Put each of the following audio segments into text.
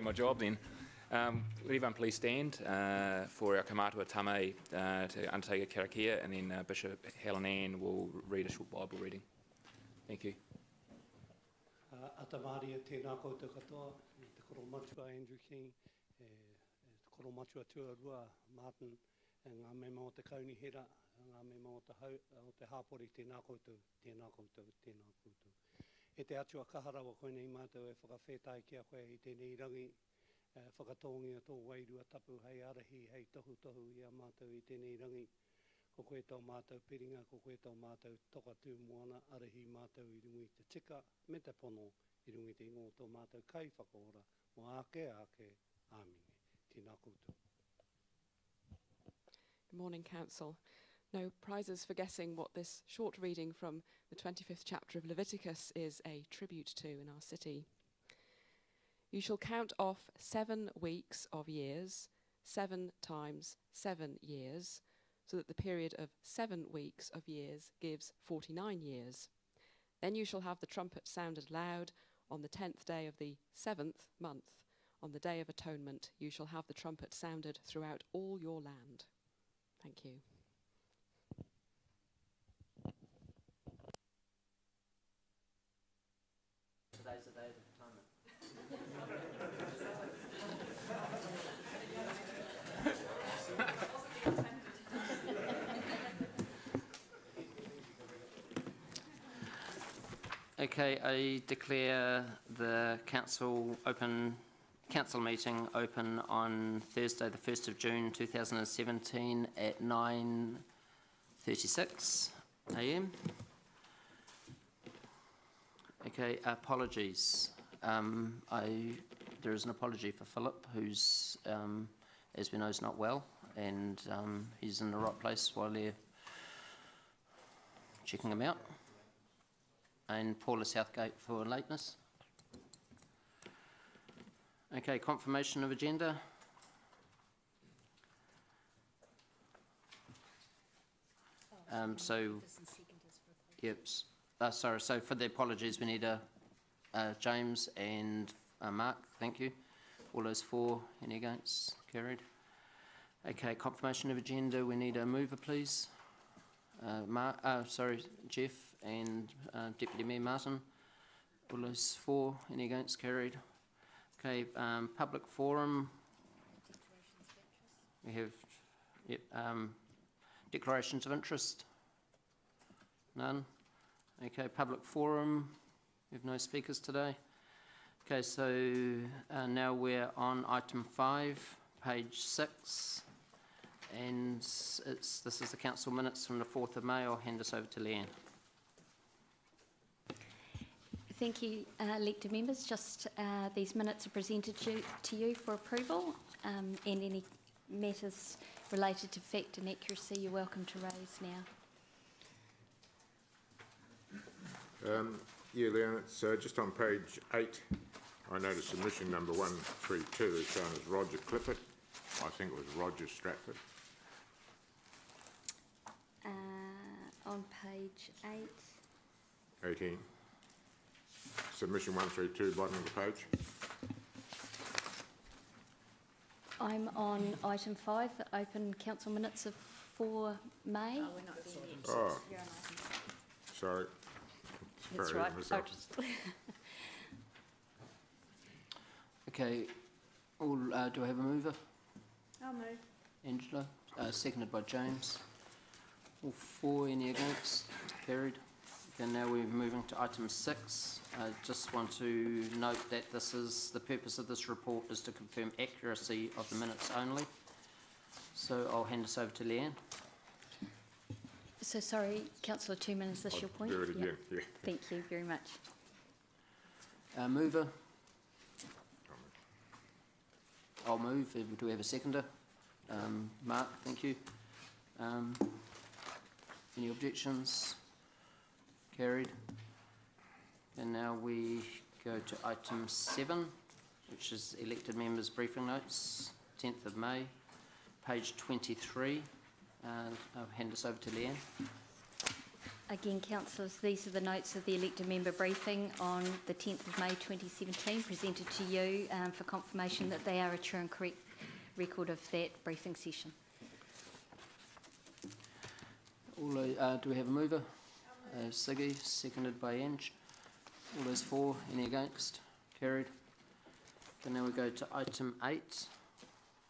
my job then. Would everyone please stand for our Kamatua Tame to undertake a karakia, and then Bishop Helen Ann will read a short Bible reading. Thank you. Atamaria tēnā koutou katoa, te koro matua Andrew King, te koro matua tuarua Martin, ngā mema o te kaunihera, ngā mema o te hāpori, tēnā koutou, tēnā koutou, tēnā koutou. E te atua kaharawa koinei mātou e whakawhetai kia koe i tēnei rangi, whakatongi o tō wairua tapu hei arahi, hei tohu tohu i a mātou i tēnei rangi. Ko koe tau mātou piringa, ko koe tau mātou toka tū moana, arahi mātou i rungi te tika, me te pono i rungi te ingo tō mātou kai whakaora, mo ake ake, āminge. Tēnā koutou. Good morning, Council. No prizes for guessing what this short reading from the 25th chapter of Leviticus is a tribute to in our city. You shall count off 7 weeks of years, 7 times 7 years, so that the period of 7 weeks of years gives 49 years. Then you shall have the trumpet sounded loud on the 10th day of the 7th month. On the Day of Atonement you shall have the trumpet sounded throughout all your land. Thank you. Today's the Day of Atonement. Okay, I declare the council meeting open on Thursday, the 1st of June 2017 at 9:36 a.m. Okay, apologies. There is an apology for Philip, who's, as we know, is not well, and he's in the right place while they're checking him out. And Paula Southgate for lateness. Okay, confirmation of agenda. Sorry, so for the apologies, we need James and Mark, thank you. All those 4, any against? Carried. Okay, confirmation of agenda, we need a mover, please. Jeff and Deputy Mayor Martin. All those 4, any against? Carried. Okay, public forum. We have declarations of interest. None. Okay, public forum. We have no speakers today. Okay, so now we're on item 5, page 6. And this is the council minutes from the 4th of May. I'll hand this over to Leanne. Thank you, elected members. Just these minutes are presented to you for approval, and any matters related to fact and accuracy you're welcome to raise now. Yeah, Leanne, it's just on page 8. I noticed submission number 132 is shown as Roger Clifford. I think it was Roger Stratford. On page 8. 18. Submission 132, bottom of the page. I'm on item 5, the open council minutes of 4 May. Oh, we're not doing it. Oh, sorry. That's right. Okay, do I have a mover? I'll move. Angela, seconded by James. All 4, any against? Carried. Okay, now we're moving to item 6. I just want to note that the purpose of this report is to confirm accuracy of the minutes only. So I'll hand this over to Leanne. So sorry, Councillor Tuman, is this your point? Do it again, yeah. Thank you very much. Mover? I'll move. Do we have a seconder? Mark, thank you. Any objections? Carried. And now we go to item 7, which is elected members' briefing notes, 10th of May, page 23. I'll hand this over to Leanne. Again, councillors, these are the notes of the elected member briefing on the 10th of May 2017, presented to you for confirmation that they are a true and correct record of that briefing session. Do we have a mover? Siggy, seconded by Ange. All those for, any against? Carried. And now we go to item 8,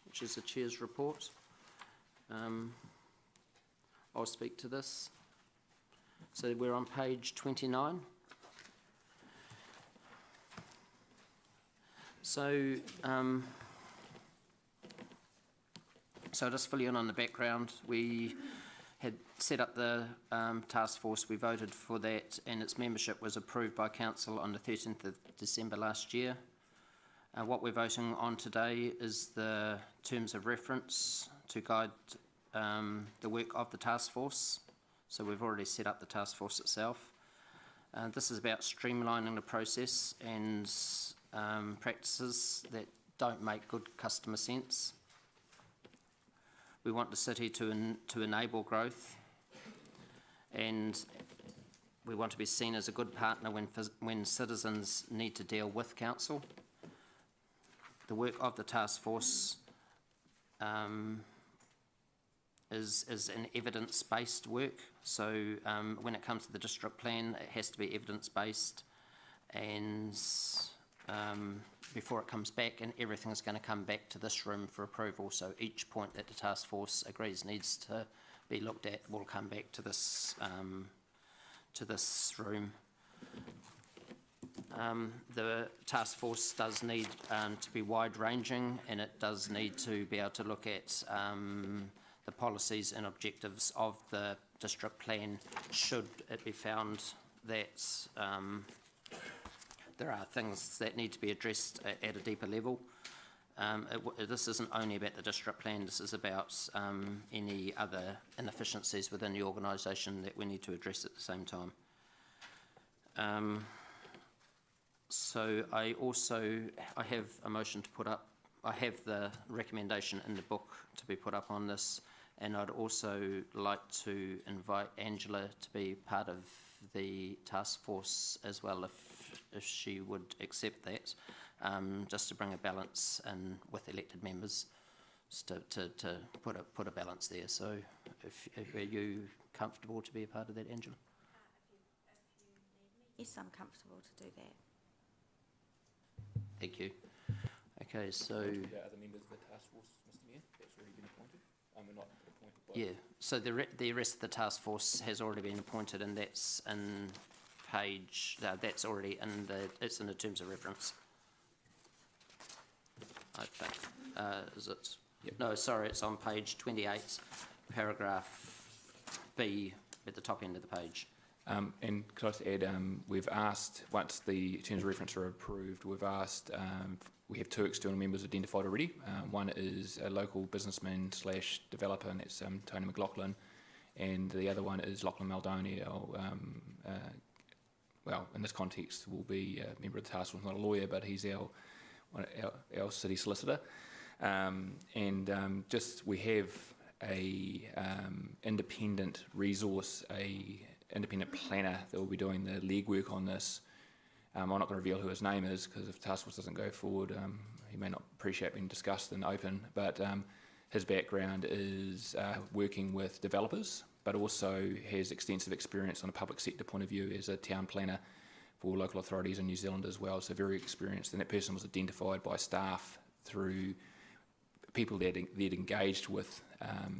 which is the Chair's report. I'll speak to this. So we're on page 29. So just fill you in on the background. We had set up the task force. We voted for that, and its membership was approved by Council on the 13th of December last year. What we're voting on today is the terms of reference to guide the work of the task force. So we've already set up the task force itself. This is about streamlining the process and practices that don't make good customer sense. We want the city to enable growth, and we want to be seen as a good partner when citizens need to deal with council. The work of the task force is an evidence-based work. So when it comes to the district plan, it has to be evidence-based, and before it comes back, and everything is going to come back to this room for approval. So each point that the task force agrees needs to be looked at will come back to this room. The task force does need to be wide-ranging, and it does need to be able to look at the policies and objectives of the district plan should it be found that there are things that need to be addressed at a deeper level. This isn't only about the district plan, this is about any other inefficiencies within the organisation that we need to address at the same time. So I have a motion to put up. I have the recommendation in the book to be put up on this, and I'd also like to invite Angela to be part of the task force as well, if she would accept that, just to bring a balance in with elected members, just to put a balance there. So, are you comfortable to be a part of that, Angela? Yes, I'm comfortable to do that. Thank you. Okay, so the other members of the task force, Mr. Mayor, that's already been appointed. We're not appointed by. Yeah. So the rest of the task force has already been appointed, and that's in page. That's already in it's in the terms of reference. I think. Is it? Yep. No, sorry. It's on page 28, paragraph B at the top end of the page. And could I just add, we've asked, once the terms of reference are approved, we've asked, we have 2 external members identified already. One is a local businessman / developer, and that's Tony McLaughlin, and the other one is Lachlan Maldoni. Well, in this context, will be a member of the task force, not a lawyer, but he's our city solicitor. Just we have a independent resource, independent planner that will be doing the legwork on this. I'm not going to reveal who his name is, because if the task force doesn't go forward, he may not appreciate being discussed in open, but his background is working with developers, but also has extensive experience on a public sector point of view as a town planner for local authorities in New Zealand as well, so very experienced. And that person was identified by staff through people that they'd engaged with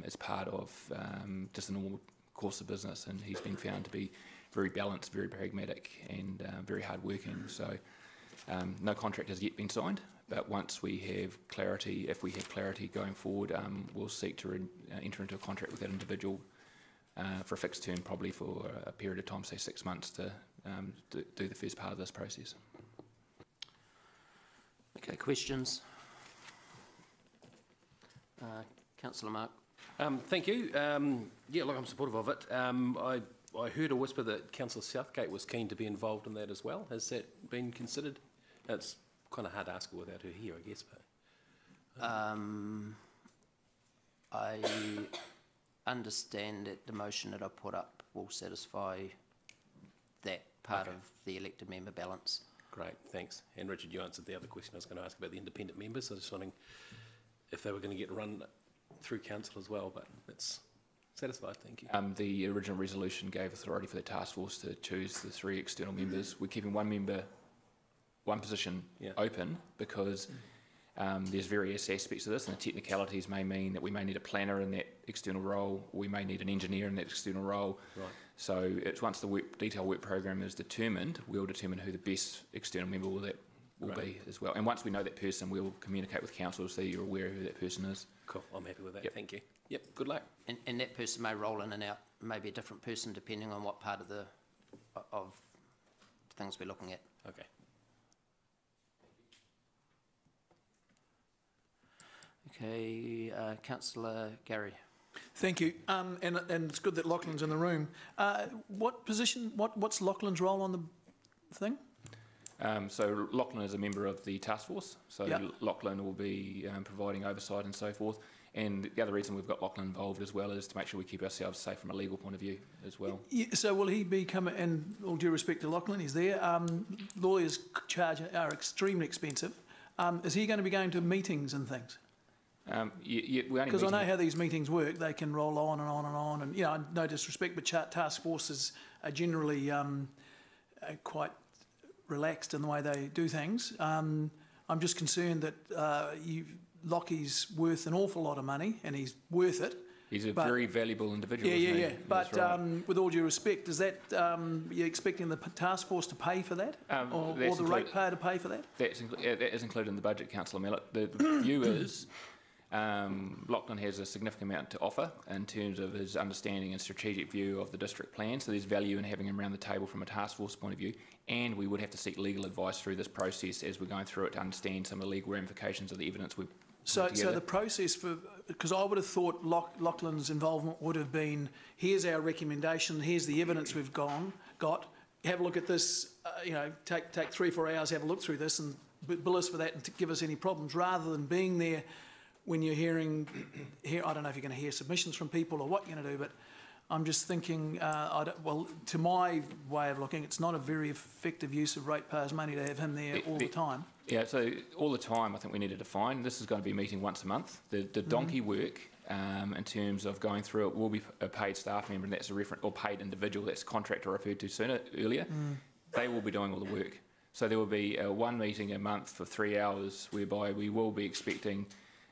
as part of just a normal course of business, and he's been found to be very balanced, very pragmatic, and very hard-working. So no contract has yet been signed, but once we have clarity, if we have clarity going forward, we'll seek to enter into a contract with that individual for a fixed term, probably for a period of time, say 6 months, to do the first part of this process. Okay, questions? Councillor Mark. Thank you. Yeah, look, I'm supportive of it. I heard a whisper that Councillor Southgate was keen to be involved in that as well. Has that been considered? It's kind of hard to ask her without her here, I guess. But I understand that the motion that I put up will satisfy that part Okay. of the elected member balance. Great, thanks. And Richard, you answered the other question I was going to ask about the independent members. I was just wondering if they were going to get run through council as well, but that's satisfied, thank you. The original resolution gave authority for the task force to choose the 3 external members. We're keeping one position open because there's various aspects of this, and the technicalities may mean that we may need a planner in that external role, or we may need an engineer in that external role. Right. So it's once the detailed work program is determined, we'll determine who the best external member will be as well. And once we know that person, we'll communicate with council so you're aware of who that person is. Cool, I'm happy with that, Yep. thank you. Yep, good luck. And that person may roll in and out, maybe a different person depending on what part of the of things we're looking at. Okay. Okay, Councillor Gary. Thank you. And it's good that Lachlan's in the room. What position, what's Lachlan's role on the thing? So Lachlan is a member of the task force, so Yep. Lachlan will be providing oversight and so forth. And the other reason we've got Lachlan involved as well is to make sure we keep ourselves safe from a legal point of view as well. Yeah, so will he be coming, and all due respect to Lachlan, he's there. Lawyers are extremely expensive. Is he going to be going to meetings and things? Because I know how these meetings work. They can roll on and on and on. And, you know, no disrespect, but task forces are generally quite relaxed in the way they do things. I'm just concerned that Lockie's worth an awful lot of money, and he's worth it. He's a very valuable individual. Yeah. That's But right. with all due respect, is that you're expecting the task force to pay for that, or the ratepayer to pay for that? That is included in the budget, Councillor Mellett. The view is Lachlan has a significant amount to offer in terms of his understanding and strategic view of the district plan, so there's value in having him around the table from a task force point of view, and we would have to seek legal advice through this process as we're going through it to understand some of the legal ramifications of the evidence we've put So together. the process for, because I would have thought Lachlan's involvement would have been, here's our recommendation, here's the evidence we've got, have a look at this, take 3 or 4 hours, have a look through this and bill us for that and give us any problems, rather than being there when you're hearing, I don't know if you're going to hear submissions from people or what you're going to do, but I'm just thinking, to my way of looking, it's not a very effective use of ratepayers' money to have him there all the time. Yeah, so all the time I think we need to define, this is going to be a meeting once a month. The donkey work in terms of going through it will be a paid staff member, and that's a reference, or paid individual, that's contractor referred to earlier. They will be doing all the work. So there will be one meeting a month for 3 hours whereby we will be expecting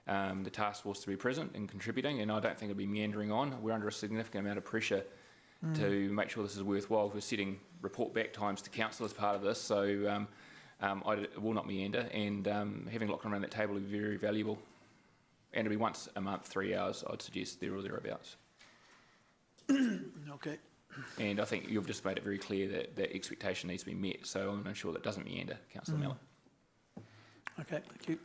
the task force to be present and contributing, and I don't think it'll be meandering on. We're under a significant amount of pressure to make sure this is worthwhile. We're setting report back times to council as part of this, so it will not meander, and having Lachlan around that table will be very valuable. And it'll be once a month, 3 hours, I'd suggest, there or thereabouts. Okay. And I think you've just made it very clear that that expectation needs to be met, so I'm going to ensure that doesn't meander, Councillor Mellor. Okay, thank you.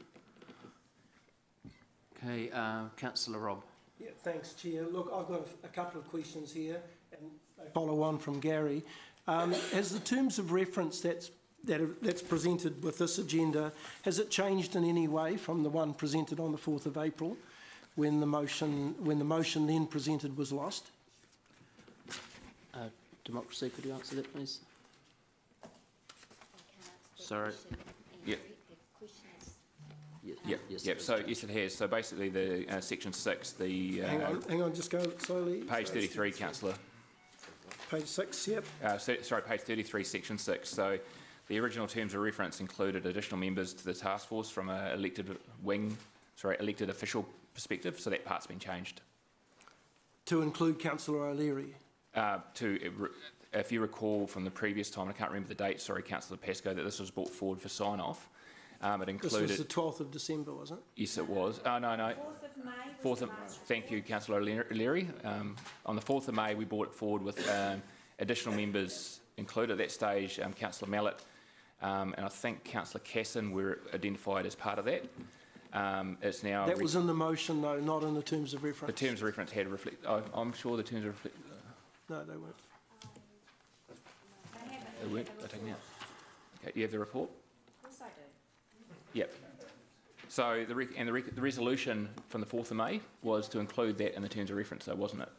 Okay, Councillor Robb. Yeah, thanks, Chair. Look, I've got a couple of questions here, and they follow on from Gary. Has the terms of reference that's presented with this agenda, has it changed in any way from the one presented on the 4th of April, when the motion then presented was lost? Democracy, could you answer that, please? Sorry. Yep. Yep. So yes, it has. So basically, the section 6, the Hang on, just go slowly. page 33, Councillor. Page 6, yep. Sorry, page 33, section 6. So the original terms of reference included additional members to the task force from a elected official perspective. So that part's been changed. To include Councillor O'Leary. If you recall from the previous time, I can't remember the date. Sorry, Councillor Pascoe, that this was brought forward for sign off. It included. This was the 12th of December, wasn't it? Yes, it was. Oh, no. 4th of May. 4th of, thank you, Councillor O'Leary. On the 4th of May, we brought it forward with additional members included at that stage, Councillor Mellett, and I think Councillor Casson were identified as part of that. It's now. That was in the motion, though, not in the terms of reference. The terms of reference had reflect. I'm sure the terms of reflect. No, they weren't. They weren't. They're taken out. Okay, you have the report. Of course I do. Yep. So the resolution from the 4th of May was to include that in the terms of reference, though, wasn't it?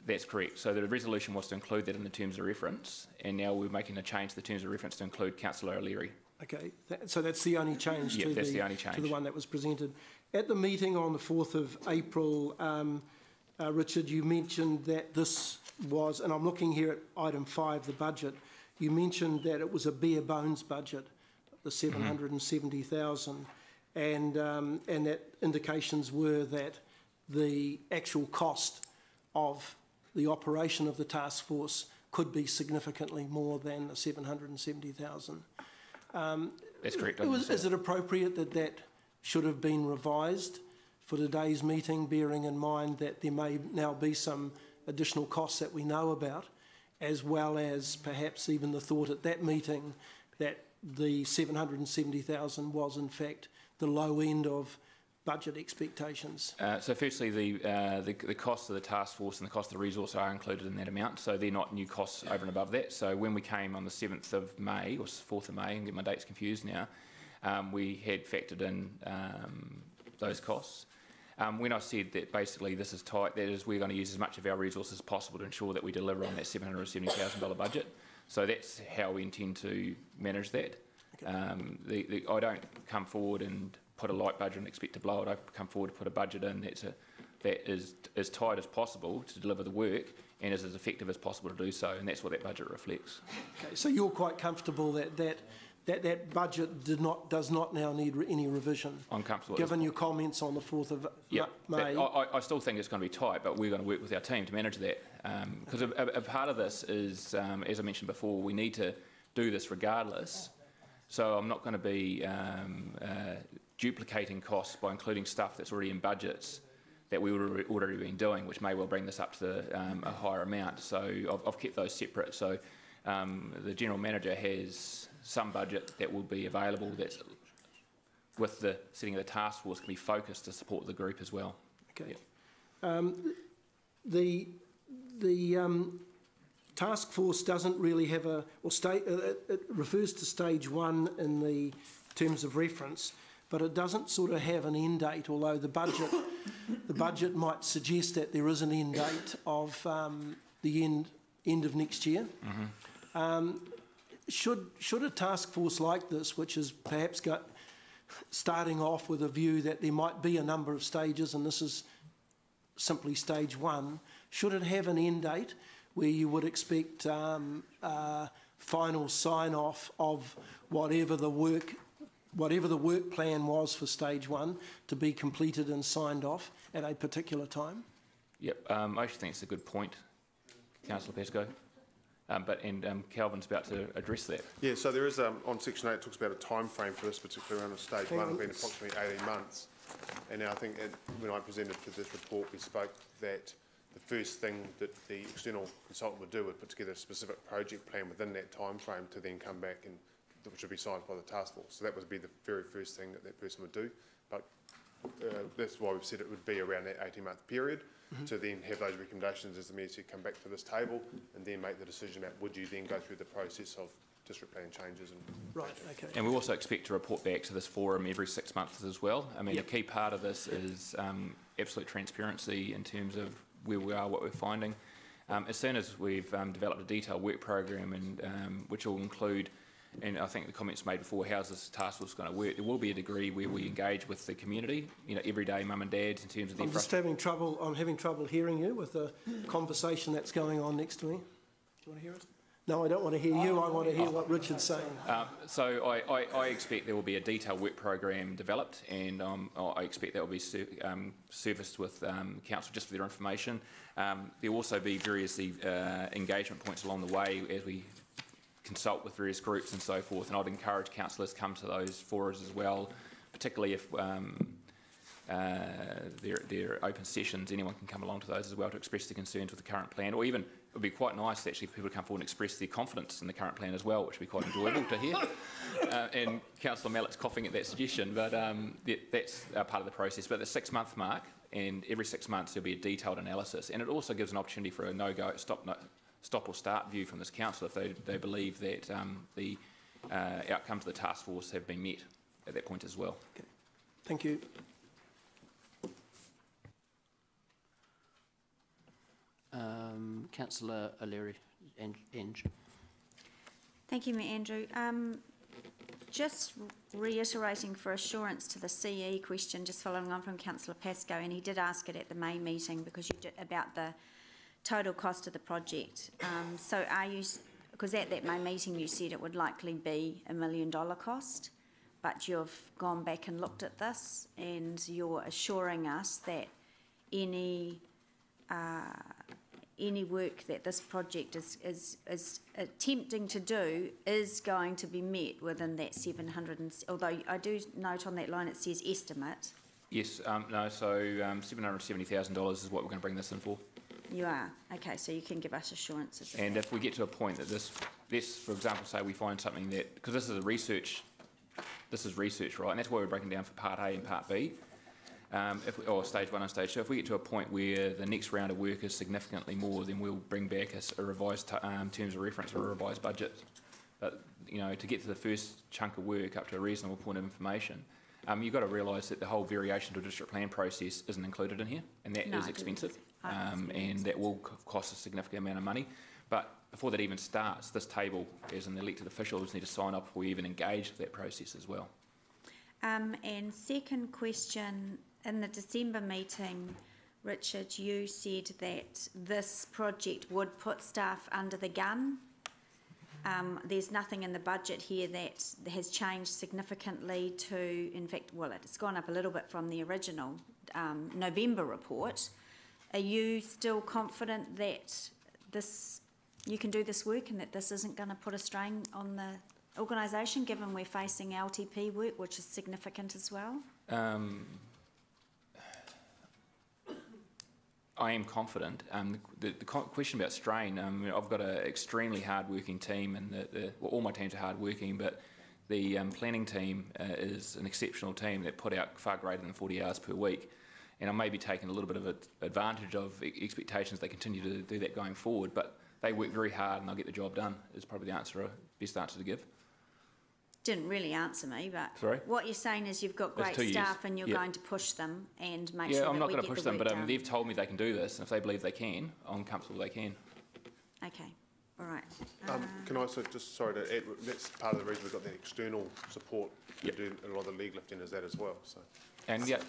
That's correct. So the resolution was to include that in the terms of reference, and now we're making a change to the terms of reference to include Councillor O'Leary. Okay, so that's the only change, Yep, to, that's the only change to the one that was presented. At the meeting on the 4th of April, Richard, you mentioned that this was, and I'm looking here at item 5, the budget, you mentioned that it was a bare bones budget, the 770,000, and that indications were that the actual cost of the operation of the task force could be significantly more than the 770,000. That's correct. Is it appropriate that that should have been revised for today's meeting, bearing in mind that there may now be some additional costs that we know about, as well as perhaps even the thought at that meeting that the 770,000 was in fact the low end of budget expectations? So firstly, the cost of the task force and the cost of the resource are included in that amount, so they're not new costs over and above that. So when we came on the 7th of May, or 4th of May, and get my dates confused now, we had factored in those costs. When I said that basically this is tight, that is we're going to use as much of our resources as possible to ensure that we deliver on that $770,000 budget. So that's how we intend to manage that. Okay. I don't come forward and put a light budget and expect to blow it. I come forward to put a budget in that is as tight as possible to deliver the work and is as effective as possible to do so, and that's what that budget reflects. Okay, so you're quite comfortable that budget does not now need any revision? I'm comfortable. Given your comments on the 4th of May? I still think it's going to be tight, but we're going to work with our team to manage that. Because a part of this is, as I mentioned before, we need to do this regardless. So I'm not going to be duplicating costs by including stuff that's already in budgets that we would already been doing, which may well bring this up to a higher amount. So I've kept those separate. So the General Manager has some budget that will be available that's with the setting of the task force can be focused to support the group as well. Okay. Yep. The task force doesn't really have a, it refers to stage 1 in the terms of reference, but it doesn't sort of have an end date, although the budget might suggest that there is an end date of the end of next year. Mm-hmm. Should a task force like this, which is perhaps starting off with a view that there might be a number of stages and this is simply stage 1, should it have an end date where you would expect final sign-off of whatever the work plan was for stage 1 to be completed and signed off at a particular time? Yep, I actually think it's a good point, Councillor Pesco. Calvin's about to address that. Yeah, so there is, on section 8, it talks about a time frame for this particular round of stage 1 being approximately 18 months. And now I think when I presented to this report, we spoke that the first thing that the external consultant would do would put together a specific project plan within that time frame to then come back and which would be signed by the task force. So that would be the very first thing that that person would do. But that's why we've said it would be around that 18-month period. Mm-hmm. To then have those recommendations, as the Mayor said, come back to this table and then make the decision about would you then go through the process of district plan changes. Right, okay. And we also expect to report back to this forum every 6 months as well. I mean, yep. A key part of this is absolute transparency in terms of where we are, what we're finding. As soon as we've developed a detailed work program and which will include, and I think the comments made before, how's this task force going to work? There will be a degree where we engage with the community, everyday mum and dads in terms of their... I'm having trouble hearing you with the conversation that's going on next to me. Do you want to hear it? No, I don't want to hear you. I want to hear what Richard's saying. So I expect there will be a detailed work program developed, and I expect that will be serviced with council just for their information. There will also be various engagement points along the way as we consult with various groups and so forth, and I'd encourage councillors to come to those forums as well, particularly if they're open sessions. Anyone can come along to those as well to express their concerns with the current plan, or even it would be quite nice actually for people to come forward and express their confidence in the current plan as well, which would be quite enjoyable to hear. And Councillor Mallett's coughing at that suggestion, but that's part of the process. But the 6-month mark, and every 6 months there'll be a detailed analysis, and it also gives an opportunity for a no-go, stop or start view from this council if they believe that the outcomes of the task force have been met at that point as well. Okay. Thank you. Councillor O'Leary, Eng. Thank you, Mayor Andrew. Just reiterating for assurance to the CE question, just following on from Councillor Pascoe, and he did ask it at the May meeting because you did about the total cost of the project. So are you, because at that May meeting you said it would likely be $1 million cost, but you've gone back and looked at this and you're assuring us that any work that this project is attempting to do is going to be met within that 700, although I do note on that line it says estimate. Yes, no, so $770,000 is what we're going to bring this in for. You are? Okay, so you can give us assurances. And if we get to a point that this, for example, say we find something that, because this is research, right, and that's why we're breaking down for Part A and Part B, or Stage 1 and Stage 2. If we get to a point where the next round of work is significantly more, then we'll bring back a revised terms of reference or a revised budget. But, you know, to get to the first chunk of work up to a reasonable point of information, you've got to realise that the whole variation to a district plan process isn't included in here, and that is expensive, and that will cost a significant amount of money. But before that even starts, this table, as in the elected officials, need to sign up before we even engage with that process as well. And second question, in the December meeting, Richard, you said that this project would put staff under the gun. There's nothing in the budget here that has changed significantly to, in fact, well, it's gone up a little bit from the original November report. Are you still confident that you can do this work and that this isn't going to put a strain on the organisation, given we're facing LTP work, which is significant as well? I am confident. The question about strain, I've got an extremely hard-working team, and all my teams are hard-working, but the planning team is an exceptional team that put out far greater than 40 hours per week. And I may be taking a little bit of advantage of expectations. They continue to do that going forward, but they work very hard and they'll get the job done, is probably the best answer to give. Didn't really answer me, but sorry? What you're saying is you've got great staff and you're going to push them and make sure that we get the work done. Yeah, I'm not going to push them, but they've told me they can do this, and if they believe they can, I'm comfortable they can. Okay, all right. Can I also just, sorry to add, that's part of the reason we've got the external support to do a lot of the leg lifting is that as well. So. And the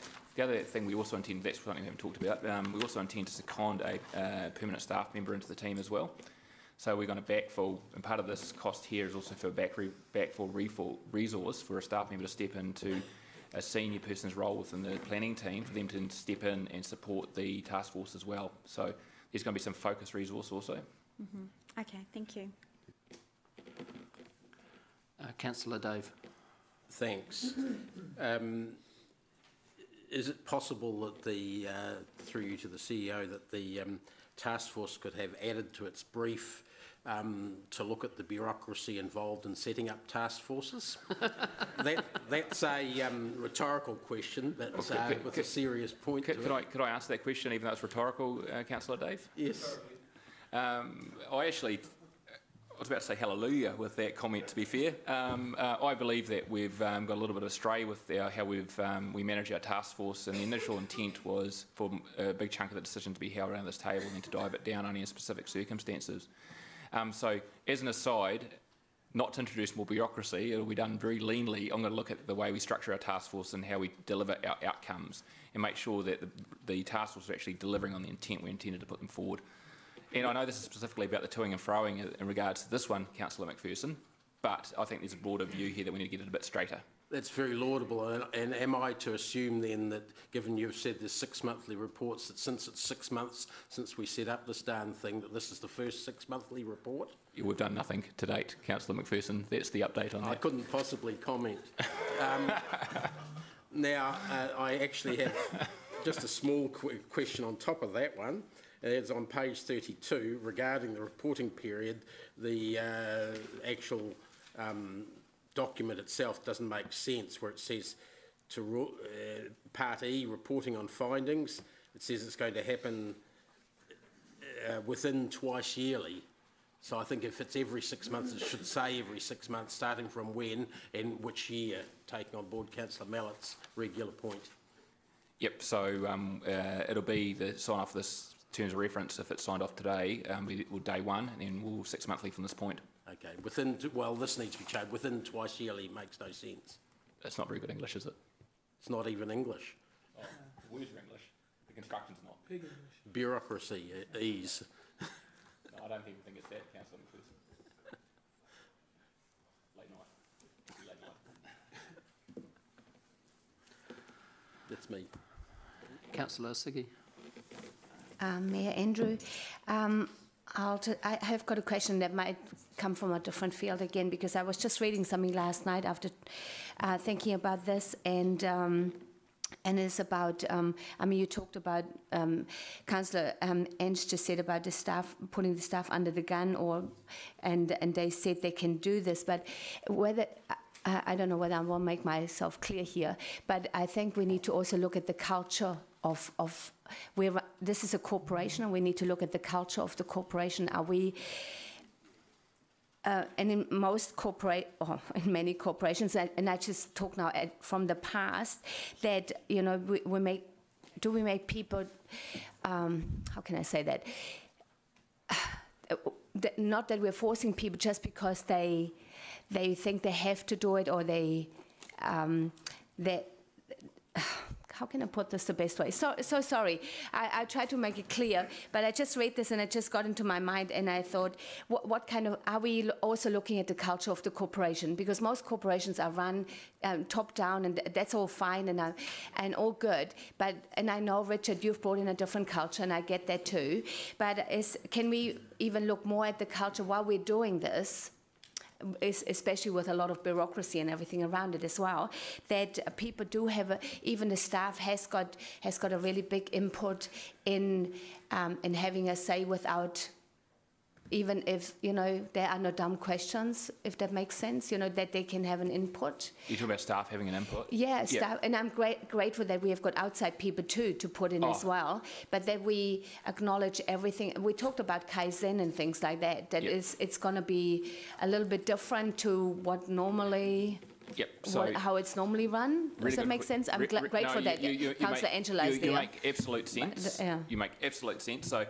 other thing we also intend, that's something we haven't talked about, we also intend to second a permanent staff member into the team as well. So we're going to backfill, and part of this cost here is also for backfill resource for a staff member to step into a senior person's role within the planning team, for them to step in and support the task force as well. So there's going to be some focus resource also. Mm-hmm. Okay, thank you. Councillor Dave. Thanks. Is it possible that through you to the CEO, that the task force could have added to its brief to look at the bureaucracy involved in setting up task forces? That's a rhetorical question, but with a serious point to it. Could I answer that question, even though it's rhetorical, Councillor Dave? Yes. I was about to say hallelujah with that comment, to be fair. I believe that we've got a little bit astray with how we manage our task force, and the initial intent was for a big chunk of the decision to be held around this table and to dive it down only in specific circumstances. So as an aside, not to introduce more bureaucracy, it'll be done very leanly. I'm going to look at the way we structure our task force and how we deliver our outcomes and make sure that the task force is actually delivering on the intent we intended to put them forward. And I know this is specifically about the toing and froing in regards to this one, Councillor McPherson, but I think there's a broader view here that we need to get it a bit straighter. That's very laudable. And am I to assume then that, given you've said there's 6 monthly reports, that since it's 6 months since we set up this darn thing, that this is the first 6 monthly report? Yeah, we've done nothing to date, Councillor McPherson. That's the update on that. I couldn't possibly comment. Now, I actually have just a small question on top of that one. It's on page 32 regarding the reporting period. The actual document itself doesn't make sense, where it says to Part E, reporting on findings. It says it's going to happen within twice yearly. So I think if it's every 6 months, it should say every 6 months, starting from when and which year, taking on board Councillor Mallett's regular point. Yep, so it'll be the sign off this terms of reference, if it's signed off today, we'll day one, and then we'll 6 monthly from this point. Okay, well, this needs to be changed. Within twice yearly makes no sense. That's not very good English, is it? It's not even English. Oh, the words are English. The construction's not. Pig English. Bureaucracy, ease. No, I don't even think it's that, Councillor McPherson. Late night. That's me. Councillor Siggy. Mayor Andrew, I have got a question that might come from a different field again, because I was just reading something last night after thinking about this, and it's about, I mean, you talked about, Councillor Ench just said about the staff, putting the staff under the gun, and they said they can do this, but whether, I don't know whether I will make myself clear here, but I think we need to also look at the culture of where this is a corporation, and we need to look at the culture of the corporation. Are we, and in most in many corporations, and I just talk now from the past, that, you know, we make people, how can I say that? Not that we're forcing people just because they think they have to do it, or how can I put this the best way? So sorry. I try to make it clear, but I just read this and it just got into my mind, and I thought, what kind of, are we also looking at the culture of the corporation? Because most corporations are run top down, and that's all fine and all good. And I know, Richard, you've brought in a different culture, and I get that too. But can we even look more at the culture while we're doing this? Especially with a lot of bureaucracy and everything around it as well, that people do have, even the staff has got a really big input in having a say, without, even if, you know, there are no dumb questions, if that makes sense, you know, that they can have an input. You talk about staff having an input? Yeah, staff, and I'm grateful that we have got outside people too to put in as well, but that we acknowledge everything. We talked about Kaizen and things like that, it's going to be a little bit different to what normally... Yep. So how it's normally run. Does that make sense? I'm grateful that Councillor Angela's there. You make absolute sense. You make absolute sense. So,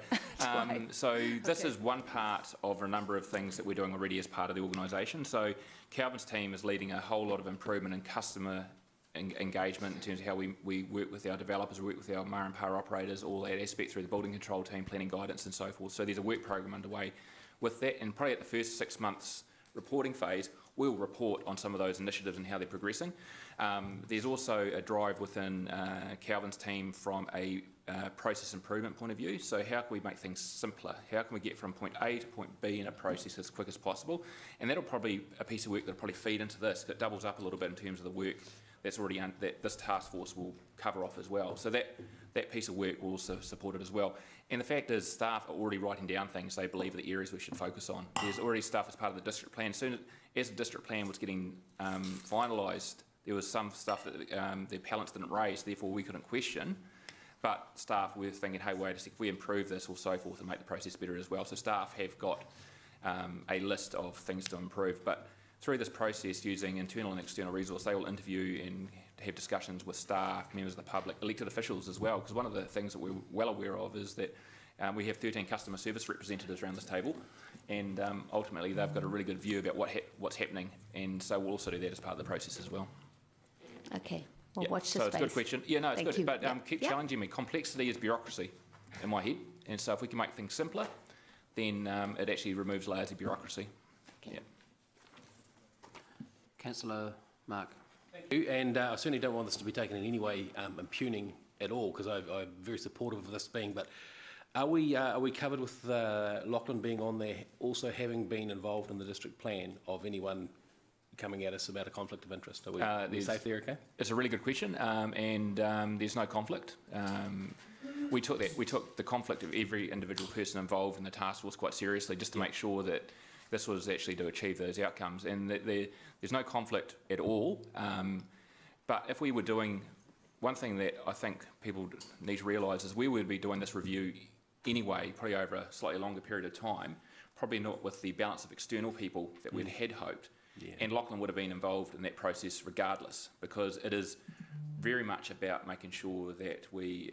this is one part of a number of things that we're doing already as part of the organisation. So Calvin's team is leading a whole lot of improvement in customer engagement in terms of how we work with our developers, work with our MAR and PAR operators, all that aspect through the building control team, planning guidance and so forth. So there's a work program underway with that, and probably at the first 6 months reporting phase, we'll report on some of those initiatives and how they're progressing. There's also a drive within Calvin's team from a process improvement point of view. So how can we make things simpler? How can we get from point A to point B in a process as quick as possible? And that'll probably a piece of work that'll probably feed into this. It doubles up a little bit in terms of the work that's already that this task force will cover off as well. So that piece of work will also support it as well. And the fact is, staff are already writing down things they believe are the areas we should focus on. There's already stuff as part of the district plan. As the district plan was getting finalised, there was some stuff that the appellants didn't raise, therefore we couldn't question. But staff were thinking, hey, wait a second, if we improve this or so forth and make the process better as well. So staff have got a list of things to improve. But through this process, using internal and external resource, they will interview and have discussions with staff, members of the public, elected officials as well, because one of the things that we're well aware of is that we have 13 customer service representatives around this table, and ultimately they've got a really good view about what's happening, and so we'll also do that as part of the process as well. Okay, well, watch this space. So it's a good question. Yeah, no, it's Thank good, you. but keep challenging me. Complexity is bureaucracy in my head, and so if we can make things simpler, then it actually removes layers of bureaucracy. Okay. Yeah. Councillor Mark. Thank you, and I certainly don't want this to be taken in any way impugning at all, because I'm very supportive of this being, but are we covered with Lachlan being on there, also having been involved in the district plan, of anyone coming at us about a conflict of interest? Are we safe there, okay? It's a really good question, and there's no conflict. We took the conflict of every individual person involved in the task force quite seriously, just to make sure that this was actually to achieve those outcomes, and there's no conflict at all. But if we were doing, one thing that I think people need to realise is we would be doing this review anyway, probably over a slightly longer period of time, probably not with the balance of external people that we'd had hoped. Yeah. And Lachlan would have been involved in that process regardless, because it is very much about making sure that we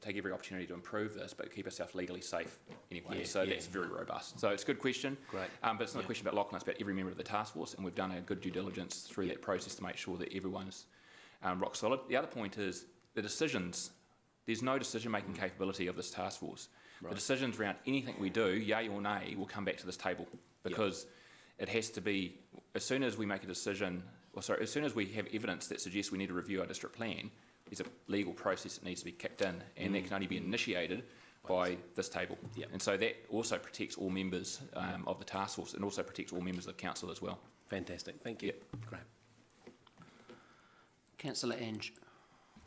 take every opportunity to improve this, but keep ourselves legally safe anyway. Yeah, so yeah. that's very robust. So it's a good question. Great. But it's not a question about Lachlan, it's about every member of the task force, and we've done a good due diligence through that process to make sure that everyone's rock solid. The other point is the decisions. There's no decision-making capability of this task force. Right. The decisions around anything we do, yay or nay, will come back to this table because it has to be, as soon as we make a decision, as soon as we have evidence that suggests we need to review our district plan, there's a legal process that needs to be kicked in, and that can only be initiated by this table. Yep. And so that also protects all members of the task force, and also protects all members of council as well. Fantastic, thank you. Yep. Great. Councillor Ange.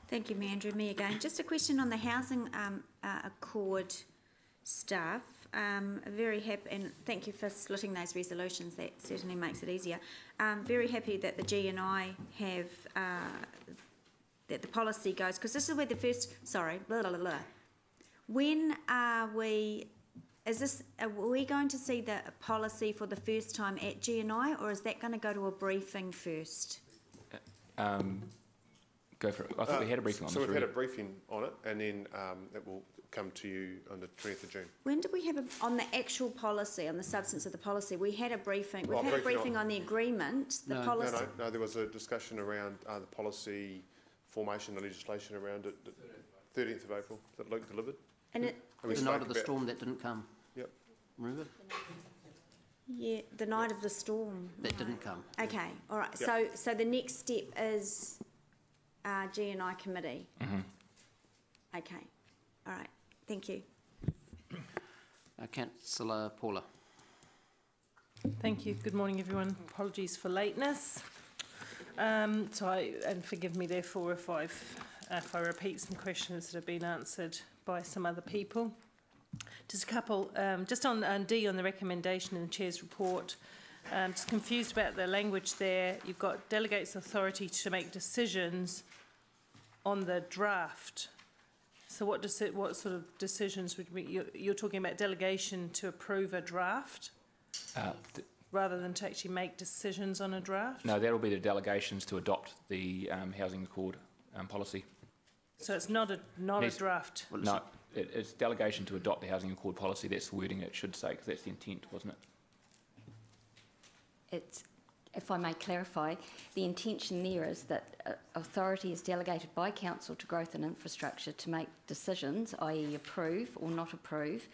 Thank you, Andrew. Me again. Just a question on the housing accord staff. Very happy, and thank you for splitting those resolutions. That certainly makes it easier. Very happy that the G&I have that the policy goes, because this is where the first. Sorry, blah blah blah. When are we? Are we going to see the policy for the first time at G&I, or is that going to go to a briefing first? Go for it. I thought we had a briefing on this. So we've had a briefing on it, and then it will come to you on the 20th of June. When did we have on the actual policy, on the substance of the policy? We had a briefing. We've had a briefing on the agreement, the policy. No, there was a discussion around the policy formation, the legislation around it, 13th of April, that Luke delivered. And it the night of the storm that didn't come. Yep. Remember? Yeah, the night of the storm. That didn't come. Okay, all right. Yep. So the next step is G&I committee. Mm-hmm. Okay, all right. Thank you. Councillor Paula. Thank you. Good morning, everyone. Apologies for lateness. And forgive me therefore if I repeat some questions that have been answered by some other people. Just a couple. Just on D on the recommendation in the Chair's report. Just confused about the language there. You've got delegates authority to make decisions on the draft. So what sort of decisions would we? You're talking about delegation to approve a draft, rather than to actually make decisions on a draft. No, that'll be the delegations to adopt the housing accord policy. So it's not a draft. Well, no, it's delegation to adopt the housing accord policy. That's the wording it should say, because that's the intent, wasn't it? It's, if I may clarify, the intention there is that authority is delegated by council to growth and infrastructure to make decisions, i.e. approve or not approve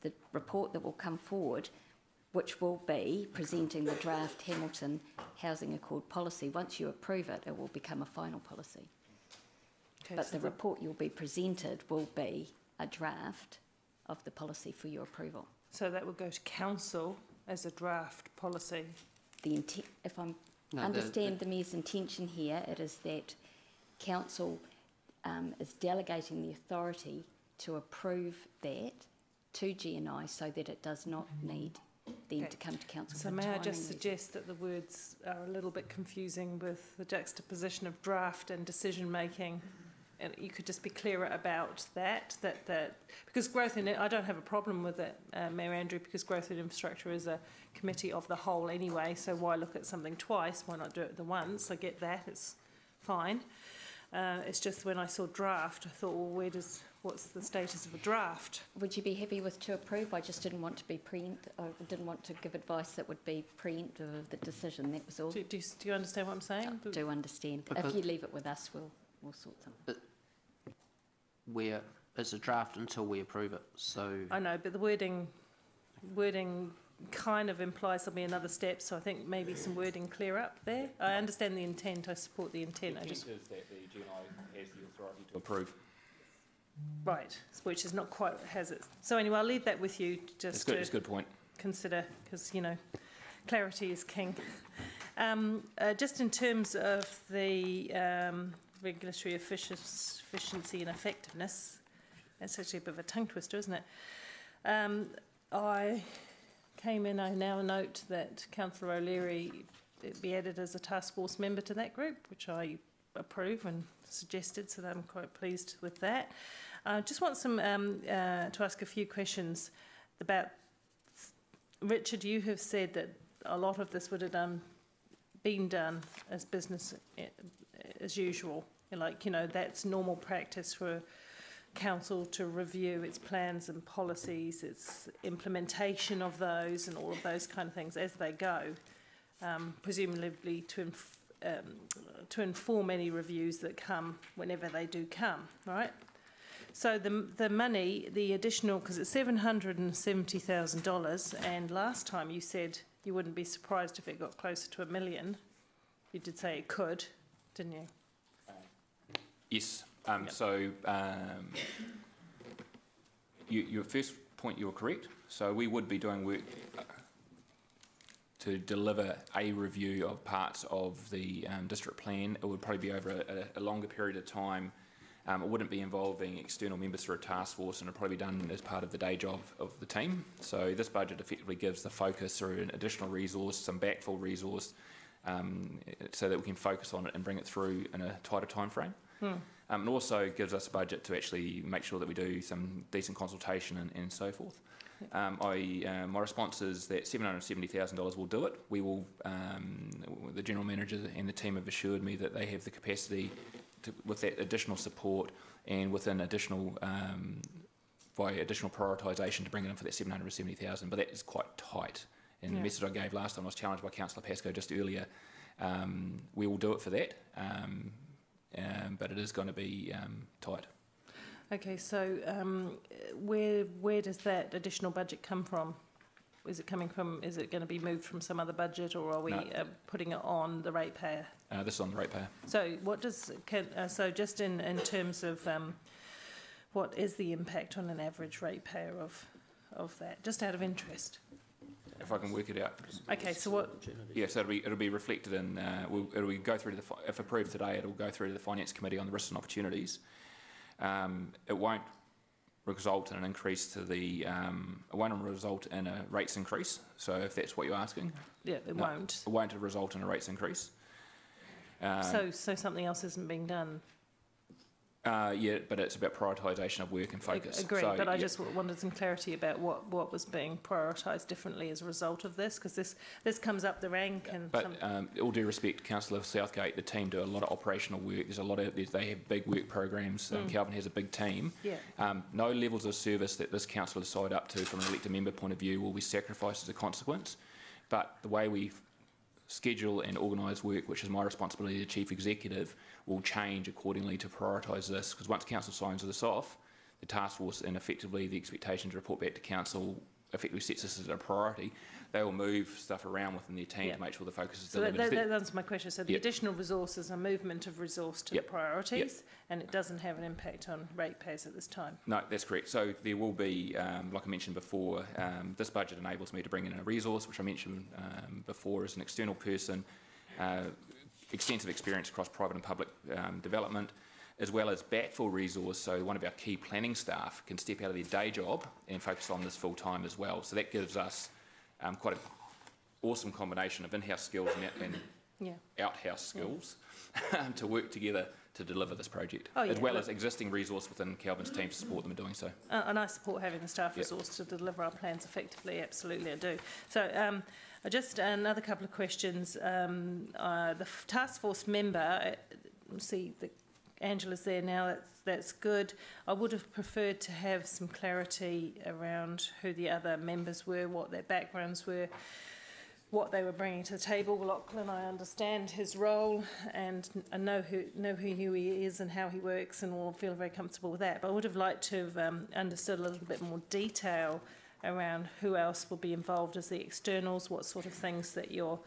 the report that will come forward, which will be presenting the draft Hamilton Housing Accord policy. Once you approve it, it will become a final policy. Okay, but so the report you'll be presented will be a draft of the policy for your approval. So that will go to council as a draft policy. The intent, if I understand the Mayor's intention here, it is that council is delegating the authority to approve that to G&I so that it does not need then to come to council. So may I just suggest that the words are a little bit confusing with the juxtaposition of draft and decision making, and you could just be clearer about that because growth in it, I don't have a problem with it, Mayor Andrew, because growth and infrastructure is a committee of the whole anyway, so why look at something twice, why not do it the once? I get that, it's fine. It's just when I saw draft, I thought, well, what's the status of a draft? Would you be happy with to approve? I just didn't want to be I didn't want to give advice that would be preemptive of the decision, that was all. Do you understand what I'm saying? I do understand. If you leave it with us, we'll sort something. Where it's a draft until we approve it, so... I know, but the wording kind of implies there'll be another step, so I think maybe some wording clear up there. I understand the intent, I support the intent. The intent is that the G&I has the authority to approve. Right, which is not quite, has it? So anyway, I'll leave that with you just to It's a good point. Consider, because, you know, clarity is king. Just in terms of the regulatory efficiency and effectiveness, that's actually a bit of a tongue twister, isn't it? I came in, I now note that Councillor O'Leary be added as a task force member to that group, which I approve and suggested, so that I'm quite pleased with that. I just want to ask a few questions about, Richard, you have said that a lot of this would have been done as business as usual. Like, you know, that's normal practice for council to review its plans and policies, its implementation of those and all of those kind of things as they go, presumably to inform any reviews that come whenever they do come, right? So the money, the additional, because it's $770,000, and last time you said you wouldn't be surprised if it got closer to $1 million. You did say it could, didn't you? Yes. So your first point, you were correct. So we would be doing work to deliver a review of parts of the district plan. It would probably be over a longer period of time. It wouldn't be involving external members through a task force, and it would probably be done as part of the day job of the team. So this budget effectively gives the focus through an additional resource, some backfill resource, so that we can focus on it and bring it through in a tighter time frame. And also gives us a budget to actually make sure that we do some decent consultation and so forth. My response is that $770,000 will do it. We will, the General Manager and the team have assured me that they have the capacity to, with that additional support and within additional, by additional prioritisation to bring it in for that $770,000, but that is quite tight. And the message I gave last time, I was challenged by Councillor Pascoe just earlier. We will do it for that, but it is going to be tight. Okay, so where does that additional budget come from? Is it coming from, is it going to be moved from some other budget, or are we putting it on the ratepayer? This is on the ratepayer. So what does, so just in terms of what is the impact on an average ratepayer of that, just out of interest? If I can work it out. Okay, so what? Yeah, so it'll be reflected in, it'll go through to if approved today, it'll go through to the Finance Committee on the risks and opportunities. It won't result in an increase to the, it won't result in a rates increase. So if that's what you're asking. Yeah, it won't. It won't result in a rates increase. So something else isn't being done? Yeah, but it's about prioritisation of work and focus. Agreed, so, but I just wanted some clarity about what was being prioritised differently as a result of this, because this comes up the rank. And but all due respect, Councillor Southgate, the team do a lot of operational work. There's a lot of, they have big work programs. Kelvin has a big team. Yeah. No levels of service that this council has signed up to from an elected member point of view will be sacrificed as a consequence. But the way we schedule and organise work, which is my responsibility as Chief Executive, will change accordingly to prioritise this, because once Council signs this off, the task force and effectively the expectation to report back to Council effectively sets this as a priority. They will move stuff around within their team to make sure the focus is delivered. So that's my question. So the additional resource is a movement of resource to the priorities, and it doesn't have an impact on ratepayers at this time? No, that's correct. So there will be, like I mentioned before, this budget enables me to bring in a resource, which I mentioned before, as an external person, extensive experience across private and public development, as well as backfill resource, so one of our key planning staff can step out of their day job and focus on this full time as well. So that gives us quite an awesome combination of in-house skills and out-house skills to work together to deliver this project, as well as existing resource within Kelvin's team to support them in doing so. And I support having the staff resource to deliver our plans effectively, absolutely I do. So just another couple of questions. The task force member, see that Angela's there now, that's good. I would have preferred to have some clarity around who the other members were, what their backgrounds were, what they were bringing to the table. Lachlan, I understand his role and I know who he is and how he works, and will feel very comfortable with that. But I would have liked to have understood a little bit more detail around who else will be involved as the externals, what sort of things that you're...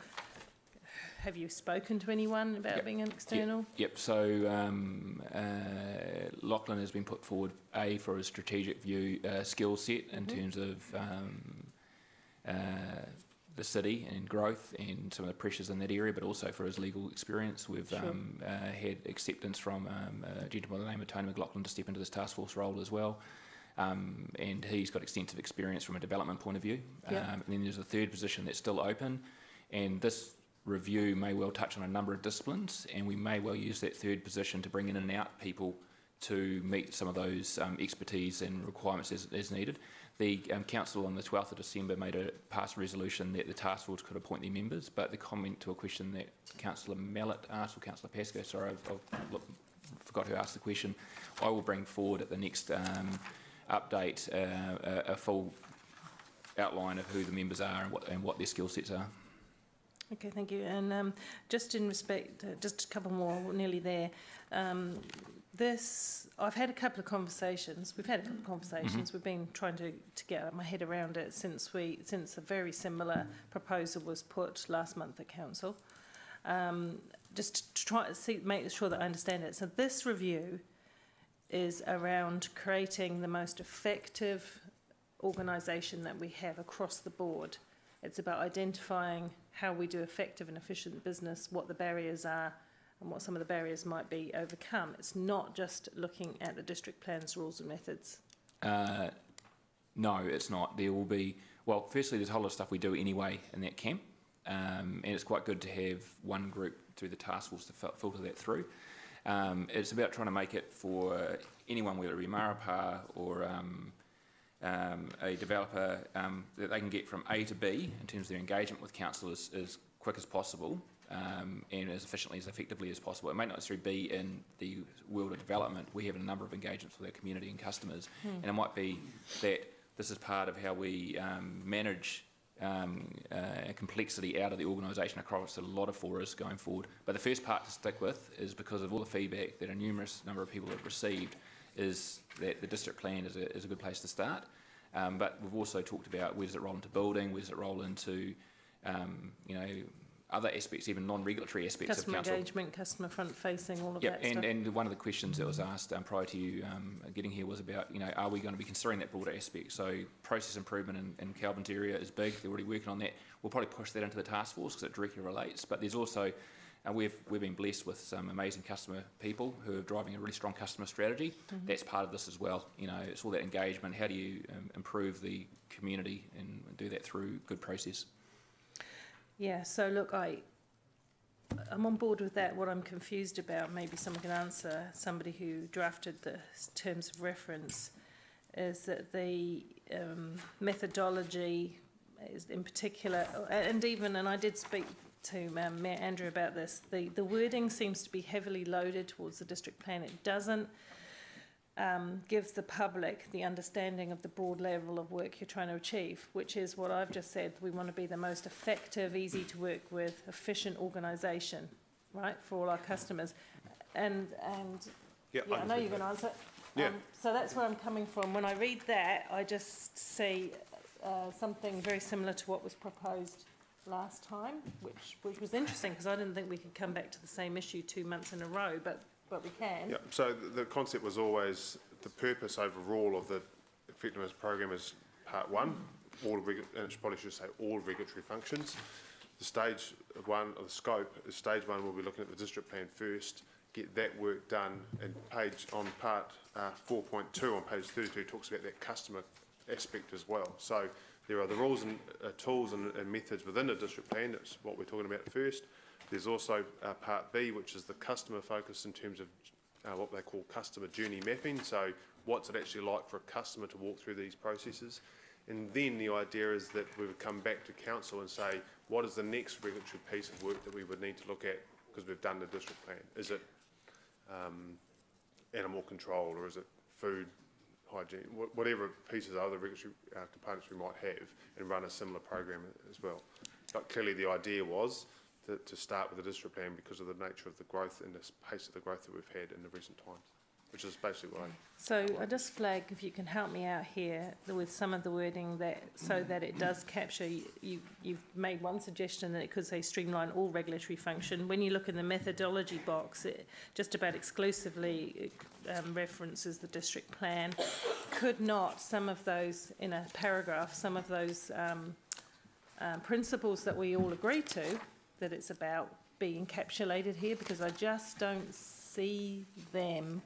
Have you spoken to anyone about being an external? Yep. So Lachlan has been put forward, for a strategic view skill set in terms of the city and growth and some of the pressures in that area, but also for his legal experience. We've had acceptance from a gentleman by the name of Tony McLaughlin to step into this task force role as well. And he's got extensive experience from a development point of view. And then there's a third position that's still open, and this review may well touch on a number of disciplines, and we may well use that third position to bring in and out people to meet some of those expertise and requirements as needed. The Council on the 12th of December made a passed resolution that the task force could appoint their members, but the comment to a question that Councillor Mallett asked, or Councillor Pascoe, sorry, I'll forgot who asked the question. I will bring forward at the next update a full outline of who the members are and what their skill sets are. Okay, thank you. And just in respect, just a couple more, we're nearly there. I've had a couple of conversations. We've had a couple of conversations. We've been trying to get my head around it since a very similar proposal was put last month at council. Just to try to make sure that I understand it. So this review is around creating the most effective organisation that we have across the board. It's about identifying how we do effective and efficient business, what the barriers are, and what some of the barriers might be overcome. It's not just looking at the district plan's rules and methods. No, it's not. There will be, well, firstly, there's a whole lot of stuff we do anyway in that camp, and it's quite good to have one group through the task force to filter that through. It's about trying to make it for anyone, whether it be Marapa or a developer, that they can get from A to B in terms of their engagement with council as quick as possible and as efficiently, as effectively as possible. It may not necessarily be in the world of development. We have a number of engagements with our community and customers, and it might be that this is part of how we manage complexity out of the organisation across a lot of forums going forward. But the first part to stick with is because of all the feedback that a numerous number of people have received, is that the district plan is a good place to start. But we've also talked about where does it roll into building, where does it roll into other aspects, even non-regulatory aspects of council. Customer engagement, customer front-facing, all of that stuff. And one of the questions that was asked prior to you getting here was about, are we going to be considering that broader aspect? So process improvement in Calvin's area is big. They're already working on that. We'll probably push that into the task force because it directly relates. But there's also, we've been blessed with some amazing customer people who are driving a really strong customer strategy. That's part of this as well. It's all that engagement. How do you improve the community and do that through good process? Yeah, so look, I'm on board with that. What I'm confused about, maybe someone can answer, somebody who drafted the terms of reference, is that the methodology is in particular, and I did speak to Mayor Andrew about this, the wording seems to be heavily loaded towards the district plan. It doesn't give the public the understanding of the broad level of work you're trying to achieve, which is what I've just said. We want to be the most effective, easy to work with, efficient organisation, right, for all our customers. And yeah, I know you're going to answer. Yeah. So that's where I'm coming from. When I read that, I just see something very similar to what was proposed last time, which was interesting because I didn't think we could come back to the same issue 2 months in a row, but we can. Yeah, so the concept was always the purpose overall of the effectiveness program is part one, and it probably should say all regulatory functions. The stage one of the scope is stage one, we'll be looking at the district plan first, get that work done, and on part 4.2 on page 32 talks about that customer aspect as well. So there are the rules and tools and methods within the district plan, that's what we're talking about first. There's also part B, which is the customer focus in terms of what they call customer journey mapping. So what's it actually like for a customer to walk through these processes? And then the idea is that we would come back to council and say, what is the next regulatory piece of work that we would need to look at because we've done the district plan? Is it animal control, or is it food hygiene? Whatever pieces of other regulatory components we might have, and run a similar program as well. But clearly the idea was to start with the district plan because of the nature of the growth and the pace of the growth that we've had in the recent times, which is basically what So I just flag, if you can help me out here with some of the wording so that it does capture, you've made one suggestion that it could say streamline all regulatory function. When you look in the methodology box, it just about exclusively references the district plan. Could not some of those, in a paragraph, some of those principles that we all agree to, that it's about, be encapsulated here, because I just don't see them.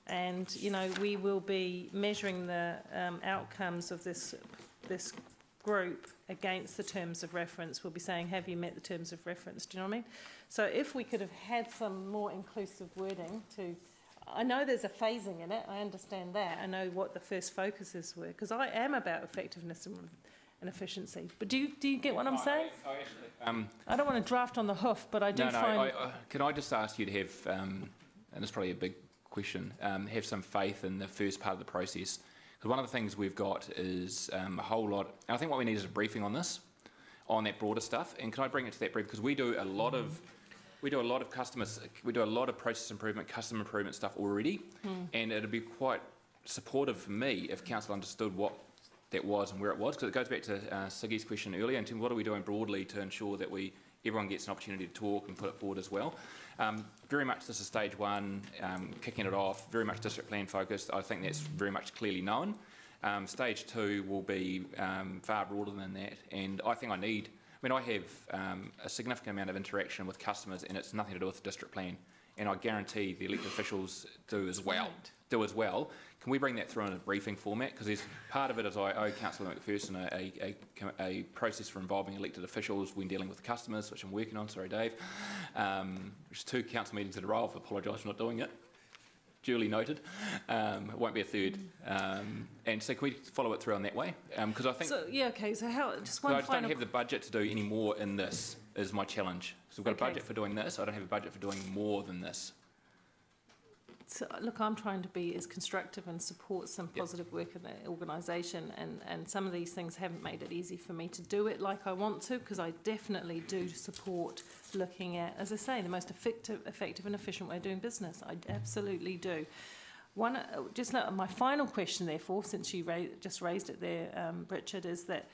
And we will be measuring the outcomes of this group against the terms of reference. We'll be saying, have you met the terms of reference? Do you know what I mean? So if we could have had some more inclusive wording I know there's a phasing in it, I understand that. I know what the first focuses were, because I am about effectiveness and efficiency. But do you get what I'm saying? I don't want to draft on the hoof, but I do find... can I just ask you to have, and it's probably a big question, have some faith in the first part of the process. Because one of the things we've got is a whole lot, and I think what we need is a briefing on this, on that broader stuff. And can I bring it to that brief? Because we do a lot of process improvement, customer improvement stuff already, and it'd be quite supportive for me if council understood what that was and where it was, because it goes back to Siggy's question earlier in terms of what are we doing broadly to ensure that everyone gets an opportunity to talk and put it forward as well. Very much this is stage one, kicking it off, very much district plan focused. I think that's very much clearly known. Stage two will be far broader than that, and I think I have a significant amount of interaction with customers, and it's nothing to do with the district plan, and I guarantee the elected officials do as well. Can we bring that through in a briefing format? Because part of it is I owe Councillor McPherson a process for involving elected officials when dealing with customers, which I'm working on. Sorry, Dave. Which is 2 council meetings in a row. I apologise for not doing it. Duly noted. It won't be a third. And so can we follow it through on that way? Because I think... So, yeah, okay, so how... Just one final... I just don't have the budget to do any more in this, is my challenge. So we've got a budget for doing this. I don't have a budget for doing more than this. So, look, I'm trying to be as constructive and support some positive work in the organisation, and some of these things haven't made it easy for me to do it like I want to, because I definitely do support looking at, as I say, the most effective and efficient way of doing business. I absolutely do. My final question, therefore, since you just raised it there, Richard, is that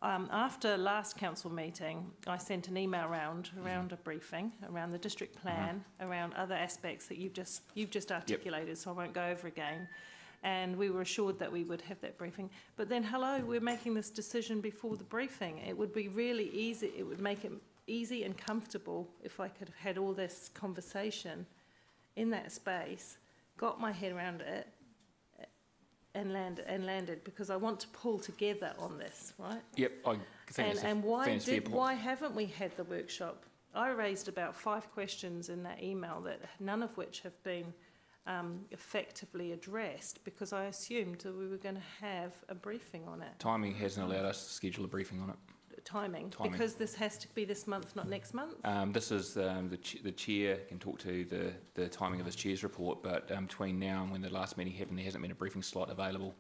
after last council meeting, I sent an email around a briefing around the district plan, around other aspects that you've just articulated, so I won't go over again. And we were assured that we would have that briefing. But then, we're making this decision before the briefing. It would be really easy. It would make it easy and comfortable if I could have had all this conversation in that space, got my head around it, and landed, because I want to pull together on this, right? Yep, I think why haven't we had the workshop? I raised about 5 questions in that email, that none of which have been effectively addressed, because I assumed that we were going to have a briefing on it. Timing hasn't allowed us to schedule a briefing on it. Timing. Because this has to be this month, not next month? This is the chair can talk to the timing of his chair's report, but between now and when the last meeting happened, there hasn't been a briefing slot available.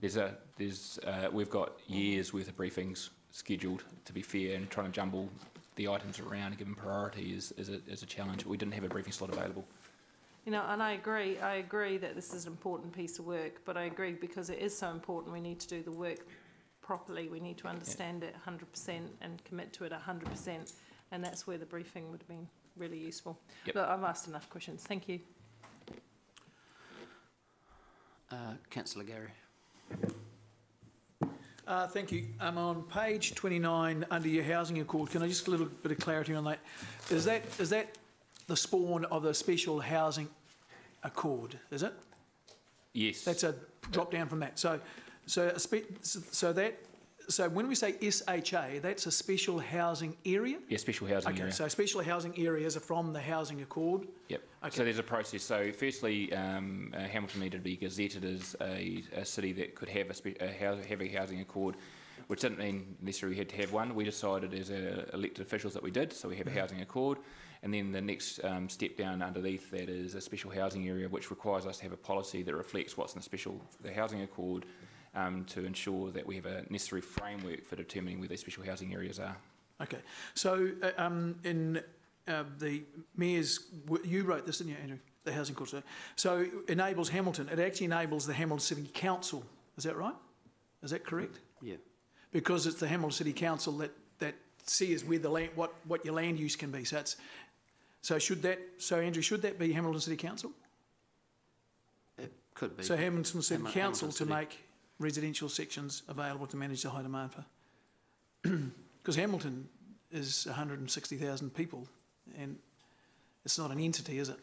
We've got years worth of briefings scheduled, to be fair, and trying to jumble the items around and give them priority is a challenge. We didn't have a briefing slot available. You know, and I agree that this is an important piece of work, but I agree because it is so important, we need to do the work properly. We need to understand it 100% and commit to it 100%, and that's where the briefing would have been really useful. But I've asked enough questions. Thank you. Councillor Gary. Thank you. On page 29, under your housing accord, can I just get a little bit of clarity on that? Is that the spawn of the special housing accord? Is it? Yes. That's a drop down from that. So when we say SHA, that's a special housing area? Yeah, special housing area. Okay, so special housing areas are from the housing accord? Yep. Okay. So there's a process. So firstly, Hamilton needed to be gazetted as a city that could have a housing accord, which didn't mean necessarily we had to have one. We decided as elected officials that we did, so we have a housing accord. And then the next step down underneath that is a special housing area, which requires us to have a policy that reflects what's in the housing accord, to ensure that we have a necessary framework for determining where these special housing areas are. Okay. So in the Mayor's, you wrote this, didn't you, Andrew? The housing accord. So enables Hamilton. It actually enables the Hamilton City Council. Is that right? Is that correct? Yeah. Because it's the Hamilton City Council that sees where the land, what your land use can be. So Andrew, should that be Hamilton City Council? It could be. So Hamilton City Council to make residential sections available to manage the high demand for. Because Hamilton is 160,000 people, and it's not an entity, is it?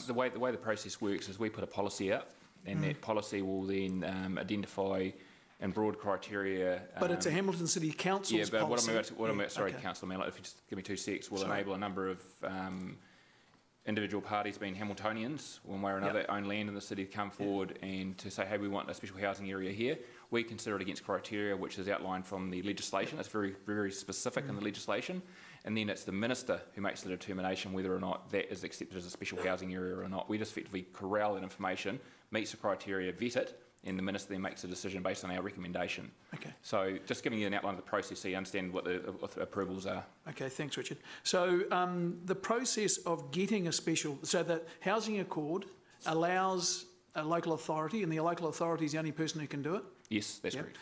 The way the process works is we put a policy out, and that policy will then identify in broad criteria. But it's a Hamilton City Council's policy. Sorry, Councillor Mallett, if you just give me 2 secs, will enable a number of individual parties, being Hamiltonians, one way or another, own land in the city, to come forward and to say, hey, we want a special housing area here. We consider it against criteria which is outlined from the legislation. It's very, very specific in the legislation. and then it's the minister who makes the determination whether or not that is accepted as a special housing area or not. We just effectively corral that information, meets the criteria, vet it, and the minister then makes a decision based on our recommendation. Okay. So just giving you an outline of the process so you understand what the approvals are. Okay, thanks, Richard. So the process of getting a special, so the housing accord allows a local authority, and the local authority is the only person who can do it? Yes, that's correct.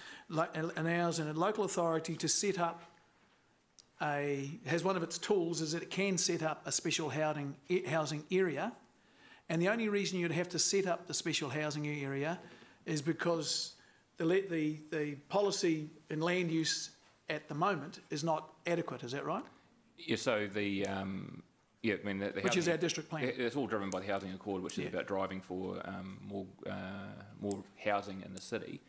Allows a local authority to set up has one of its tools is that it can set up a special housing area, and the only reason you'd have to set up the special housing area is because the policy in land use at the moment is not adequate. Is that right? Yeah. So the yeah, I mean the which is our district plan. It's all driven by the housing accord, which is about driving for more housing in the city.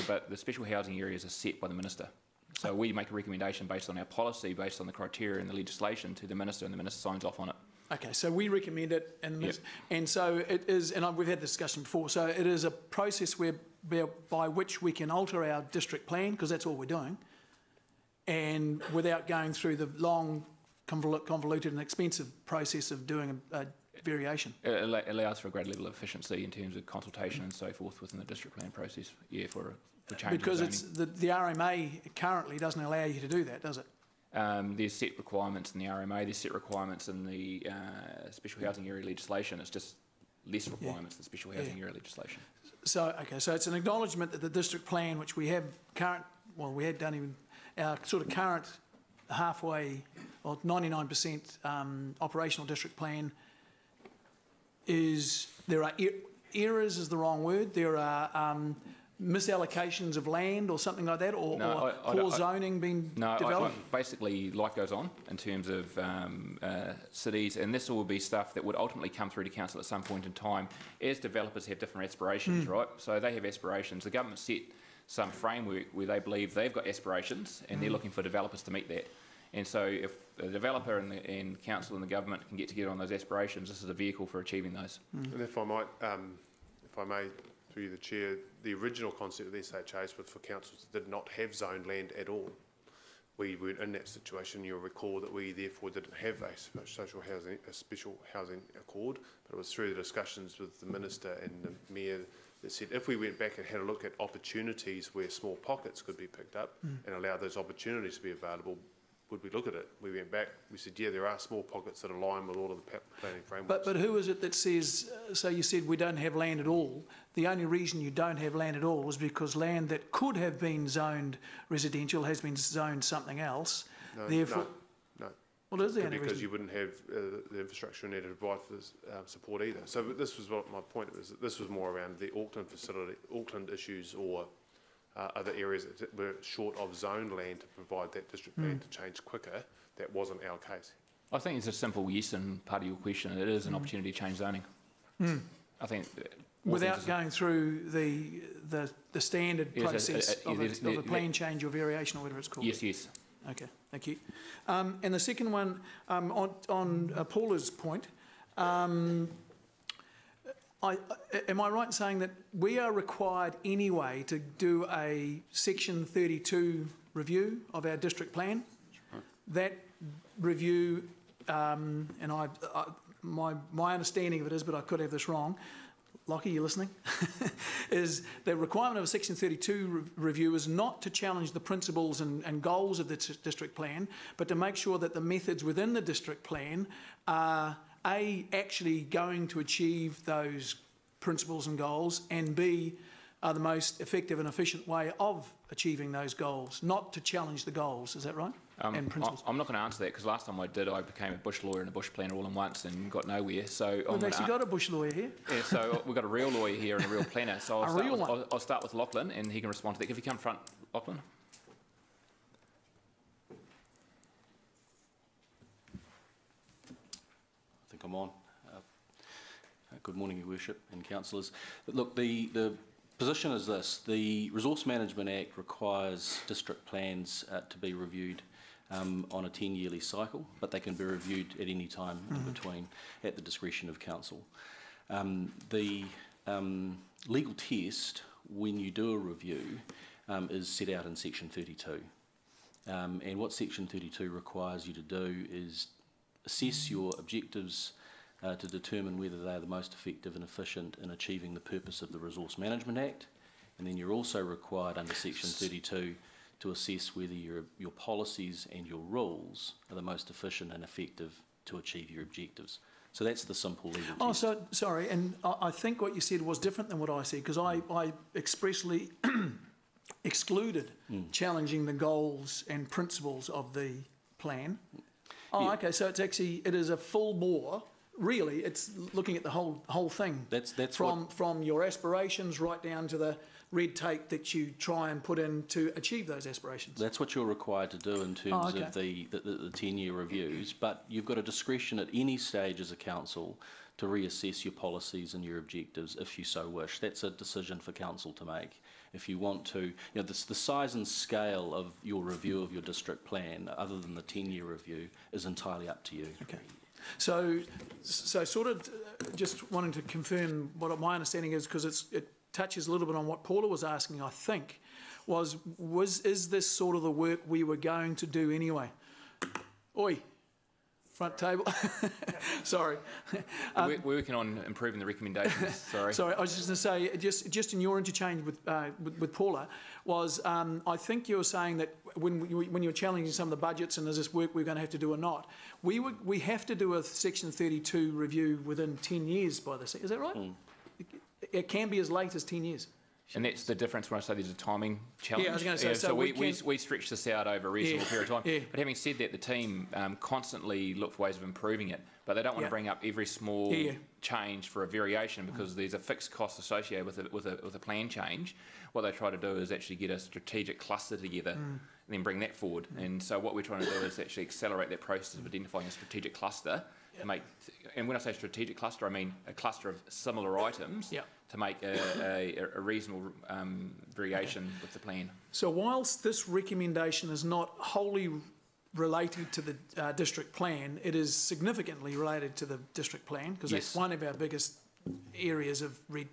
But the special housing areas are set by the minister. So we make a recommendation based on our policy, based on the criteria and the legislation to the minister, and the minister signs off on it. Okay, so we recommend it, and so it is, and we've had this discussion before, so it is a process by which we can alter our district plan, because that's all we're doing, and without going through the long, convoluted and expensive process of doing a variation. It allows for a great level of efficiency in terms of consultation and so forth within the district plan process, for change. Because it's the RMA currently doesn't allow you to do that, does it? There's set requirements in the RMA, there's set requirements in the special housing area legislation. It's just less requirements than special housing area legislation. So, okay, so it's an acknowledgement that the district plan, which we have we had done even our sort of current halfway, or 99% operational district plan there are errors is the wrong word, there are misallocations of land or something like that, or poor zoning being developed? Basically, life goes on in terms of cities, and this will be stuff that would ultimately come through to council at some point in time, as developers have different aspirations, right? So they have aspirations. The government set some framework where they believe they've got aspirations, and they're looking for developers to meet that. And so if the developer and council and the government can get together on those aspirations, this is a vehicle for achieving those. And if I may, through the chair, the original concept of the SHAs was for councils that did not have zoned land at all. We weren't in that situation. You'll recall that we therefore didn't have a special housing accord, but it was through the discussions with the minister and the mayor that said if we went back and had a look at opportunities where small pockets could be picked up and allow those opportunities to be available, would we look at it? We went back, we said, yeah, there are small pockets that align with all of the planning frameworks. But who is it that says, so you said we don't have land at all. The only reason you don't have land at all is because land that could have been zoned residential has been zoned something else. No, therefore, no. Well, is there any because reason? You wouldn't have the infrastructure in there to provide for this, support either. So this was what my point was. This was more around the Auckland facility, Auckland issues, or other areas that were short of zoned land to provide that district plan to change quicker. That wasn't our case. I think it's a simple yes in part of your question. It is an opportunity to change zoning. I think without going through the standard process of a plan change or variation or whatever it's called. Yes. Okay, thank you. And the second one, on Paula's point, am I right in saying that we are required anyway to do a Section 32 review of our district plan? Right. That review, and my understanding of it is, but I could have this wrong, Lockie, you listening? Is the requirement of a Section 32 review is not to challenge the principles and goals of the district plan, but to make sure that the methods within the district plan are A, actually going to achieve those principles and goals, and B, are the most effective and efficient way of achieving those goals, not to challenge the goals. Is that right? And principles. I'm not going to answer that because last time I did, I became a bush lawyer and a bush planner all in once and got nowhere. So we've actually got a bush lawyer here. Yeah, so we've got a real lawyer here and a real planner. So I'll start with Lachlan, and he can respond to that. If you come front, Lachlan. I think I'm on. Good morning, Your Worship and councillors. Look, the position is this: the Resource Management Act requires district plans to be reviewed on a 10-yearly cycle, but they can be reviewed at any time in between at the discretion of council. The legal test when you do a review is set out in Section 32. And what Section 32 requires you to do is assess your objectives to determine whether they are the most effective and efficient in achieving the purpose of the Resource Management Act. And then you're also required under Section 32 to assess whether your policies and your rules are the most efficient and effective to achieve your objectives. So that's the simple legal test. Oh, so, sorry, and I think what you said was different than what I said, because I expressly excluded challenging the goals and principles of the plan. Oh, yeah. Okay, so it's actually, it is a full bore. Really, it's looking at the whole thing. That's from your aspirations right down to the red tape that you try and put in to achieve those aspirations. That's what you're required to do in terms of the 10-year reviews, but you've got a discretion at any stage as a council to reassess your policies and your objectives if you so wish. That's a decision for council to make. If you want to, the size and scale of your review of your district plan, other than the 10-year review, is entirely up to you. Okay. So sort of just wanting to confirm what my understanding is, because it touches a little bit on what Paula was asking, I think, is this sort of the work we were going to do anyway? Oi, front table. Sorry. We're working on improving the recommendations. Sorry. Sorry, I was just going to say, just in your interchange with Paula, was I think you were saying that when you were challenging some of the budgets and is this work we're going to have to do or not, we have to do a Section 32 review within 10 years by this. Is that right? It can be as late as 10 years. And that's the difference when I say there's a timing challenge. Yeah, I was going to say, so we stretch this out over a reasonable period of time. Yeah. But having said that, the team constantly look for ways of improving it, but they don't want to bring up every small change for a variation, because there's a fixed cost associated with a plan change. What they try to do is actually get a strategic cluster together and then bring that forward. And so what we're trying to do is actually accelerate that process of identifying a strategic cluster. And when I say strategic cluster, I mean a cluster of similar items to make a reasonable variation with the plan. So whilst this recommendation is not wholly related to the district plan, it is significantly related to the district plan, because that's one of our biggest areas of red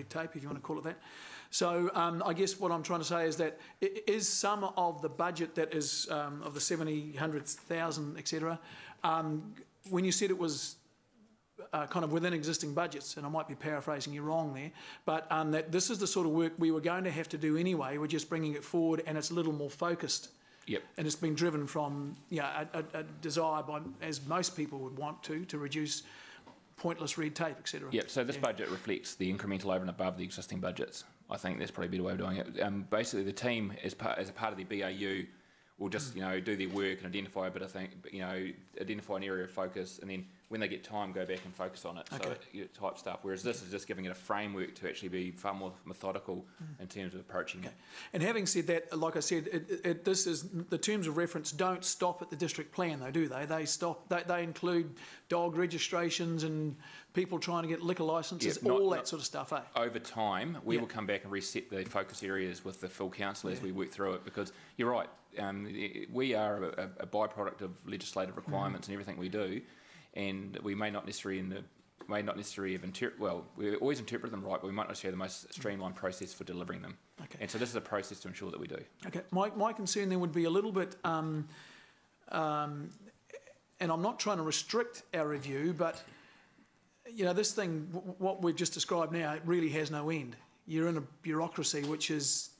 tape, if you want to call it that. So I guess what I'm trying to say is that is some of the budget that is of the 70, 100,000, etc., when you said it was kind of within existing budgets, and I might be paraphrasing you wrong there, but that this is the sort of work we were going to have to do anyway, we're just bringing it forward and it's a little more focused. Yep. And it's been driven from a desire by, as most people would want to reduce pointless red tape, etc. Yep, so this budget reflects the incremental over and above the existing budgets. I think that's probably a better way of doing it. Basically, the team, as a part of the BAU, will just do their work and identify a bit of thing, identify an area of focus, and then when they get time, go back and focus on it. Okay. So type stuff. Whereas this is just giving it a framework to actually be far more methodical in terms of approaching it. And having said that, like I said, this is the terms of reference don't stop at the district plan, though, do they? They include dog registrations and people trying to get liquor licences, all that sort of stuff, eh? Over time, we will come back and reset the focus areas with the full council as we work through it, because you're right, we are a byproduct of legislative requirements and everything we do, and we may not necessarily have we always interpret them right, but we might not necessarily have the most streamlined process for delivering them. Okay. And so this is a process to ensure that we do. Okay. My concern then would be a little bit, and I'm not trying to restrict our review, but this thing, what we've just described now, it really has no end. You're in a bureaucracy, which is,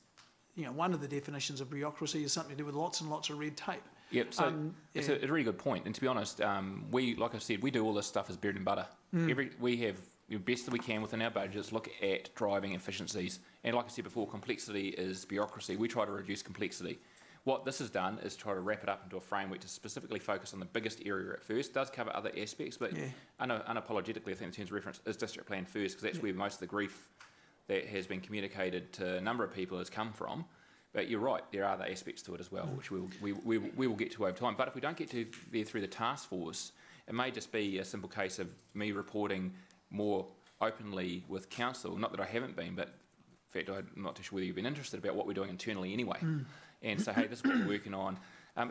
one of the definitions of bureaucracy is something to do with lots and lots of red tape. Yep, so it's a really good point. And to be honest, like I said, we do all this stuff as bread and butter. We have the best that we can within our budgets, look at driving efficiencies. And like I said before, complexity is bureaucracy. We try to reduce complexity. What this has done is try to wrap it up into a framework to specifically focus on the biggest area at first. It does cover other aspects, but unapologetically, I think in terms of reference, is district plan first, because that's where most of the grief that has been communicated to a number of people has come from. But you're right, there are other aspects to it as well, which we will get to over time. But if we don't get to there through the task force, it may just be a simple case of me reporting more openly with council. Not that I haven't been, but in fact, I'm not too sure whether you've been interested about what we're doing internally anyway. And so, hey, this is what we're working on.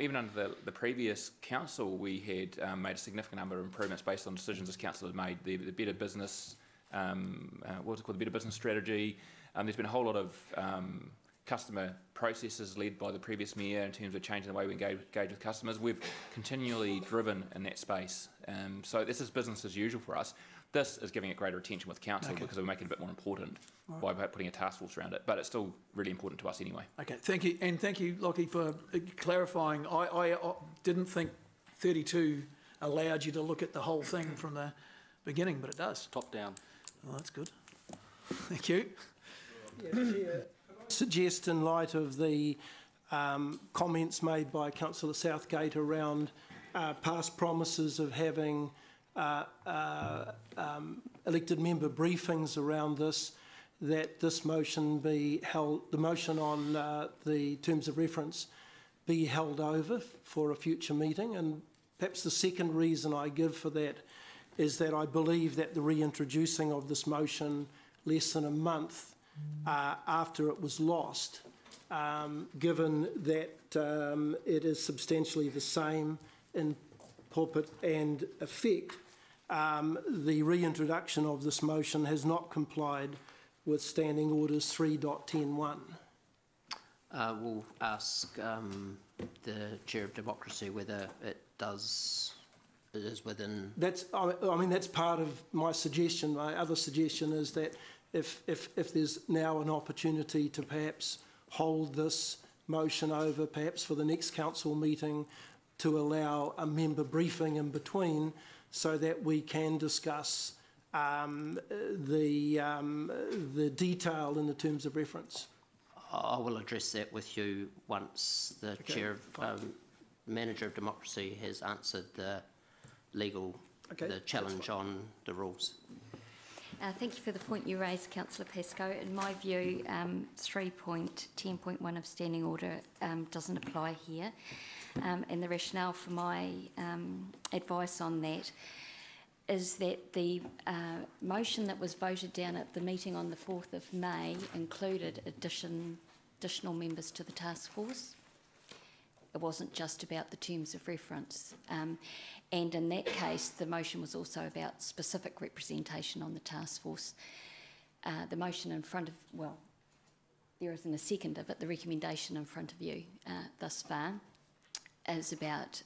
Even under the previous council, we had made a significant number of improvements based on decisions this council had made. The better business, the better business strategy. There's been a whole lot of customer processes led by the previous mayor in terms of changing the way we engage with customers. We've continually driven in that space. So this is business as usual for us. This is giving it greater attention with council because we're making it a bit more important by putting a task force around it. But it's still really important to us anyway. Okay, thank you. And thank you, Lockie, for clarifying. I didn't think 32 allowed you to look at the whole thing from the beginning, but it does. Top down. Oh, that's good. Thank you. Suggest in light of the comments made by Councillor Southgate around past promises of having elected member briefings around this, that this motion be held, the motion on the terms of reference be held over for a future meeting. And perhaps the second reason I give for that is that I believe that the reintroducing of this motion less than a month after it was lost, given that it is substantially the same in purport and effect, the reintroduction of this motion has not complied with Standing Orders 3.10.1. We'll ask the Chair of Democracy whether it is within... That's, I mean, that's part of my suggestion. My other suggestion is that if there's now an opportunity to perhaps hold this motion over, perhaps for the next council meeting, to allow a member briefing in between so that we can discuss the detail in the terms of reference. I will address that with you once the Chair of Manager of Democracy has answered the legal, the challenge on the rules. Thank you for the point you raised, Councillor Pascoe. In my view, 3.10.1 of Standing Order doesn't apply here. And the rationale for my advice on that is that the motion that was voted down at the meeting on the 4th of May included additional members to the task force. It wasn't just about the terms of reference. And in that case, the motion was also about specific representation on the task force. The motion in front of, well, there isn't a seconder, but the recommendation in front of you thus far is about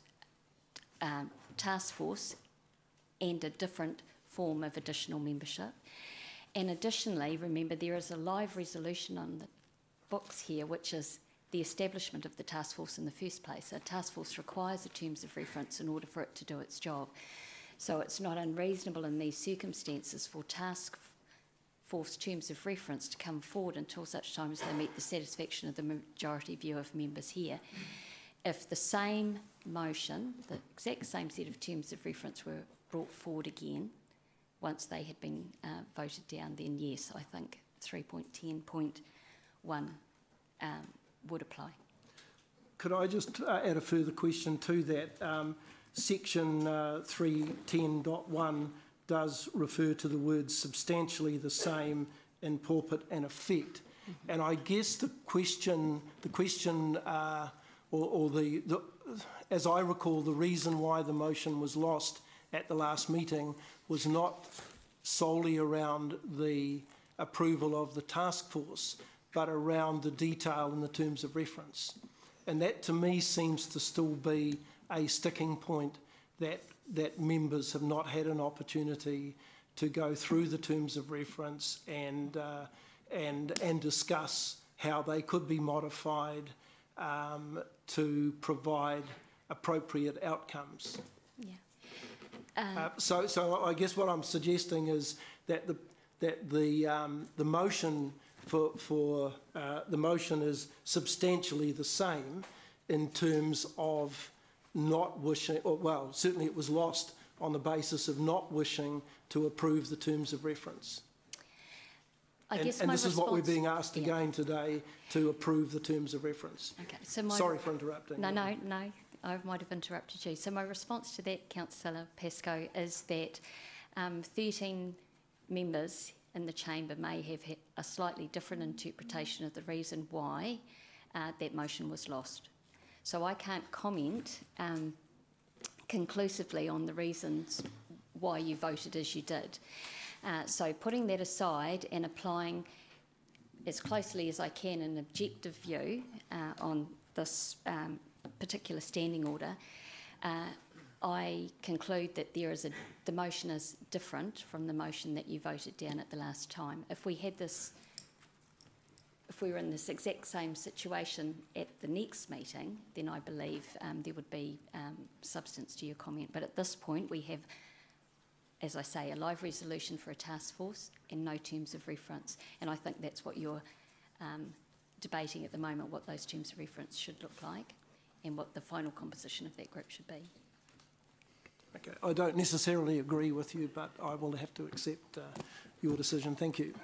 task force and a different form of additional membership. And additionally, remember, there is a live resolution on the books here, which is the establishment of the task force in the first place. A task force requires the terms of reference in order for it to do its job. So it's not unreasonable in these circumstances for task force terms of reference to come forward until such time as they meet the satisfaction of the majority view of members here. If the same motion, the exact same set of terms of reference were brought forward again, once they had been voted down, then yes, I think 3.10.1 would apply. Could I just add a further question to that? Section 310.1 does refer to the words substantially the same in purport and effect. And I guess the question as I recall, the reason why the motion was lost at the last meeting was not solely around the approval of the task force, but around the detail in the terms of reference. And that to me seems to still be a sticking point, that members have not had an opportunity to go through the terms of reference and discuss how they could be modified to provide appropriate outcomes. Yeah. So I guess what I'm suggesting is that the motion the motion is substantially the same in terms of not wishing, or well, certainly it was lost on the basis of not wishing to approve the terms of reference. And this is what we're being asked again today, to approve the terms of reference. Okay, so sorry for interrupting. No, I might have interrupted you. So my response to that, Councillor Pascoe, is that 13 members in the chamber may have had a slightly different interpretation of the reason why that motion was lost. So I can't comment conclusively on the reasons why you voted as you did. So putting that aside and applying as closely as I can an objective view on this particular standing order, I conclude that the motion is different from the motion that you voted down at the last time. If we were in this exact same situation at the next meeting, then I believe there would be substance to your comment. But at this point, we have, as I say, a live resolution for a task force and no terms of reference. And I think that's what you're debating at the moment, what those terms of reference should look like and what the final composition of that group should be. Okay, I don't necessarily agree with you, but I will have to accept your decision. Thank you.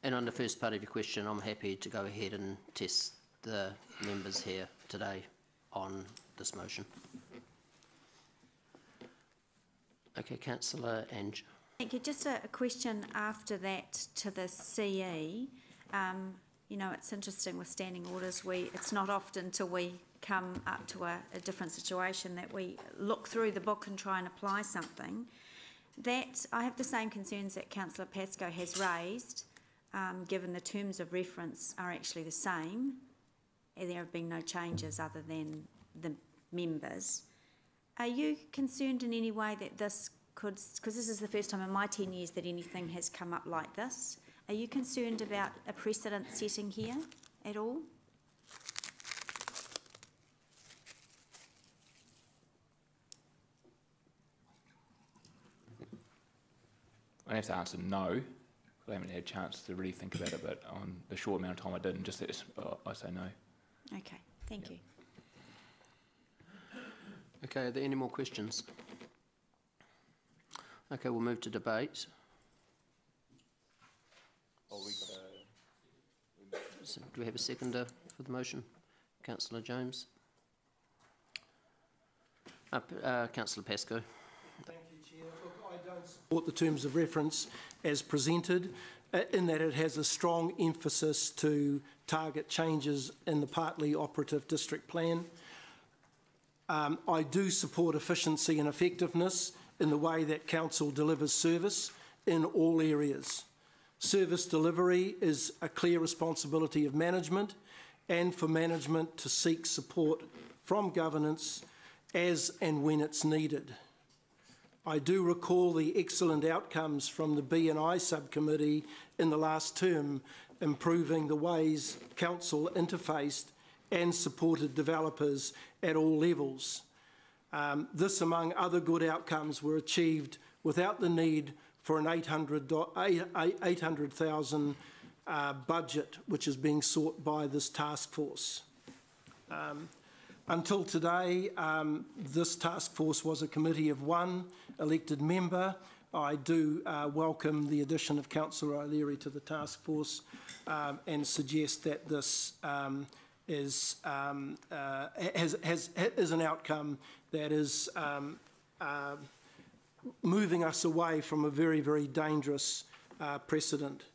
And on the first part of your question, I'm happy to go ahead and test the members here today on this motion. Okay, Councillor Ange. Thank you. Just a question after that to the CE. You know, it's interesting with standing orders. It's not often till we come up to a different situation that we look through the book and try and apply something. That I have the same concerns that Councillor Pascoe has raised, given the terms of reference are actually the same. There have been no changes other than the members. Are you concerned in any way that this could, because this is the first time in my 10 years that anything has come up like this, are you concerned about a precedent setting here at all? I have to answer no. I haven't had a chance to really think about it, but on the short amount of time I did, and just this, I say no. Okay, thank you. Okay, are there any more questions? Okay, we'll move to debate. So, do we have a seconder for the motion? Councillor James. Councillor Pascoe. Thank you, Chair. Look, I don't support the terms of reference as presented, in that it has a strong emphasis to target changes in the partly operative district plan. I do support efficiency and effectiveness in the way that Council delivers service in all areas. Service delivery is a clear responsibility of management, and for management to seek support from governance as and when it's needed. I do recall the excellent outcomes from the B&I subcommittee in the last term, improving the ways Council interfaced and supported developers at all levels. This, among other good outcomes, were achieved without the need for an $800,000 budget, which is being sought by this task force. Until today, this task force was a committee of one elected member. I do welcome the addition of Councillor O'Leary to the task force and suggest that this is an outcome that is moving us away from a very, very dangerous precedent.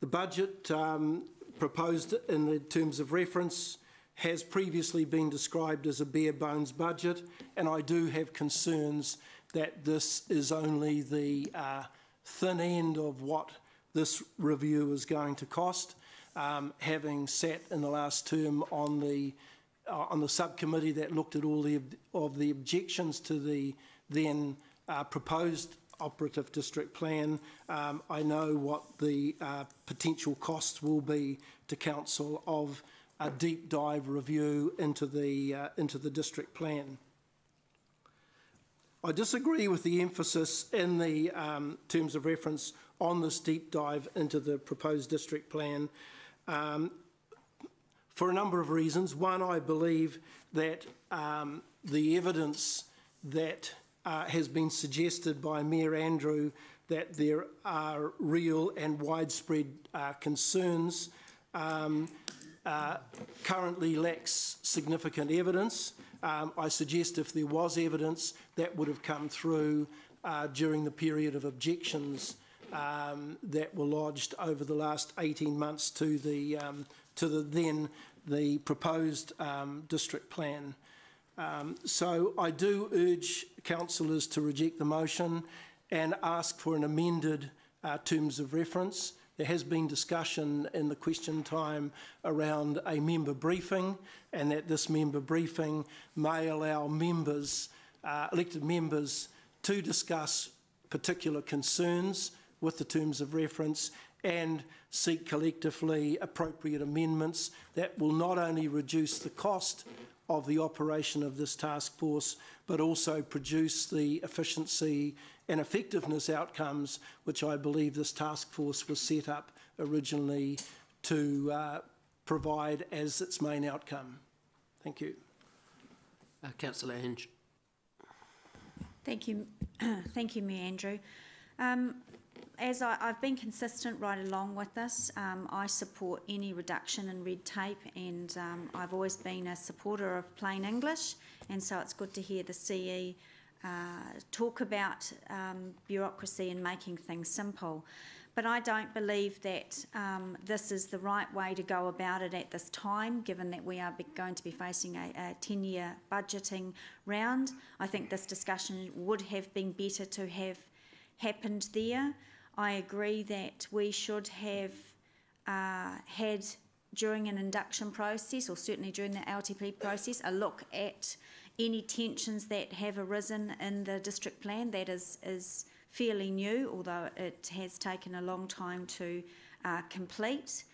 The budget proposed in the terms of reference has previously been described as a bare bones budget, and I do have concerns that this is only the thin end of what this review is going to cost. Having sat in the last term on the subcommittee that looked at all of the objections to the then proposed operative district plan, I know what the potential costs will be to Council of a deep dive review into the district plan. I disagree with the emphasis in the terms of reference on this deep dive into the proposed district plan for a number of reasons. One, I believe that the evidence that has been suggested by Mayor Andrew that there are real and widespread concerns currently lacks significant evidence. I suggest if there was evidence, that would have come through during the period of objections that were lodged over the last 18 months to the proposed district plan. So I do urge councillors to reject the motion and ask for an amended terms of reference There has been discussion in the question time around a member briefing, and that this member briefing may allow members, elected members, to discuss particular concerns with the terms of reference and seek collectively appropriate amendments that will not only reduce the cost of the operation of this task force, but also produce the efficiency and effectiveness outcomes which I believe this task force was set up originally to provide as its main outcome. Thank you. Councillor Ange. Thank you, thank you, Mayor Andrew. As I've been consistent right along with this, I support any reduction in red tape, and I've always been a supporter of plain English, and so it's good to hear the CE talk about bureaucracy and making things simple. But I don't believe that this is the right way to go about it at this time, given that we are going to be facing a 10-year budgeting round. I think this discussion would have been better to have happened there. I agree that we should have had, during an induction process, or certainly during the LTP process, a look at any tensions that have arisen in the district plan. That is fairly new, although it has taken a long time to complete.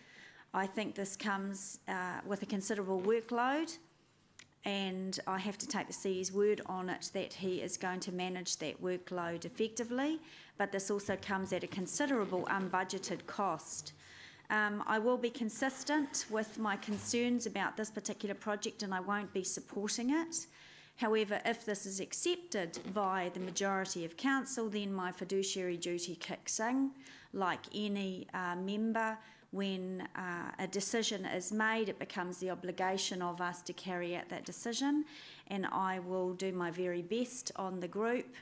I think this comes with a considerable workload, and I have to take the CE's word on it that he is going to manage that workload effectively, but this also comes at a considerable unbudgeted cost. I will be consistent with my concerns about this particular project, and I won't be supporting it. However, if this is accepted by the majority of council, then my fiduciary duty kicks in. Like any member, when a decision is made, it becomes the obligation of us to carry out that decision, and I will do my very best on the group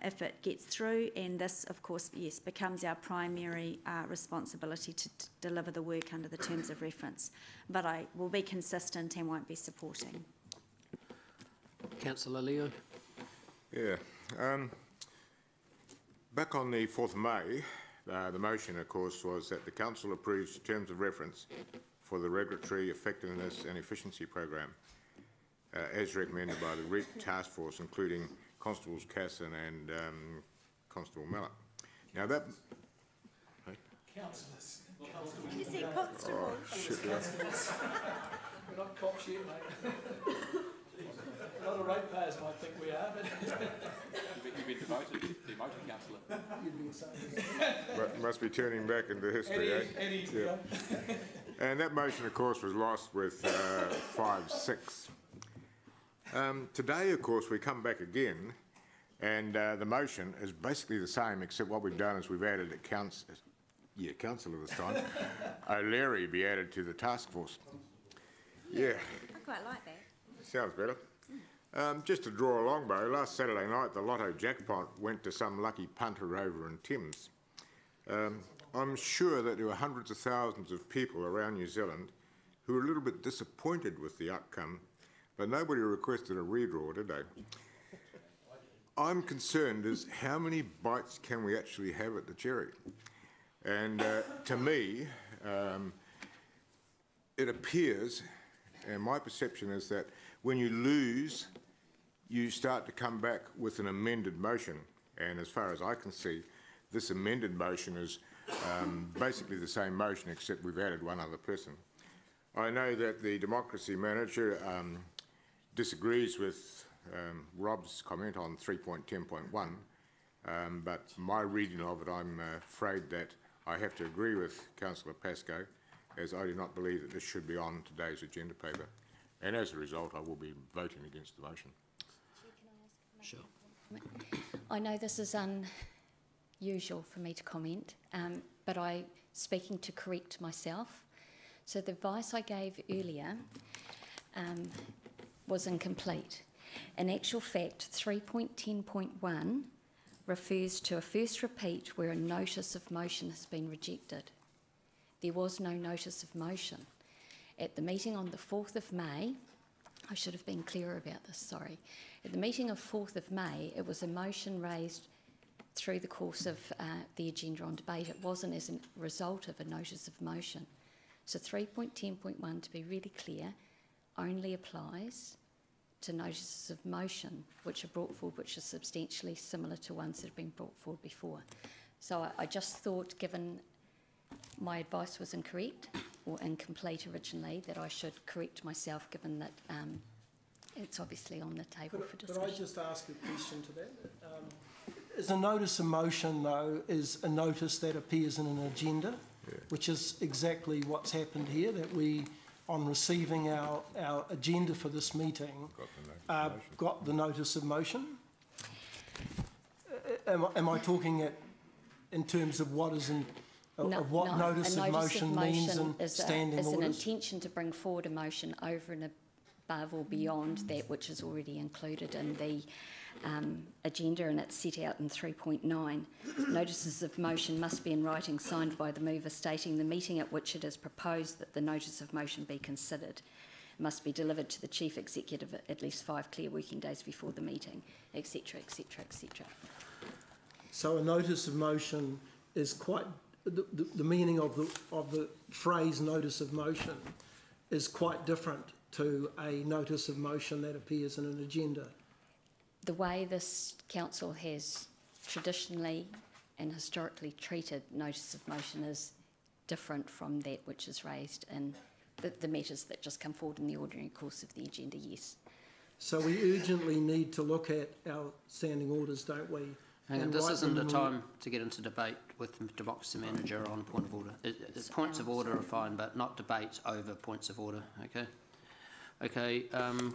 if it gets through, and this, of course, yes, becomes our primary responsibility to deliver the work under the terms of reference. But I will be consistent and won't be supporting. Councillor Leo. Yeah. Back on the 4th of May, the motion, of course, was that the Council approves terms of reference for the Regulatory Effectiveness and Efficiency Program, as recommended by the REAP Task Force, including Constables Casson and Constable Miller. Now that... Councillors. You said constables. Oh, shit. We're not cops yet, mate. A lot of ratepayers might think we are, but... You've been demoted, Councillor. You'd be the same. Must be turning back into history, Eddie, yeah. And that motion, of course, was lost with 5-6. Today, of course, we come back again, and the motion is basically the same, except what we've done is we've added a councillor this time. O'Leary be added to the task force. Yeah. I quite like that. Sounds better. Just to draw a long bow, last Saturday night the lotto jackpot went to some lucky punter over in Thames. I'm sure that there were hundreds of thousands of people around New Zealand who were a little bit disappointed with the outcome, but nobody requested a redraw, did they? I'm concerned is how many bites can we actually have at the cherry? And to me, it appears, and my perception is that when you lose, you start to come back with an amended motion. And as far as I can see, this amended motion is basically the same motion, except we've added one other person. I know that the democracy manager disagrees with Rob's comment on 3.10.1, but my reading of it, I'm afraid that I have to agree with Councillor Pascoe, as I do not believe that this should be on today's agenda paper. And as a result, I will be voting against the motion. Sure. I know this is unusual for me to comment, but speaking to correct myself. So the advice I gave earlier was incomplete. In actual fact, 3.10.1 refers to a first repeat where a notice of motion has been rejected. There was no notice of motion. At the meeting on the 4th of May, I should have been clearer about this, sorry. At the meeting of 4th of May, it was a motion raised through the course of the agenda on debate. It wasn't as a result of a notice of motion. So 3.10.1, to be really clear, only applies to notices of motion which are brought forward, which are substantially similar to ones that have been brought forward before. So I just thought, given my advice was incorrect or incomplete originally, that I should correct myself, given that it's obviously on the table for discussion. Could I just ask a question to that? Is a notice of motion, though, is a notice that appears in an agenda, which is exactly what's happened here, that we, on receiving our agenda for this meeting, got the notice of motion? Am I talking it in terms of what is in... of what notice of motion means in standing orders? Is an intention to bring forward a motion over and above or beyond that which is already included in the agenda, and it's set out in 3.9. Notices of motion must be in writing, signed by the mover, stating the meeting at which it is proposed that the notice of motion be considered. It must be delivered to the Chief Executive at least 5 clear working days before the meeting, etc., etc., etc. So a notice of motion is quite... The meaning of the phrase notice of motion is quite different to a notice of motion that appears in an agenda. The way this council has traditionally and historically treated notice of motion is different from that which is raised in the matters that just come forward in the ordinary course of the agenda, yes. So we urgently need to look at our standing orders, don't we? And this isn't the time to get into debate with the democracy manager on point of order. Points of order are fine, but not debates over points of order, okay? Okay,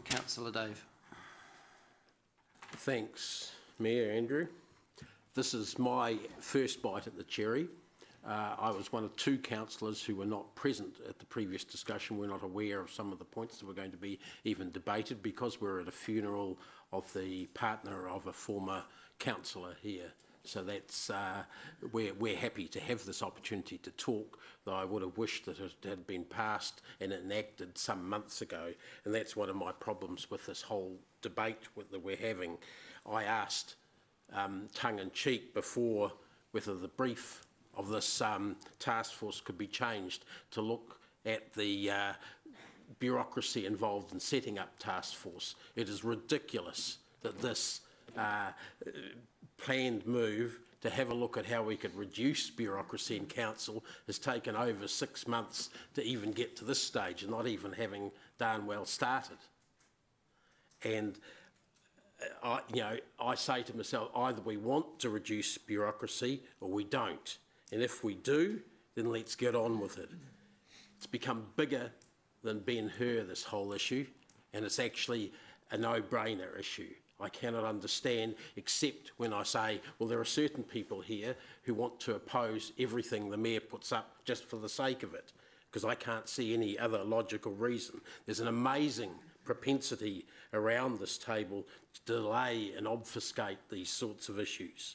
Councillor Dave. Thanks, Mayor Andrew. This is my first bite at the cherry. I was one of 2 councillors who were not present at the previous discussion. We're not aware of some of the points that were going to be even debated because we're at a funeral of the partner of a former councillor here. So that's we're happy to have this opportunity to talk, though I would have wished that it had been passed and enacted some months ago. And that's one of my problems with this whole debate that we're having. I asked tongue-in-cheek before whether the brief of this task force could be changed to look at the bureaucracy involved in setting up task force. It is ridiculous that this planned move to have a look at how we could reduce bureaucracy in council has taken over 6 months to even get to this stage, and not even having darn well started. And I say to myself, either we want to reduce bureaucracy or we don't. And if we do, then let's get on with it. It's become bigger than Ben-Hur, this whole issue, and it's actually a no-brainer issue. I cannot understand, except when I say, well, there are certain people here who want to oppose everything the Mayor puts up just for the sake of it, because I can't see any other logical reason. There's an amazing propensity around this table to delay and obfuscate these sorts of issues.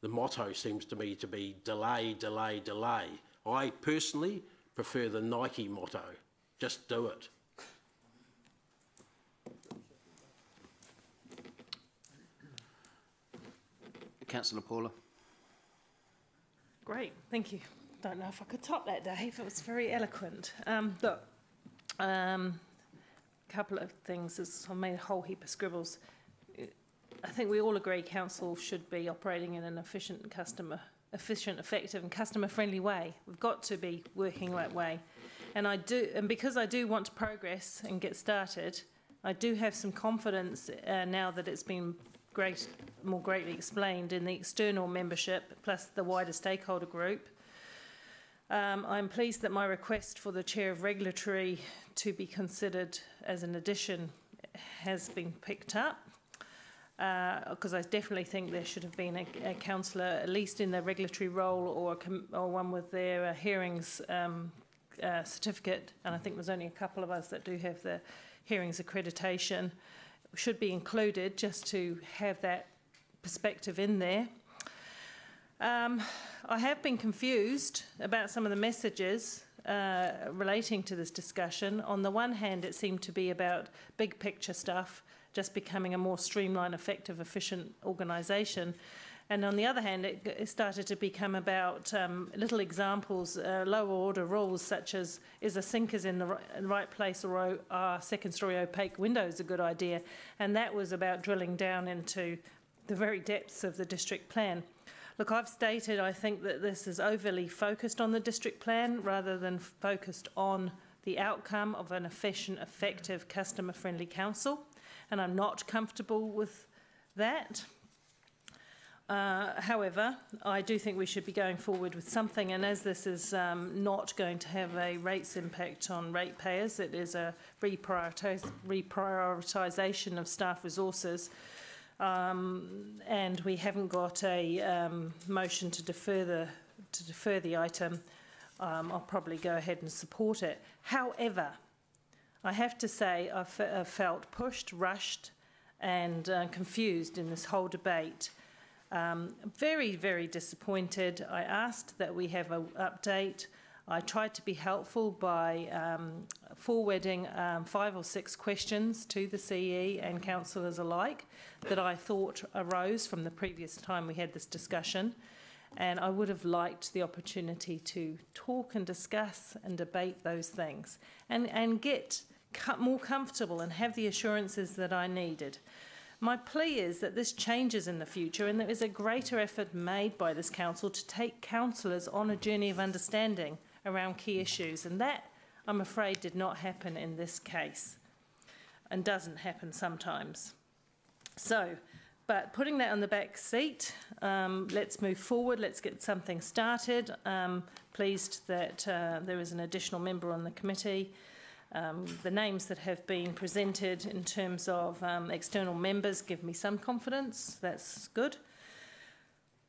The motto seems to me to be delay, delay, delay. I personally prefer the Nike motto, just do it. Councillor Paula. Great, thank you. Don't know if I could top that, Dave. It was very eloquent. Look, couple of things. I made a whole heap of scribbles. I think we all agree council should be operating in an efficient, effective and customer-friendly way. We've got to be working that way. And because I do want to progress and get started, I do have some confidence now that it's been more greatly explained in the external membership plus the wider stakeholder group. I'm pleased that my request for the Chair of Regulatory to be considered as an addition has been picked up, because I definitely think there should have been a councillor, at least in their regulatory role, or one with their hearings certificate, and I think there's only a couple of us that do have the hearings accreditation, should be included just to have that perspective in there. I have been confused about some of the messages relating to this discussion. On the one hand, it seemed to be about big picture stuff, just becoming a more streamlined, effective, efficient organisation. And on the other hand, it started to become about little examples, lower order rules such as, is a sink in the right place, or are second story opaque windows a good idea? And that was about drilling down into the very depths of the district plan. Look, I've stated I think that this is overly focused on the district plan rather than focused on the outcome of an efficient, effective, customer-friendly council, and I'm not comfortable with that. However, I do think we should be going forward with something, and as this is not going to have a rates impact on ratepayers, it is a reprioritisation of staff resources, and we haven't got a motion to defer the item, I'll probably go ahead and support it. However, I have to say I've felt pushed, rushed, and confused in this whole debate. Very, very disappointed. I asked that we have an update. I tried to be helpful by forwarding 5 or 6 questions to the CE and councillors alike that I thought arose from the previous time we had this discussion. And I would have liked the opportunity to talk and discuss and debate those things and get more comfortable and have the assurances that I needed. My plea is that this changes in the future and there is a greater effort made by this council to take councillors on a journey of understanding around key issues, and that, I'm afraid, did not happen in this case and doesn't happen sometimes. So, but putting that on the back seat, let's move forward, let's get something started. Pleased that there is an additional member on the committee. The names that have been presented in terms of external members give me some confidence. That's good.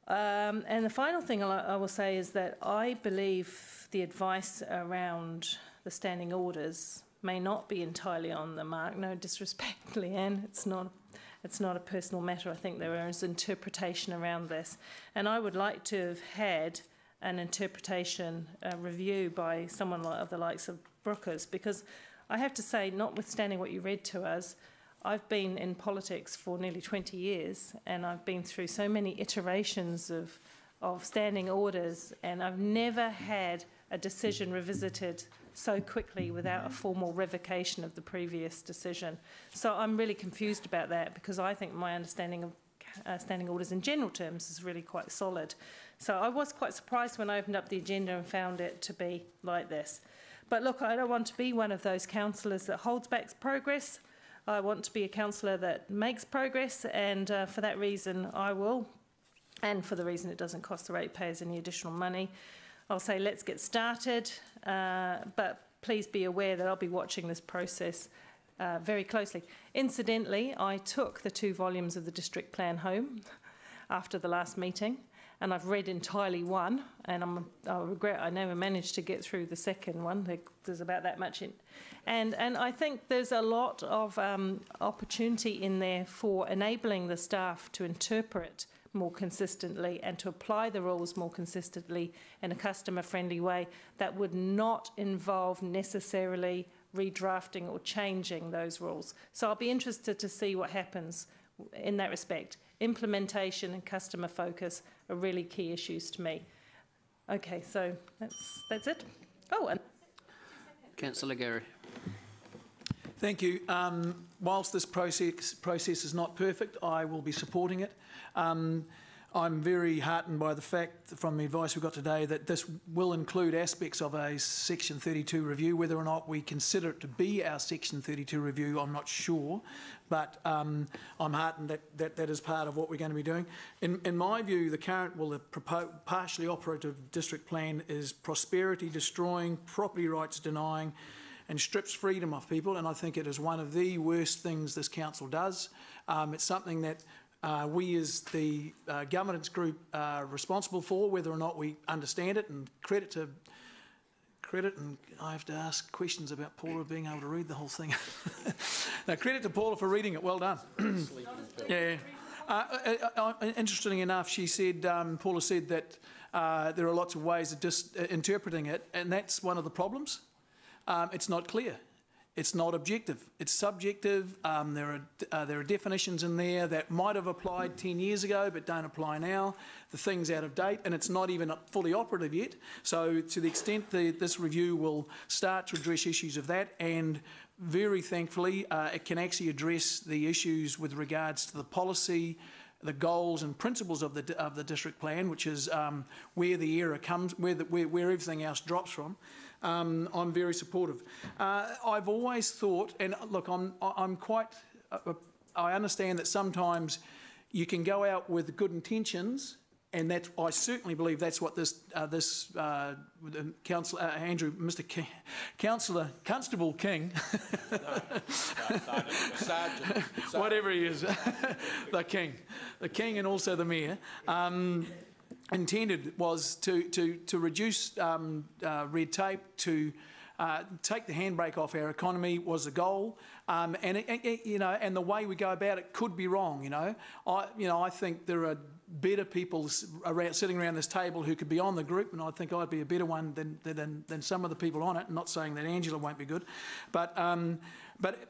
And the final thing I will say is that I believe the advice around the standing orders may not be entirely on the mark. No disrespect, Leanne, it's not a personal matter. I think there is interpretation around this. And I would like to have had an interpretation review by someone of the likes of Brookers, because I have to say, notwithstanding what you read to us, I've been in politics for nearly 20 years and I've been through so many iterations of standing orders, and I've never had a decision revisited so quickly without a formal revocation of the previous decision. So I'm really confused about that, because I think my understanding of standing orders in general terms is really quite solid. So I was quite surprised when I opened up the agenda and found it to be like this. But look, I don't want to be one of those councillors that holds back progress. I want to be a councillor that makes progress, and for that reason I will, and for the reason it doesn't cost the ratepayers any additional money, I'll say let's get started, but please be aware that I'll be watching this process very closely. Incidentally, I took the 2 volumes of the district plan home after the last meeting, and I've read entirely one, and I regret I never managed to get through the second one. There's about that much in. And I think there's a lot of opportunity in there for enabling the staff to interpret more consistently and to apply the rules more consistently in a customer-friendly way that would not involve necessarily redrafting or changing those rules. So I'll be interested to see what happens in that respect. Implementation and customer focus are really key issues to me. Okay, so that's it. Oh, and Councillor Gary. Thank you. Whilst this process is not perfect, I will be supporting it. I'm very heartened by the fact, from the advice we got today, that this will include aspects of a Section 32 review. Whether or not we consider it to be our Section 32 review, I'm not sure, but I'm heartened that is part of what we're going to be doing. In my view, the current, well, the partially operative district plan is prosperity destroying, property rights denying, and strips freedom of people, and I think it is one of the worst things this council does. It's something that we as the governance group are responsible for, whether or not we understand it, and credit, and I have to ask questions about Paula being able to read the whole thing. Now, credit to Paula for reading it, well done. Yeah. Interestingly enough, she said, Paula said that there are lots of ways of interpreting it, and that's one of the problems. It's not clear. It's not objective. It's subjective. There are definitions in there that might have applied 10 years ago but don't apply now. The thing's out of date and it's not even fully operative yet. So to the extent this review will start to address issues of that, and very thankfully it can actually address the issues with regards to the policy, the goals and principles of the district plan, which is where the error comes, where everything else drops from. I'm very supportive. I've always thought, and look, I'm quite. I understand that sometimes you can go out with good intentions, and I certainly believe that's what Councillor Andrew, Mr. King, Councillor Constable King, Sergeant, whatever he is, the King, and also the Mayor. Intended was to reduce red tape, to take the handbrake off our economy was the goal, and the way we go about it could be wrong. I think there are better people sitting around this table who could be on the group, and I think I'd be a better one than some of the people on it. I'm not saying that Angela won't be good, but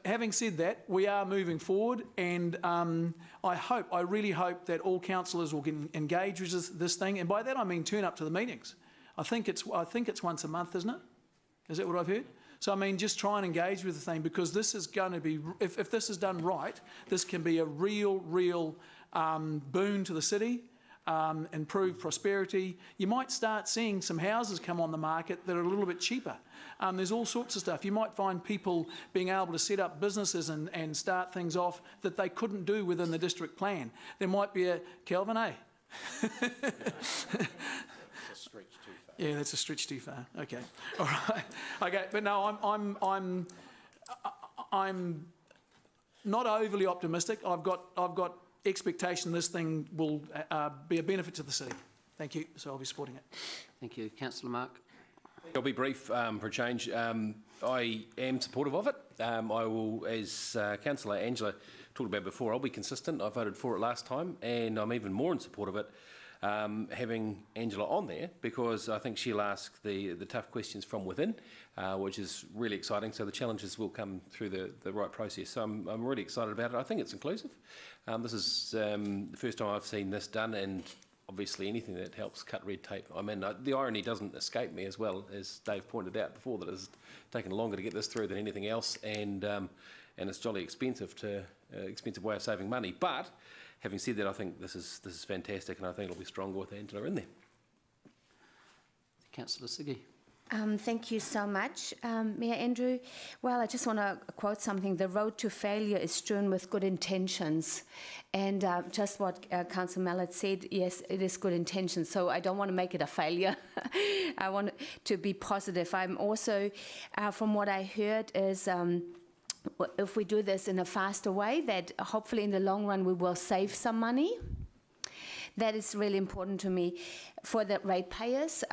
having said that, we are moving forward, and I really hope that all councillors will engage with this thing, and by that I mean turn up to the meetings. I think it's once a month, isn't it? Is that what I've heard? So I mean, just try and engage with the thing, because this is going to be, if this is done right, this can be a real boon to the city. Improve prosperity. You might start seeing some houses come on the market that are a little bit cheaper. There's all sorts of stuff. You might find people being able to set up businesses and start things off that they couldn't do within the district plan. There might be a Kelvin, eh? Yeah, that's a stretch too far. Okay, all right. Okay, but no, I'm not overly optimistic. I've got expectation this thing will be a benefit to the city. Thank you. So I'll be supporting it. Thank you, Councillor Mark. I'll be brief for a change. I am supportive of it. I will, as Councillor Angela talked about before, I'll be consistent. I voted for it last time, and I'm even more in support of it. Having Angela on there, because I think she'll ask the tough questions from within, which is really exciting. So the challenges will come through the right process. So I'm really excited about it. I think it's inclusive. This is the first time I've seen this done, and obviously anything that helps cut red tape. I mean, the irony doesn't escape me, as well, as Dave pointed out before, that it's taken longer to get this through than anything else, and it's jolly expensive expensive way of saving money. But having said that, I think this is fantastic, and I think it'll be stronger with Angela in there. Councillor Siggy. Thank you so much, Mayor Andrew. Well, I just want to quote something. The road to failure is strewn with good intentions. And just what Councillor Mallett said, yes, it is good intentions. So I don't want to make it a failure. I want it to be positive. I'm also, from what I heard, is if we do this in a faster way, that hopefully in the long run we will save some money. That is really important to me for the ratepayers.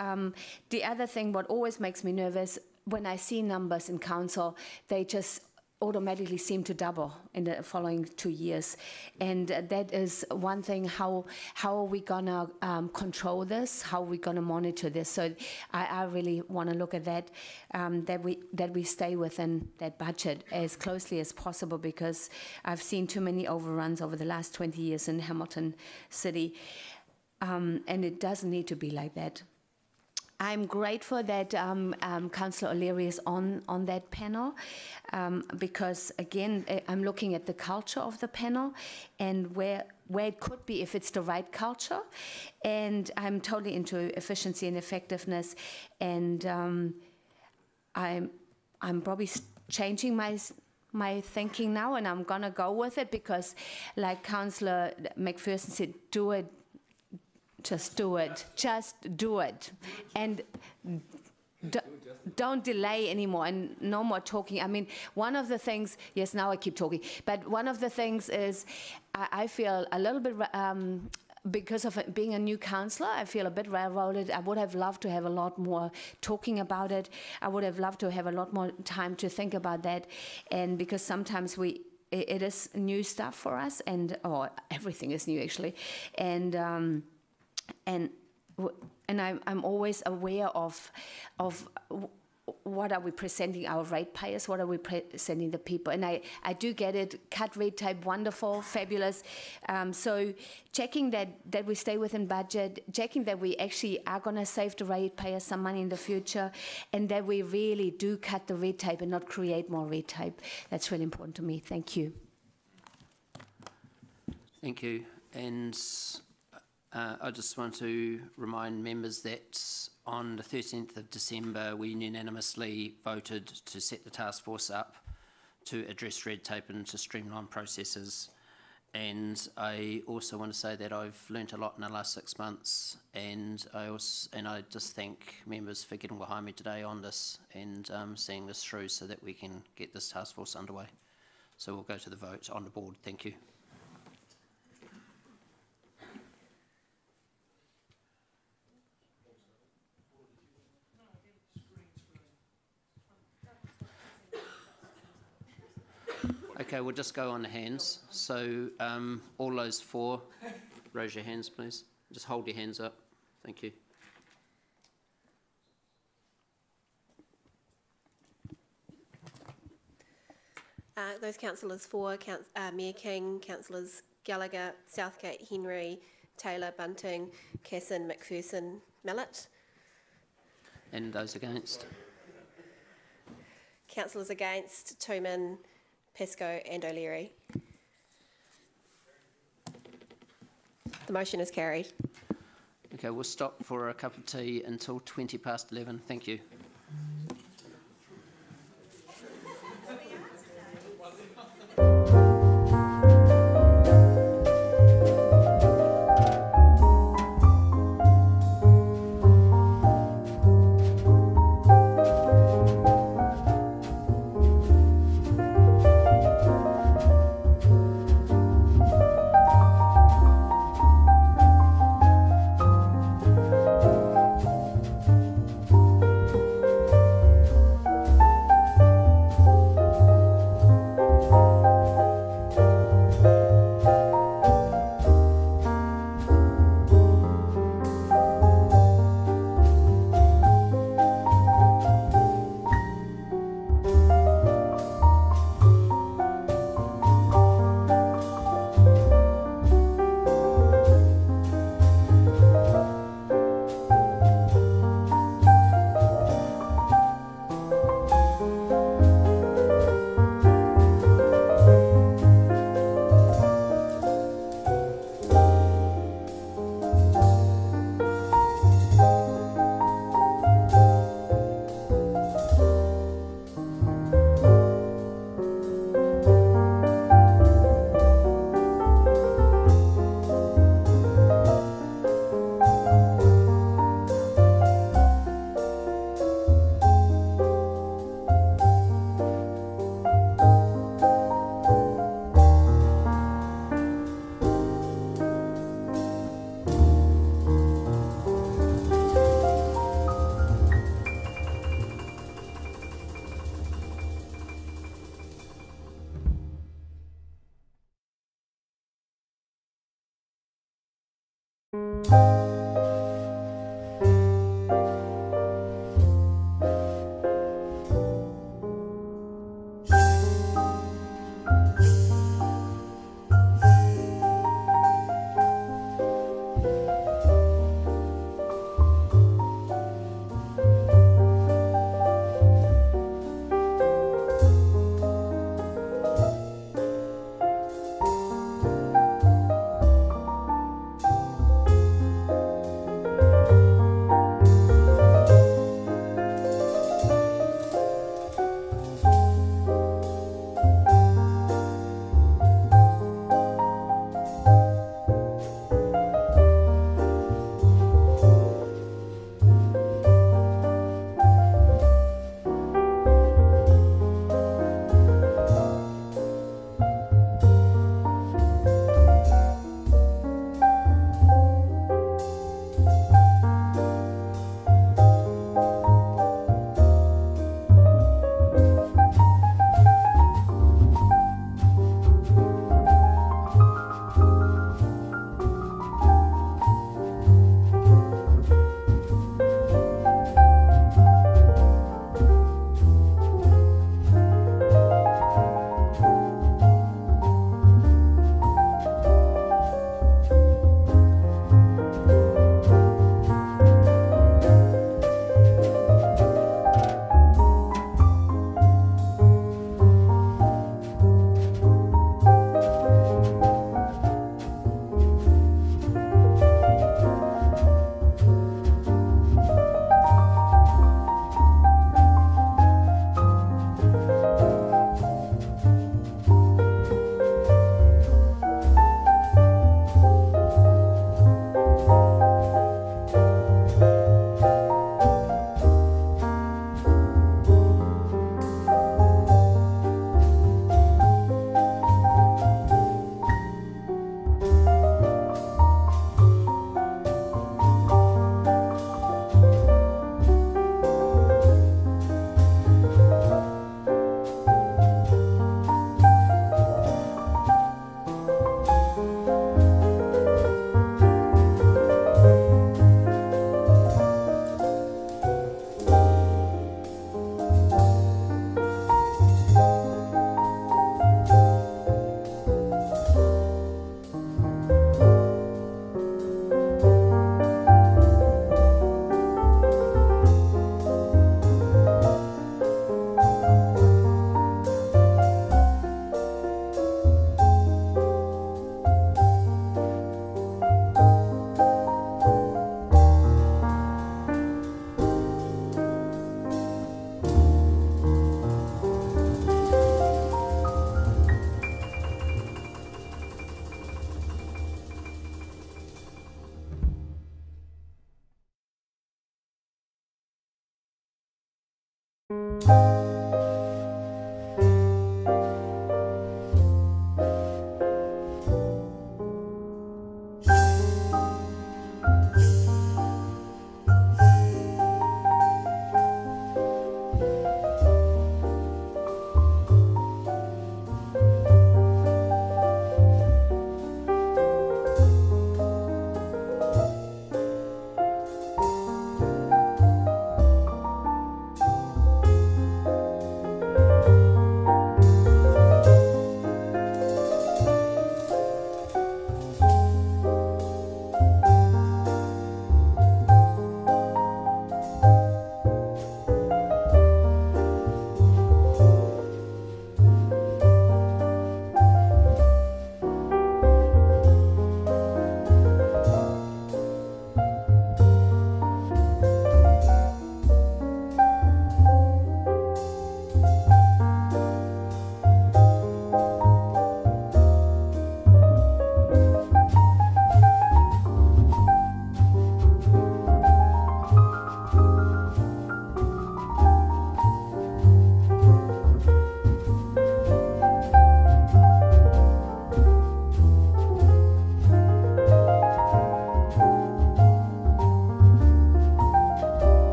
The other thing, what always makes me nervous, when I see numbers in council, they just automatically seem to double in the following 2 years. And that is one thing, how are we gonna control this? How are we gonna monitor this? So I really wanna look at that, that we stay within that budget as closely as possible, because I've seen too many overruns over the last 20 years in Hamilton City, and it doesn't need to be like that. I'm grateful that Councillor O'Leary is on that panel, because again, I'm looking at the culture of the panel and where it could be if it's the right culture. And I'm totally into efficiency and effectiveness, and I'm probably changing my thinking now, and I'm gonna go with it, because like Councillor McPherson said, do it. Just do it. Just do it. And don't delay anymore, and no more talking. I mean, one of the things, yes, now I keep talking, but one of the things is I feel a little bit, because of it being a new councillor, I feel a bit railroaded. I would have loved to have a lot more talking about it. I would have loved to have a lot more time to think about that. And because sometimes it is new stuff for us, and everything is new actually. And I'm always aware of what are we presenting our ratepayers? What are we presenting the people? And I do get it. Cut red tape, wonderful, fabulous. So checking that we stay within budget, checking that we actually are going to save the ratepayers some money in the future, and that we really do cut the red tape and not create more red tape. That's really important to me. Thank you. Thank you. And I just want to remind members that on the 13th of December, we unanimously voted to set the task force up to address red tape and to streamline processes. And I also want to say that I've learnt a lot in the last 6 months, and I just thank members for getting behind me today on this and seeing this through so that we can get this task force underway. So we'll go to the vote on the board. Thank you. Okay, we'll just go on the hands. So all those for, raise your hands, please. Just hold your hands up. Thank you. Those councillors for, Mayor King, councillors Gallagher, Southgate, Henry, Taylor, Bunting, Casson, McPherson, Millett. And those against? Councillors against, Tooman, Pesco and O'Leary. The motion is carried. Okay, we'll stop for a cup of tea until 11:20. Thank you.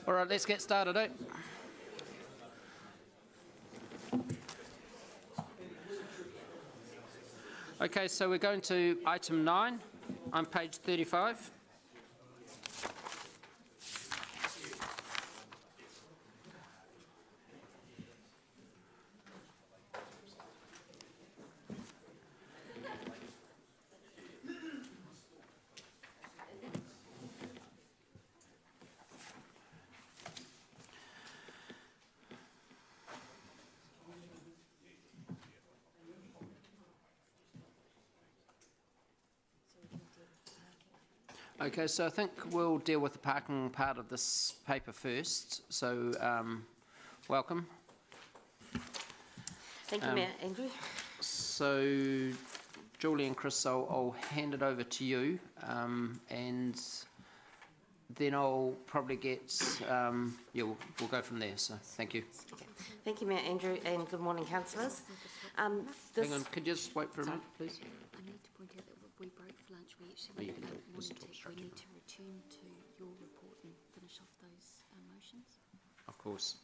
All right, let's get started, eh? Okay, so we're going to item 9 on page 35. Okay, so I think we'll deal with the parking part of this paper first. So, welcome. Thank you, Mayor Andrew. So, Julie and Chris, I'll hand it over to you, and then I'll probably get, we'll go from there. So, thank you. Okay. Thank you, Mayor Andrew, and good morning, councillors. Hang on, could you just wait for a minute, please? I need to point out that we broke for lunch. We actually we need to return to your report and finish off those motions. Of course.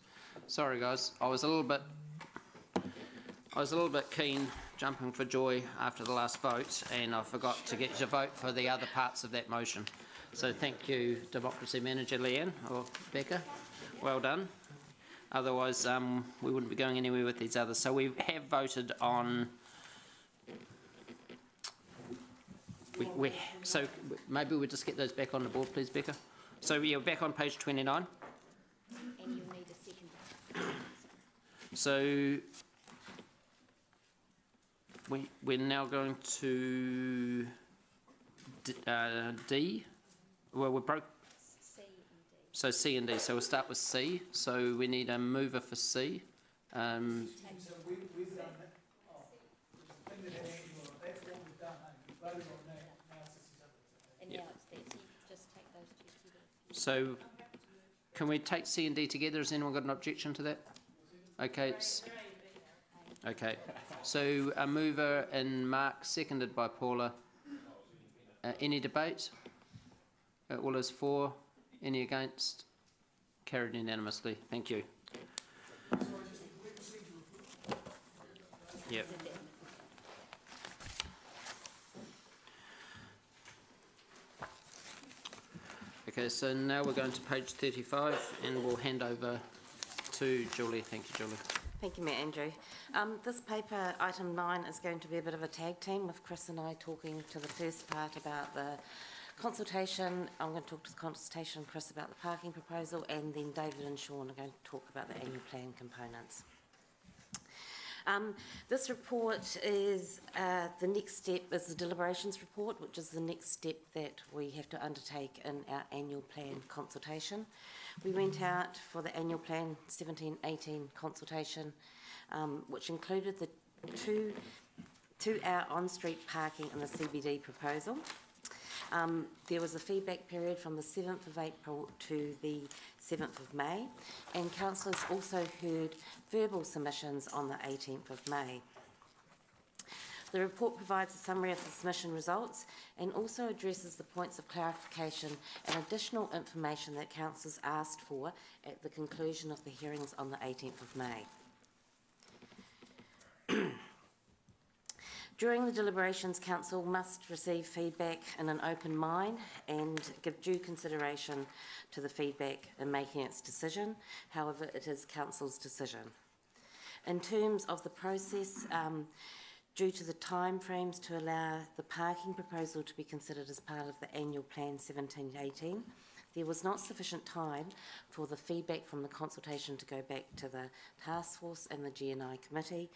Sorry, guys. I was a little bit keen jumping for joy after the last vote, and I forgot to get your vote for the other parts of that motion. So thank you, Democracy Manager Leanne or Becca. Well done. Otherwise, we wouldn't be going anywhere with these others. So we have voted on. So maybe we'll just get those back on the board, please, Becca. So we're back on page 29. And you'll need a second. So we're now going to D. Well, we broke So C and D. So we'll start with C. So we need a mover for C. So can we take C and D together? Has anyone got an objection to that? Okay. Okay. So a mover in Mark, seconded by Paula. Any debate? All is for. Any against? Carried unanimously. Thank you. Yep. Okay, so now we're going to page 35 and we'll hand over to Julie. Thank you, Julie. Thank you, Mayor Andrew. This paper, item 9, is going to be a bit of a tag team with Chris and I talking to the first part about the consultation. I'm going to talk to the consultation, Chris, about the parking proposal, and then David and Sean are going to talk about the annual plan components. This report is the next step is the deliberations report, which is the next step that we have to undertake in our annual plan consultation. We went out for the annual plan 17-18 consultation, which included the two-hour on-street parking and the CBD proposal. There was a feedback period from the 7th of April to the 7th of May, and councillors also heard verbal submissions on the 18th of May. The report provides a summary of the submission results and also addresses the points of clarification and additional information that councillors asked for at the conclusion of the hearings on the 18th of May. During the deliberations, Council must receive feedback in an open mind and give due consideration to the feedback in making its decision. However, it is Council's decision. In terms of the process, due to the timeframes to allow the parking proposal to be considered as part of the annual plan 17-18, there was not sufficient time for the feedback from the consultation to go back to the task force and the G&I committee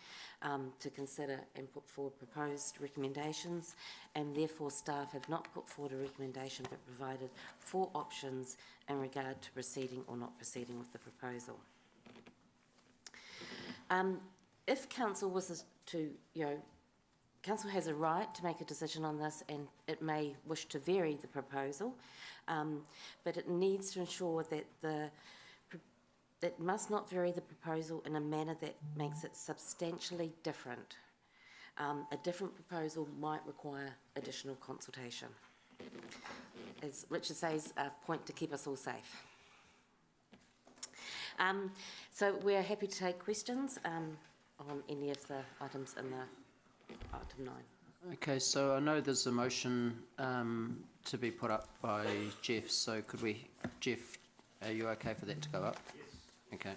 to consider and put forward proposed recommendations, and therefore staff have not put forward a recommendation but provided 4 options in regard to proceeding or not proceeding with the proposal. If council was to, council has a right to make a decision on this, and it may wish to vary the proposal, but it needs to ensure that it must not vary the proposal in a manner that makes it substantially different. A different proposal might require additional consultation. As Richard says, a point to keep us all safe. So we're happy to take questions on any of the items in the item 9. Okay, so I know there's a motion to be put up by Jeff, so could we, Jeff, are you okay for that to go up? Yes. Okay.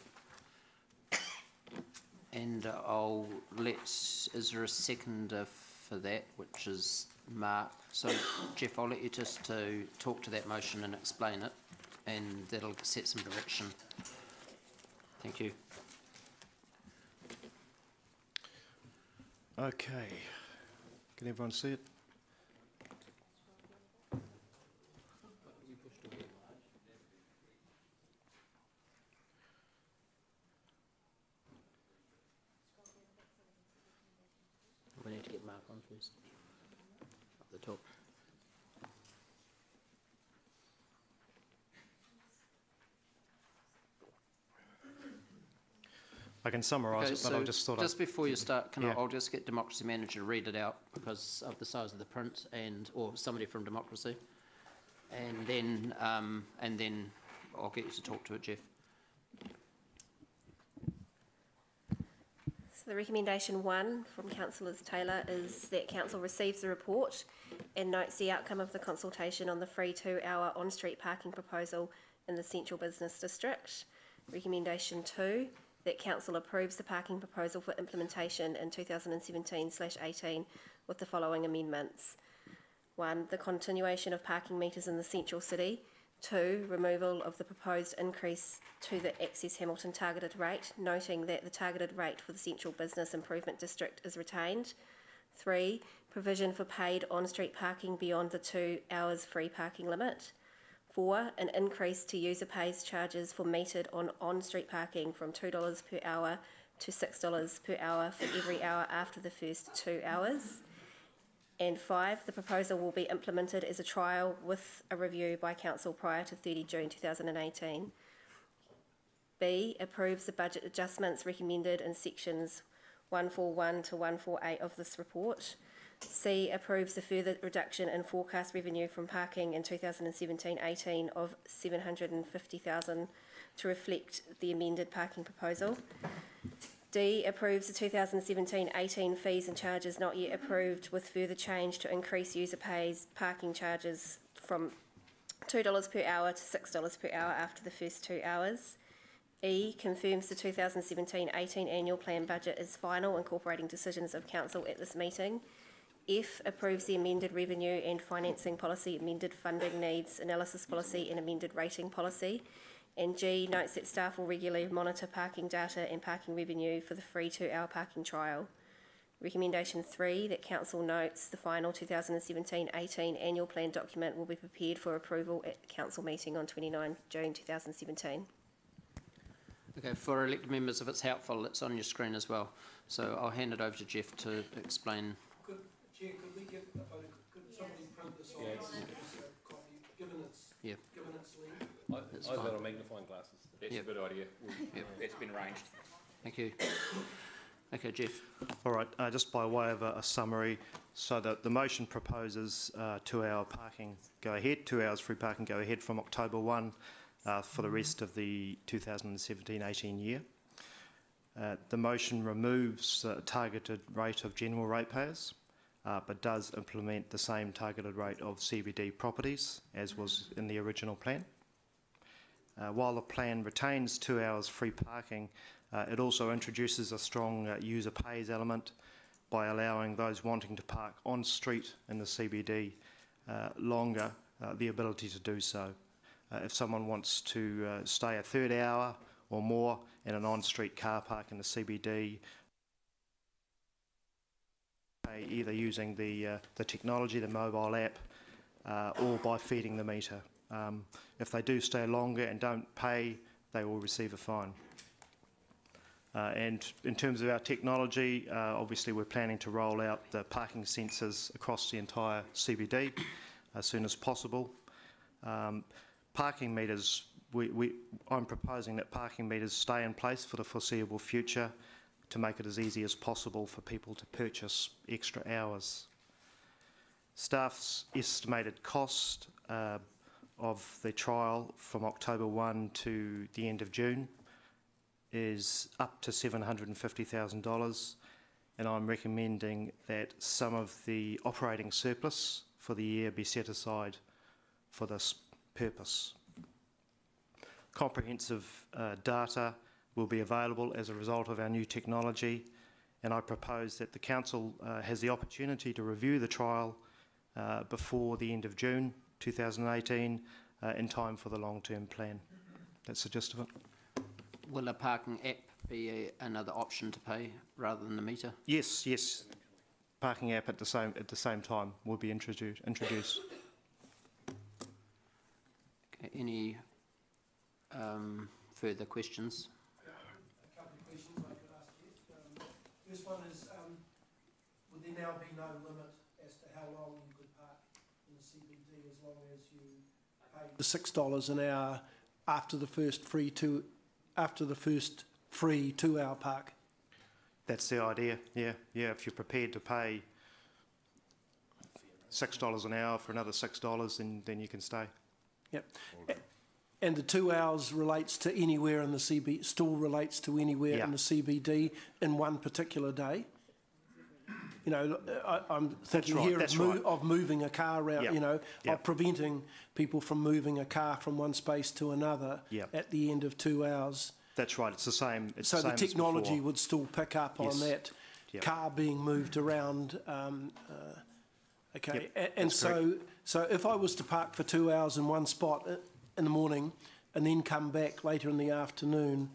And I'll let, is there a seconder for that, which is Mark? So Jeff, I'll let you just to talk to that motion and explain it, and that'll set some direction. Thank you. Okay. Can everyone see it? We need to get Mark on first. Up the top. I can summarise it, but I just thought just before you start, I'll just get Democracy Manager to read it out because of the size of the print, or somebody from Democracy, and then I'll get you to talk to it, Jeff. So the recommendation 1 from Councillors Taylor is that Council receives the report and notes the outcome of the consultation on the free 2-hour on-street parking proposal in the Central Business District. Recommendation 2, that Council approves the parking proposal for implementation in 2017/18 with the following amendments. 1, the continuation of parking meters in the Central City. 2, removal of the proposed increase to the Access Hamilton targeted rate, noting that the targeted rate for the Central Business Improvement District is retained. 3, provision for paid on-street parking beyond the 2 hours free parking limit. 4, an increase to user pays charges for metered on-street parking from $2 per hour to $6 per hour for every hour after the first 2 hours. And 5, the proposal will be implemented as a trial with a review by Council prior to 30 June 2018. B, approves the budget adjustments recommended in sections 141 to 148 of this report. C, approves the further reduction in forecast revenue from parking in 2017-18 of $750,000 to reflect the amended parking proposal. D, approves the 2017-18 fees and charges not yet approved with further change to increase user pays parking charges from $2 per hour to $6 per hour after the first 2 hours. E, confirms the 2017-18 annual plan budget is final, incorporating decisions of Council at this meeting. F, approves the amended revenue and financing policy, amended funding needs analysis policy and amended rating policy. And G, notes that staff will regularly monitor parking data and parking revenue for the free 2-hour parking trial. Recommendation 3, that Council notes the final 2017-18 annual plan document will be prepared for approval at the Council meeting on 29 June 2017. Okay, for elected members, if it's helpful, it's on your screen as well. So I'll hand it over to Jeff to explain. Chair, could we get a photo? Could somebody print this off? Copy, given its length? I've got a magnifying glasses. That's a good idea. It's been arranged. Thank you. Okay, Jeff. All right, just by way of a summary, so that the motion proposes 2-hour parking go ahead, 2 hours free parking go ahead from October 1 for the rest of the 2017-18 year. The motion removes the targeted rate of general ratepayers, but does implement the same targeted rate of CBD properties as was in the original plan. While the plan retains 2 hours free parking, it also introduces a strong user pays element by allowing those wanting to park on street in the CBD longer the ability to do so. If someone wants to stay a third hour or more in an on-street car park in the CBD, either using the technology, the mobile app, or by feeding the meter. If they do stay longer and don't pay, they will receive a fine. And in terms of our technology, obviously we're planning to roll out the parking sensors across the entire CBD as soon as possible. Parking meters, I'm proposing that parking meters stay in place for the foreseeable future to make it as easy as possible for people to purchase extra hours. Staff's estimated cost of the trial from October 1 to the end of June is up to $750,000, and I'm recommending that some of the operating surplus for the year be set aside for this purpose. Comprehensive data will be available as a result of our new technology, and I propose that the Council has the opportunity to review the trial before the end of June 2018 in time for the long-term plan. That's the gist of it. Will a parking app be another option to pay rather than the meter? Yes, yes. Parking app at the same time will be introduced. Okay, any further questions? A couple of questions I could ask you. First one is, would there now be no limit as to how long you could park in the CBD as long as you paid the $6 an hour after the first free 2-hour park? That's the idea, yeah. If you're prepared to pay $6 an hour for another $6, then you can stay. Yep. And the 2 hours relates to anywhere in the CBD, still relates to anywhere in the CBD in one particular day? You know, I'm thinking here of moving a car around, of preventing people from moving a car from one space to another at the end of 2 hours. That's right, it's the same. So the technology would still pick up on that car being moved around. Okay, and so if I was to park for 2 hours in one spot in the morning and then come back later in the afternoon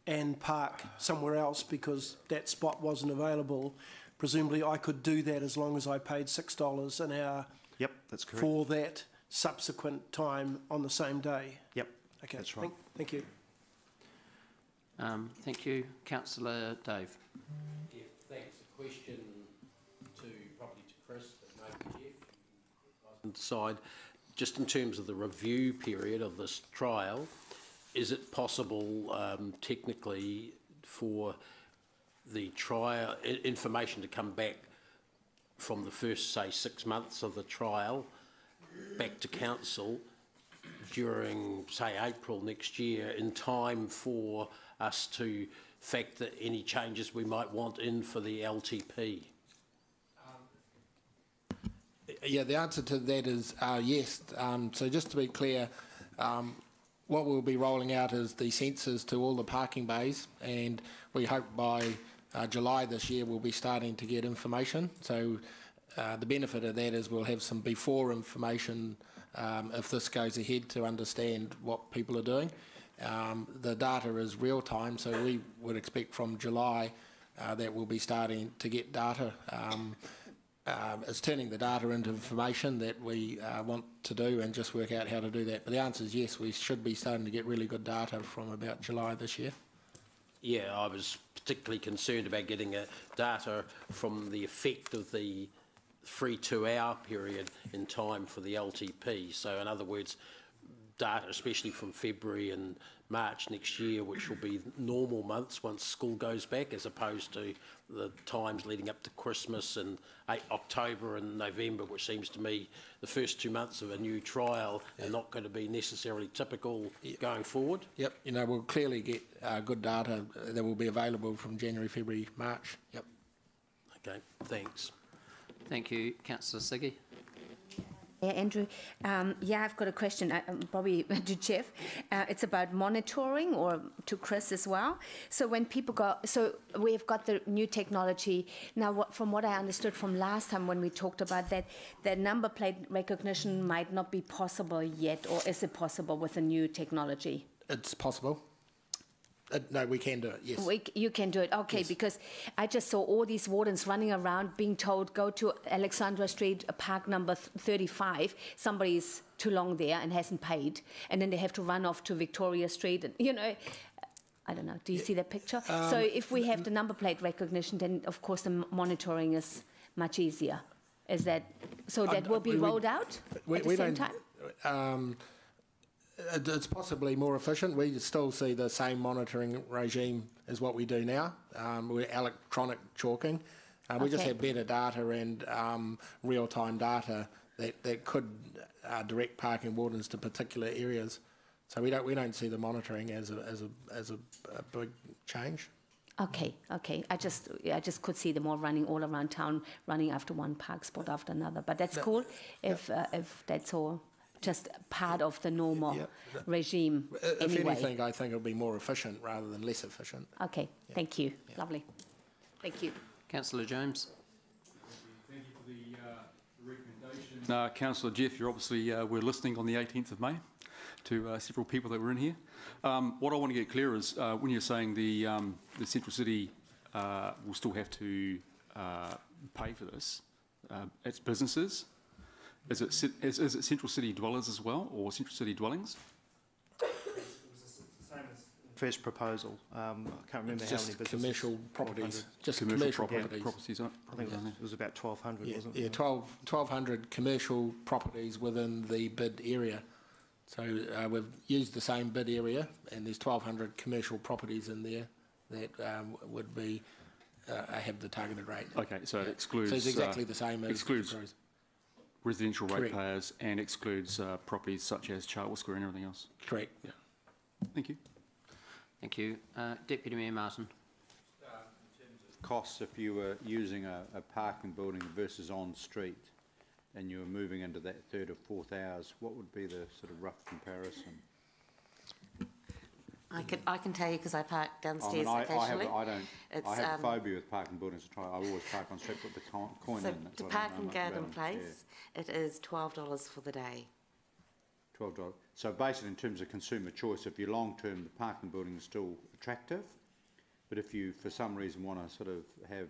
and park somewhere else because that spot wasn't available, presumably I could do that as long as I paid $6 an hour Yep, that's correct. for that subsequent time on the same day? Yep, okay, that's right. Thank you. Thank you. Councillor Dave. Yeah, thanks. A question probably to Chris, but maybe Jeff. Decide, just in terms of the review period of this trial, is it possible technically for the trial information to come back from the first, say, 6 months of the trial back to council during, say, April next year, in time for us to factor any changes we might want in for the LTP? Yeah, the answer to that is yes. So just to be clear, what we'll be rolling out is the sensors to all the parking bays, and we hope by July this year we'll be starting to get information. So the benefit of that is we'll have some before information if this goes ahead to understand what people are doing. The data is real time, so we would expect from July that we'll be starting to get data. It's turning the data into information that we want to do and just work out how to do that. But the answer is yes, we should be starting to get really good data from about July this year. Yeah, I was particularly concerned about getting data from the effect of the free 2-hour period in time for the LTP. So in other words, data especially from February and March next year, which will be normal months once school goes back, as opposed to the times leading up to Christmas and October and November, which seems to me the first 2 months of a new trial are not going to be necessarily typical going forward. Yep, you know, we'll clearly get good data that will be available from January, February, March. Yep. Okay, thanks. Thank you. Councillor Siggy. Yeah, Andrew. Yeah, I've got a question, probably to Jeff. It's about monitoring, or to Chris as well. So when people go, so we've got the new technology now. From what I understood from last time when we talked about that, the number plate recognition might not be possible yet, or is it possible with the new technology? It's possible. No, we can do it, yes. You can do it, okay, yes. Because I just saw all these wardens running around being told, go to Alexandra Street, park number 35, somebody's too long there and hasn't paid, and then they have to run off to Victoria Street, and, you know, I don't know, do you see that picture? So if we have the number plate recognition, then of course the monitoring is much easier. Is that, so that will be rolled out at the same time? It's possibly more efficient. We still see the same monitoring regime as what we do now. We're electronic chalking. We just have better data and real-time data that could direct parking wardens to particular areas. So we don't see the monitoring as a big change. Okay. I just could see them all running all around town, running after one park spot after another. But that's cool if that's all just part of the normal regime. If anything, I think it'll be more efficient rather than less efficient. Okay, thank you. Lovely. Thank you. Councillor James. Thank you for the recommendation. Councillor Jeff, you're obviously, we're listening on the 18th of May to several people that were in here. What I want to get clear is when you're saying the Central City will still have to pay for this, it's businesses. Is it Central City dwellers as well, or Central City dwellings? It was the same as the first proposal. I can't remember how many businesses. Commercial properties. Just commercial properties. I think it was about 1,200, wasn't it? Yeah, 1,200 commercial properties within the bid area. So we've used the same bid area, and there's 1,200 commercial properties in there that would be have the targeted rate. Okay, so it excludes. So it's exactly the same as excludes residential ratepayers and excludes properties such as Chartwell Square and everything else. Correct. Yeah. Thank you. Thank you. Deputy Mayor Martin. In terms of costs, if you were using a parking building versus on street and you were moving into that third or fourth hours, what would be the sort of rough comparison? I can tell you because I park downstairs occasionally. I have a phobia with parking buildings. I always park on street, put the coin in. To park in Garden Place, it is $12 for the day. $12. So basically, in terms of consumer choice, if you're long term, the parking building is still attractive. But if you, for some reason, want to sort of have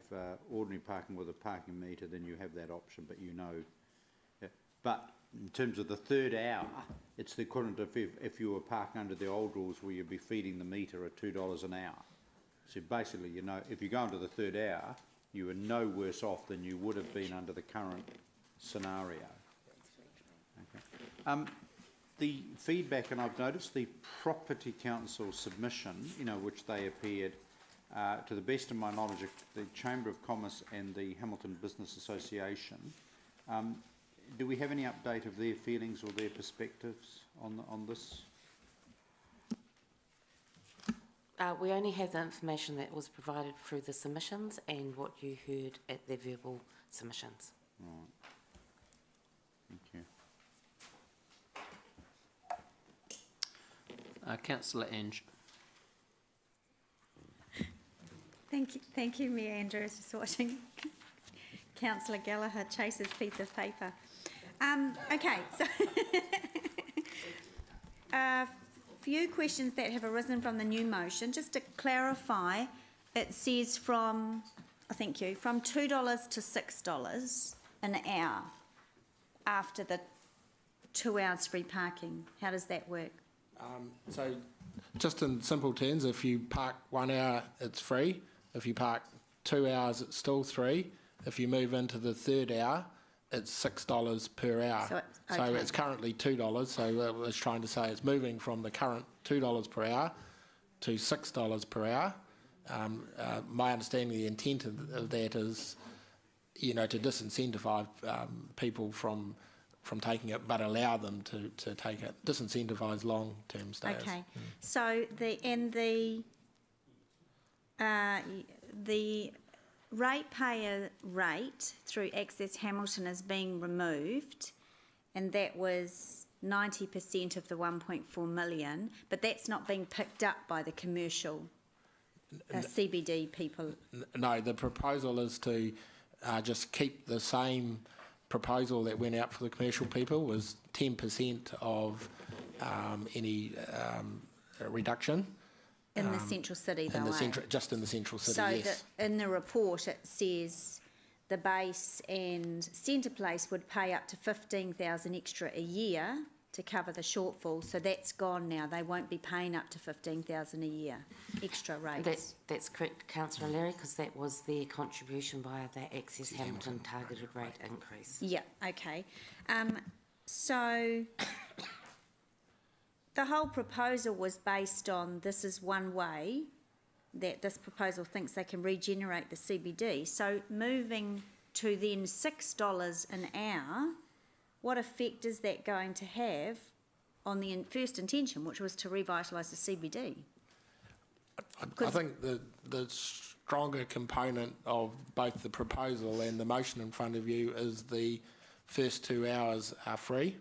ordinary parking with a parking meter, then you have that option. But you know, but in terms of the third hour, it's the equivalent of if you were parking under the old rules where you'd be feeding the meter at $2 an hour. So basically, you know, if you go into the third hour, you are no worse off than you would have been under the current scenario. Okay. The feedback, and I've noticed the Property Council submission, you know, which they appeared, to the best of my knowledge, the Chamber of Commerce and the Hamilton Business Association. Do we have any update of their feelings or their perspectives on this? We only have the information that was provided through the submissions and what you heard at the verbal submissions. Right. Thank you. Councillor Ange. Thank you, Mayor Andrews, just watching Councillor Gallagher chase his piece of paper. Okay, so a few questions that have arisen from the new motion. Just to clarify, it says from, thank you, from $2 to $6 an hour after the 2 hours free parking. How does that work? So just in simple terms, if you park 1 hour, it's free. If you park 2 hours, it's still free. If you move into the third hour, it's $6 per hour. So it's currently $2. So I was trying to say it's moving from the current $2 per hour to $6 per hour. My understanding, the intent of that is, you know, to disincentivise people from taking it, but allow them to take it, disincentivise long-term stayers. Okay, so the ratepayer rate through Access Hamilton is being removed, and that was 90% of the 1.4 million, but that's not being picked up by the commercial CBD people. No, the proposal is to just keep the same proposal that went out for the commercial people, was 10% of any reduction. In the central city, though, just in the central city, so yes. So in the report it says the base and centre place would pay up to $15,000 extra a year to cover the shortfall. So that's gone now. They won't be paying up to $15,000 a year extra rates. That's correct, Councillor Leary, because that was their contribution via that Access Hamilton targeted rate increase. Yeah. Okay. So the whole proposal was based on this is one way that this proposal thinks they can regenerate the CBD. So moving to then $6 an hour, what effect is that going to have on the first intention, which was to revitalise the CBD? I think the stronger component of both the proposal and the motion in front of you is the first 2 hours are free.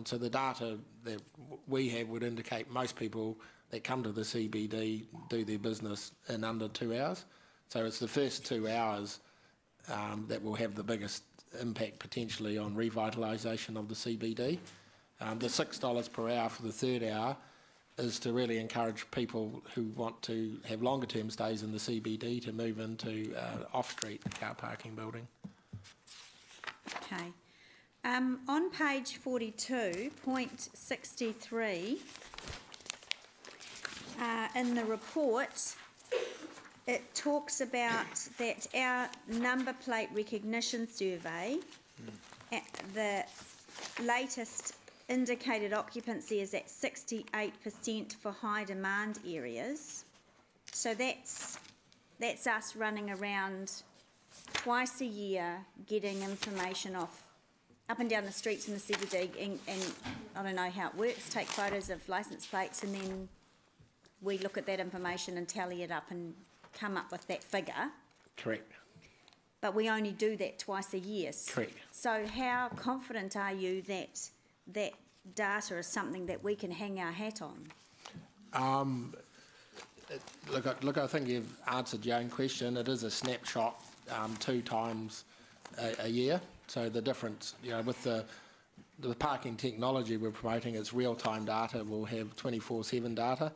So the data that we have would indicate most people that come to the CBD do their business in under 2 hours. So it's the first 2 hours that will have the biggest impact potentially on revitalisation of the CBD. The $6 per hour for the third hour is to really encourage people who want to have longer term stays in the CBD to move into off-street car parking building. Okay. On page 42.63, in the report, it talks about that our number plate recognition survey, the latest indicated occupancy is at 68% for high demand areas. So that's us running around twice a year getting information off up and down the streets in the CBD, and I don't know how it works, take photos of licence plates, and then we look at that information and tally it up and come up with that figure. Correct. But we only do that twice a year. Correct. So how confident are you that that data is something that we can hang our hat on? Look, I think you've answered your own question. It is a snapshot 2 times a year. So the difference, you know, with the parking technology we're promoting, it's real-time data. We'll have 24/7 data.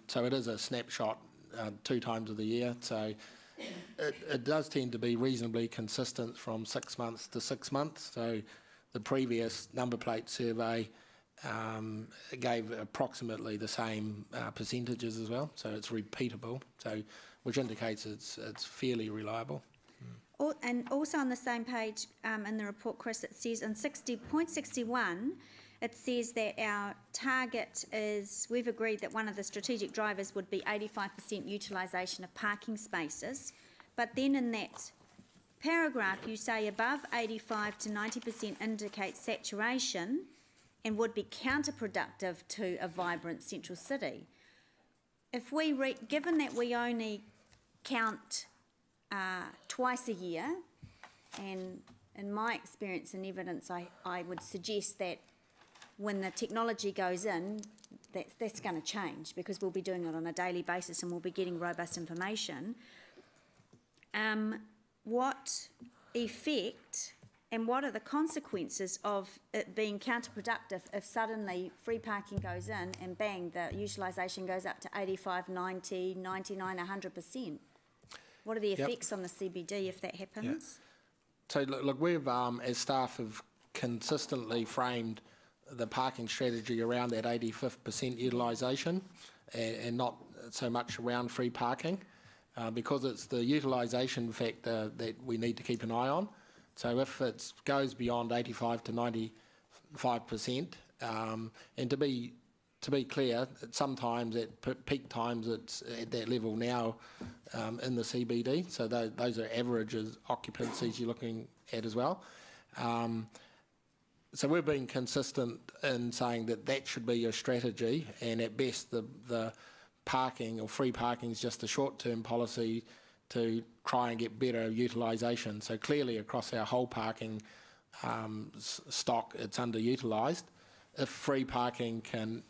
So it is a snapshot 2 times of the year. So it does tend to be reasonably consistent from 6 months to 6 months. So the previous number plate survey gave approximately the same percentages as well, so it's repeatable, so which indicates it's fairly reliable. And also on the same page in the report, Chris, it says in 60.61, it says that our target is, we've agreed that one of the strategic drivers would be 85% utilisation of parking spaces, but then in that paragraph you say above 85 to 90% indicates saturation and would be counterproductive to a vibrant central city. If we, given that we only count twice a year, and in my experience and evidence, I would suggest that when the technology goes in, that's going to change because we'll be doing it on a daily basis and we'll be getting robust information. What effect and what are the consequences of it being counterproductive if suddenly free parking goes in and bang, the utilisation goes up to 85, 90, 99, 100%? What are the effects on the CBD if that happens? Yep. So look, we've, as staff, have consistently framed the parking strategy around that 85% utilisation and not so much around free parking because it's the utilisation factor that we need to keep an eye on. So if it goes beyond 85 to 95%, and to be clear, sometimes at peak times it's at that level now in the CBD, so those are averages occupancies you're looking at as well. So we've been consistent in saying that should be your strategy, and at best the parking or free parking is just a short-term policy to try and get better utilisation. So clearly across our whole parking stock it's underutilised. If free parking can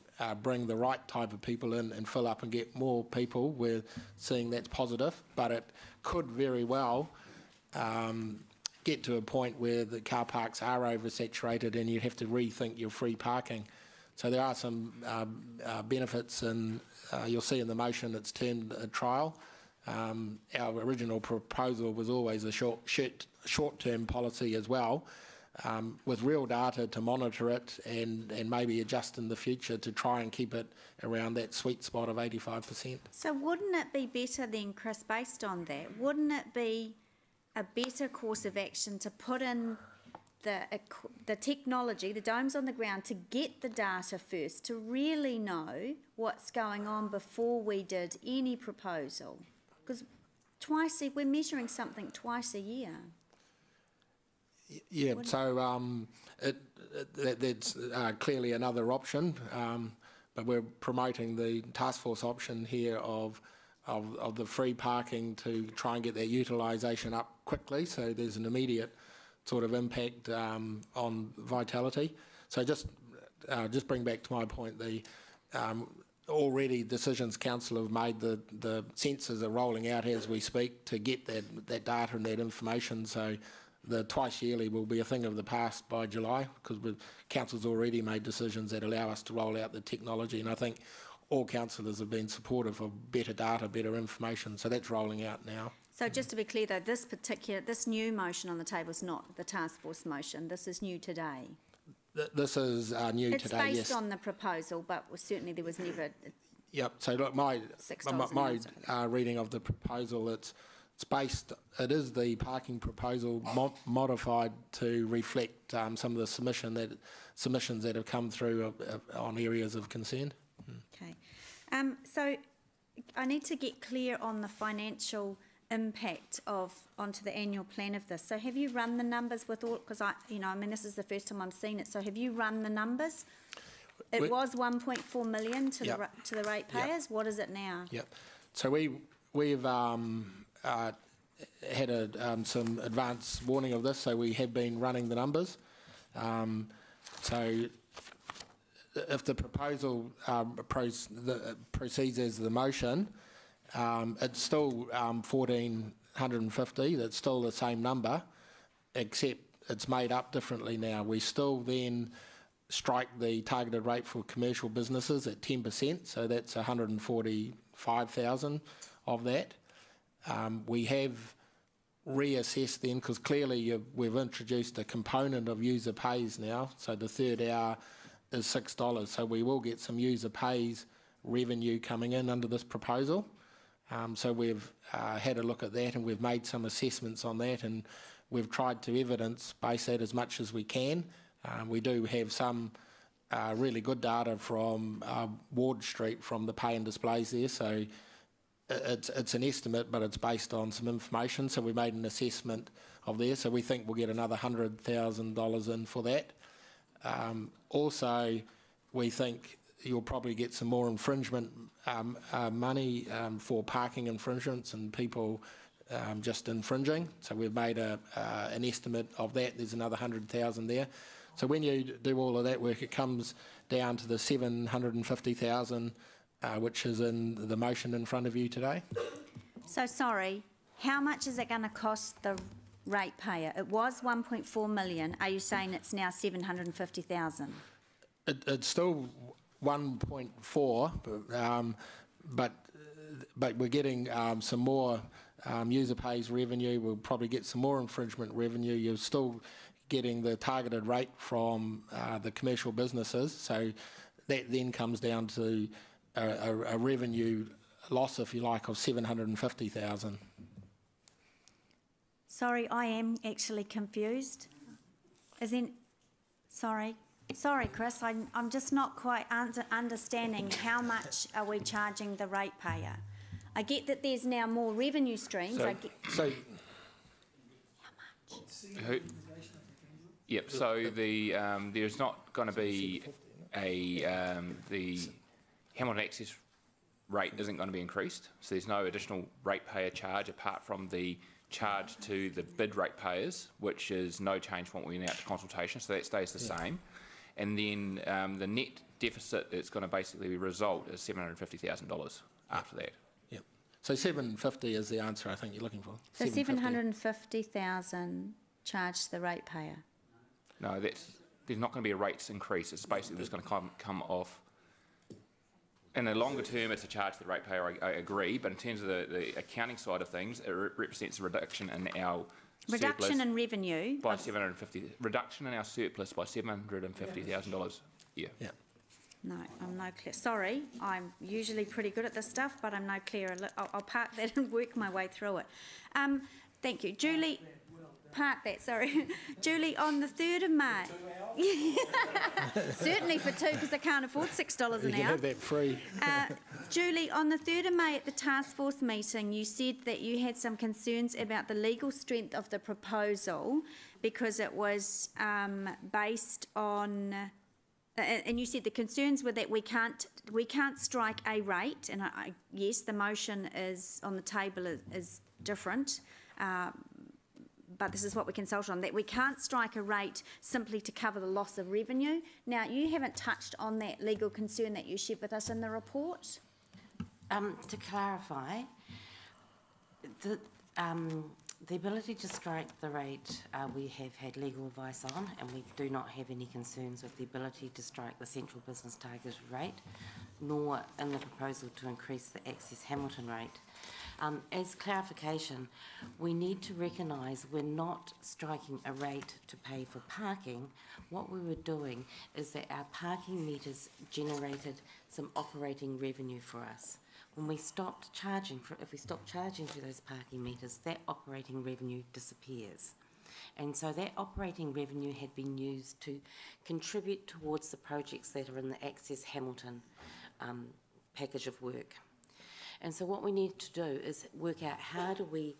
bring the right type of people in and fill up and get more people, we're seeing that's positive, but it could very well get to a point where the car parks are oversaturated and you have to rethink your free parking. So there are some benefits, and you'll see in the motion it's termed a trial. Our original proposal was always a short-term policy as well, with real data to monitor it and maybe adjust in the future to try and keep it around that sweet spot of 85%. So wouldn't it be better then, Chris, based on that, wouldn't it be a better course of action to put in the technology, the domes on the ground, to get the data first, to really know what's going on before we did any proposal? Because we're measuring something twice a year. Yeah, so that's clearly another option, but we're promoting the task force option here of the free parking to try and get that utilisation up quickly, so there's an immediate sort of impact on vitality. So just bring back to my point, the already decisions council have made, the sensors are rolling out as we speak to get that data and that information, so the twice yearly will be a thing of the past by July, because council's already made decisions that allow us to roll out the technology, and I think all councillors have been supportive of better data, better information, so that's rolling out now. So just to be clear though, this new motion on the table is not the task force motion, this is new today? This is new today, yes. It's based on the proposal, but certainly there was never... Yep, so look, my reading of the proposal, it is the parking proposal modified to reflect some of the submissions that have come through on areas of concern. Okay. So I need to get clear on the financial impact onto the annual plan of this. So have you run the numbers with all, because this is the first time I'm seeing it, so have you run the numbers? It was 1.4 million to the ratepayers. Yep. What is it now? Yep. So we've had some advance warning of this, so we have been running the numbers. So if the proposal proceeds as the motion, it's still 1,450. That's still the same number, except it's made up differently now. We still then strike the targeted rate for commercial businesses at 10%, so that's 145,000 of that. We have reassess then, because clearly we've introduced a component of user pays now, so the third hour is $6, so we will get some user pays revenue coming in under this proposal. So we've had a look at that and we've made some assessments on that, and we've tried to evidence-base that as much as we can. We do have some really good data from Ward Street from the pay and displays there, so it's an estimate, but it's based on some information. So we made an assessment of there, so we think we'll get another $100,000 in for that. Also, we think you'll probably get some more infringement money for parking infringements and people just infringing. So we've made an estimate of that. There's another $100,000 there. So when you do all of that work, it comes down to the $750,000, which is in the motion in front of you today. So sorry, how much is it going to cost the ratepayer? It was 1.4 million. Are you saying it's now 750,000? It's still 1.4, but we're getting some more user pays revenue. We'll probably get some more infringement revenue. You're still getting the targeted rate from the commercial businesses, so that then comes down to a revenue loss, if you like, of 750,000. Sorry, I am actually confused. Sorry, Chris, I'm just not quite understanding how much are we charging the ratepayer. I get that there's now more revenue streams. So how much? Yep. So there's not going to be the Hamilton access rate isn't going to be increased. So there's no additional ratepayer charge apart from the charge to the bid ratepayers, which is no change from what we announced to consultation. So that stays the same. And then the net deficit that's going to basically result is $750,000 after that. Yep. So 750 is the answer I think you're looking for. So 750,000 charged to the ratepayer. No, there's not going to be a rates increase. It's basically just going to come off. In the longer term, it's a charge to the ratepayer, I agree, but in terms of the accounting side of things, it represents a reduction in our reduction in revenue by reduction in our surplus by $750,000. Yeah. No, I'm no clear. Sorry, I'm usually pretty good at this stuff, but I'm no clearer. I'll park that and work my way through it. Thank you, Julie. Park that, sorry. Julie, on the 3rd of May. Certainly for two, because I can't afford $6 an hour. You can have that free. Julie, on the 3rd of May at the task force meeting, you said that you had some concerns about the legal strength of the proposal because it was based on, and you said the concerns were that we can't strike a rate, and yes, the motion is on the table is different. But this is what we consult on, that we can't strike a rate simply to cover the loss of revenue. Now, you haven't touched on that legal concern that you shared with us in the report. To clarify, the ability to strike the rate we have had legal advice on, and we do not have any concerns with the ability to strike the central business targeted rate, nor in the proposal to increase the Access Hamilton rate. As clarification, we need to recognise we're not striking a rate to pay for parking. What we were doing is that our parking meters generated some operating revenue for us. When we stopped charging if we stop charging for those parking meters, that operating revenue disappears. And so that operating revenue had been used to contribute towards the projects that are in the Access Hamilton package of work. And so what we need to do is work out how do we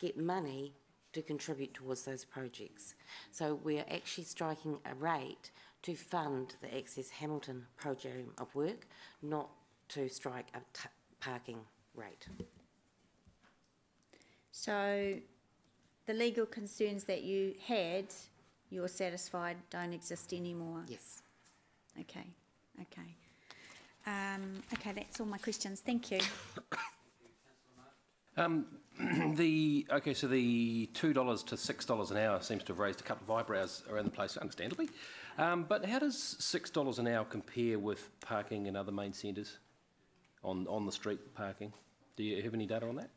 get money to contribute towards those projects. So we're actually striking a rate to fund the Access Hamilton program of work, not to strike a parking rate. So the legal concerns that you had, you're satisfied don't exist anymore? Yes. Okay. Okay, that's all my questions. Thank you. So the $2 to $6 an hour seems to have raised a couple of eyebrows around the place, understandably. But how does $6 an hour compare with parking in other main centres on the street parking? Do you have any data on that?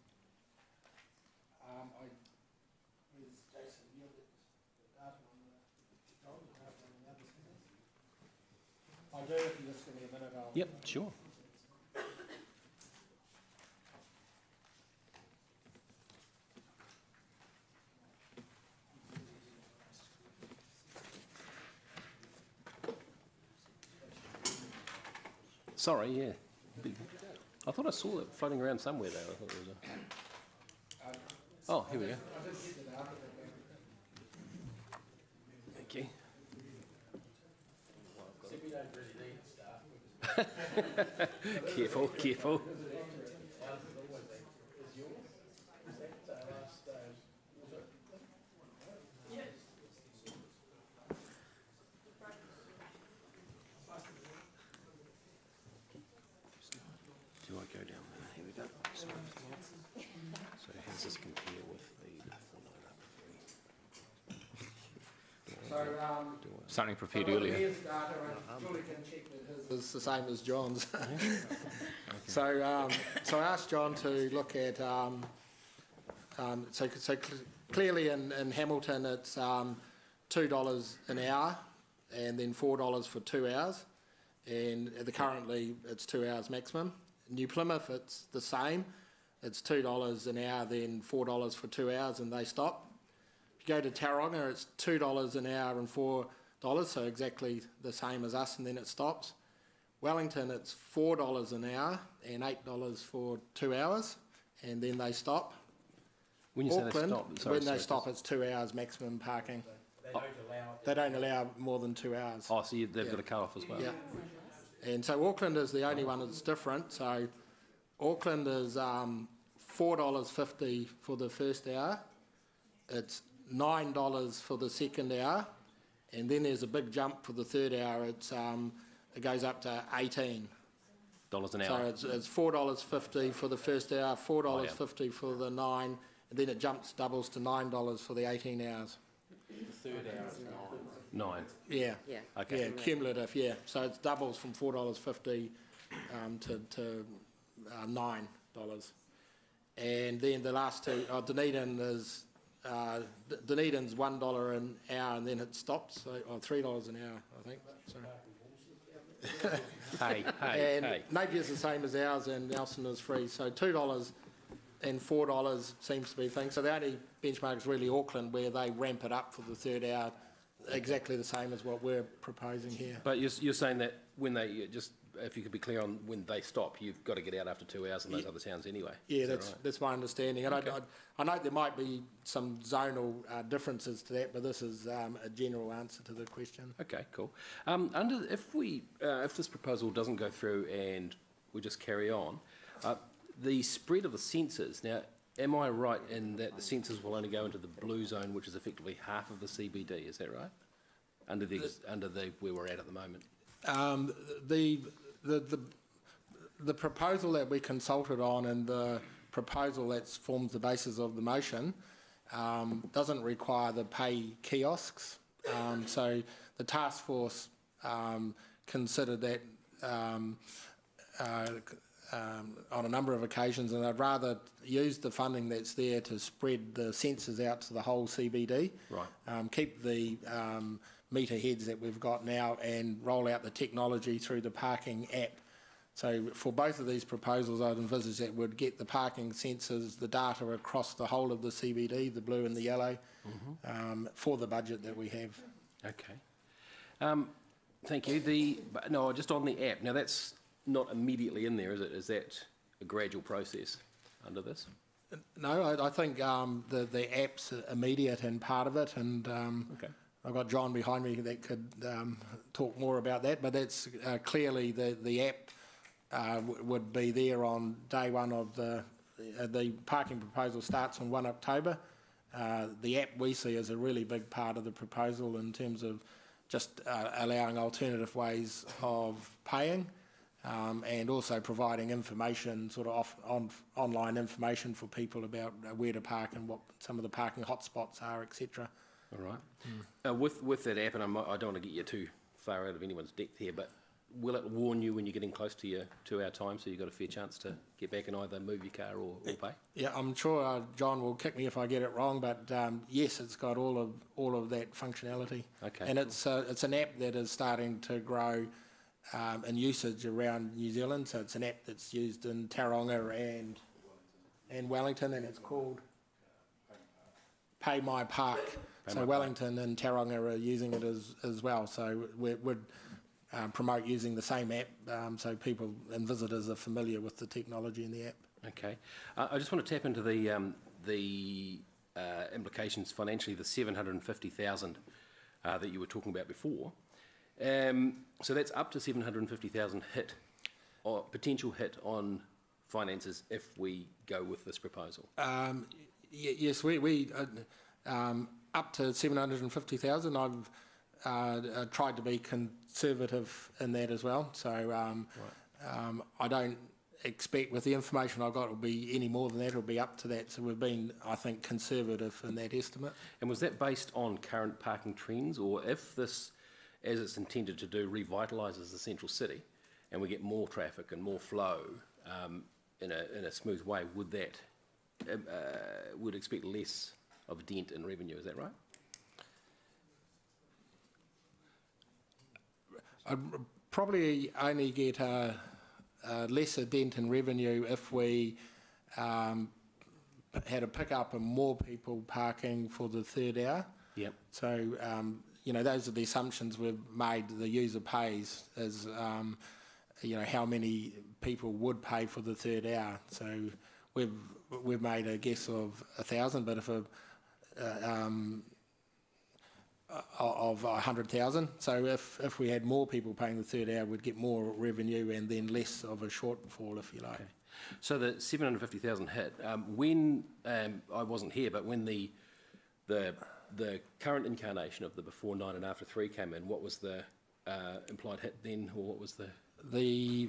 I do, if you just give me a minute, I'll... Yep, sure. Sorry, yeah. I thought I saw it floating around somewhere though. I thought it was a... Oh, here we go. Thank you. Careful, careful. Do I go down there? Here we go. So how does this compare with the something prepared earlier. It's the same as John's. So I asked John to look at, clearly in Hamilton it's $2 an hour and then $4 for 2 hours, and currently it's 2 hours maximum. New Plymouth it's the same, it's $2 an hour then $4 for 2 hours and they stop. If you go to Tauranga it's $2 an hour and $4, so exactly the same as us, and then it stops. Wellington it's $4 an hour and $8 for 2 hours and then they stop. When you Auckland, say they stop, sorry, when they stop it's 2 hours maximum parking. They don't allow more than 2 hours. Oh, so they've got a cut-off as well. Yeah. And so Auckland is the only one that's different. So Auckland is $4.50 for the first hour. It's $9 for the second hour, and then there's a big jump for the third hour. It goes up to $18 an hour. So it's $4.50 for the first hour, $4.50 for the 9, and then it doubles to $9 for the 18 hours. The third hour is 9. Yeah. Yeah. Okay. Yeah, cumulative, yeah. So it doubles from $4.50 to $9. And then the last two, Dunedin is, Dunedin's $1 an hour and then it stops, so, or $3 an hour, I think. Hey, and Napier's the same as ours and Nelson is free, so $2 and $4 seems to be things. So the only benchmark is really Auckland, where they ramp it up for the third hour, exactly the same as what we're proposing here. But you're saying that when they, just if you could be clear on when they stop, you've got to get out after 2 hours in those other towns anyway. Yeah, right? that's my understanding. And Okay. I know there might be some zonal differences to that, but this is a general answer to the question. Okay, cool. If this proposal doesn't go through and we just carry on, the spread of the sensors, now, am I right in that the sensors will only go into the blue zone, which is effectively half of the CBD, is that right? Under the where we're at the moment? The proposal that we consulted on and the proposal that forms the basis of the motion doesn't require the pay kiosks. So the task force considered that on a number of occasions, and I'd rather use the funding that's there to spread the sensors out to the whole CBD. Right. Keep the meter heads that we've got now and roll out the technology through the parking app. So for both of these proposals, I'd envisage that we'd get the parking sensors, the data across the whole of the CBD, the blue and the yellow, for the budget that we have. Okay. Thank you. No, just on the app. Now that's not immediately in there, is it? Is that a gradual process under this? No, I think the app's immediate and part of it, and okay. I've got John behind me that could talk more about that, but that's clearly the app would be there on day one of the parking proposal starts on 1 October. The app we see is a really big part of the proposal in terms of just allowing alternative ways of paying. And also providing information, sort of online information for people about where to park and what some of the parking hotspots are, etc. All right. With that app, and I don't want to get you too far out of anyone's depth here, but will it warn you when you're getting close to your 2 hour time, so you've got a fair chance to get back and either move your car or pay? Yeah, I'm sure John will kick me if I get it wrong, but yes, it's got all of that functionality. Okay. And it's an app that is starting to grow and usage around New Zealand. So it's an app that's used in Tauranga and Wellington, and it's called Pay My Park. So Wellington and Tauranga are using it as well. So we'd promote using the same app, so people and visitors are familiar with the technology in the app. Okay. I just want to tap into the implications financially, the 750,000 that you were talking about before. So that's up to 750,000 hit, or potential hit on finances if we go with this proposal. Yes, we up to 750,000. I've tried to be conservative in that as well. So I don't expect, with the information I've got, it'll be any more than that. It'll be up to that. So we've been, I think, conservative in that estimate. And was that based on current parking trends, or if this, as it's intended to do, revitalises the central city, and we get more traffic and more flow in a smooth way, would that would expect less of a dent in revenue? Is that right? I'd probably only get a lesser dent in revenue if we had a pick-up and more people parking for the third hour. Yep. So, you know, those are the assumptions we've made. The user pays as, you know, how many people would pay for the third hour. So we've made a guess of 1,000, but if of 100,000. So if we had more people paying the third hour, we'd get more revenue and then less of a shortfall, if you like. Okay. So the 750,000 hit, when, I wasn't here, but when the current incarnation of the before 9 and after 3 came in, what was the implied hit then, or what was the...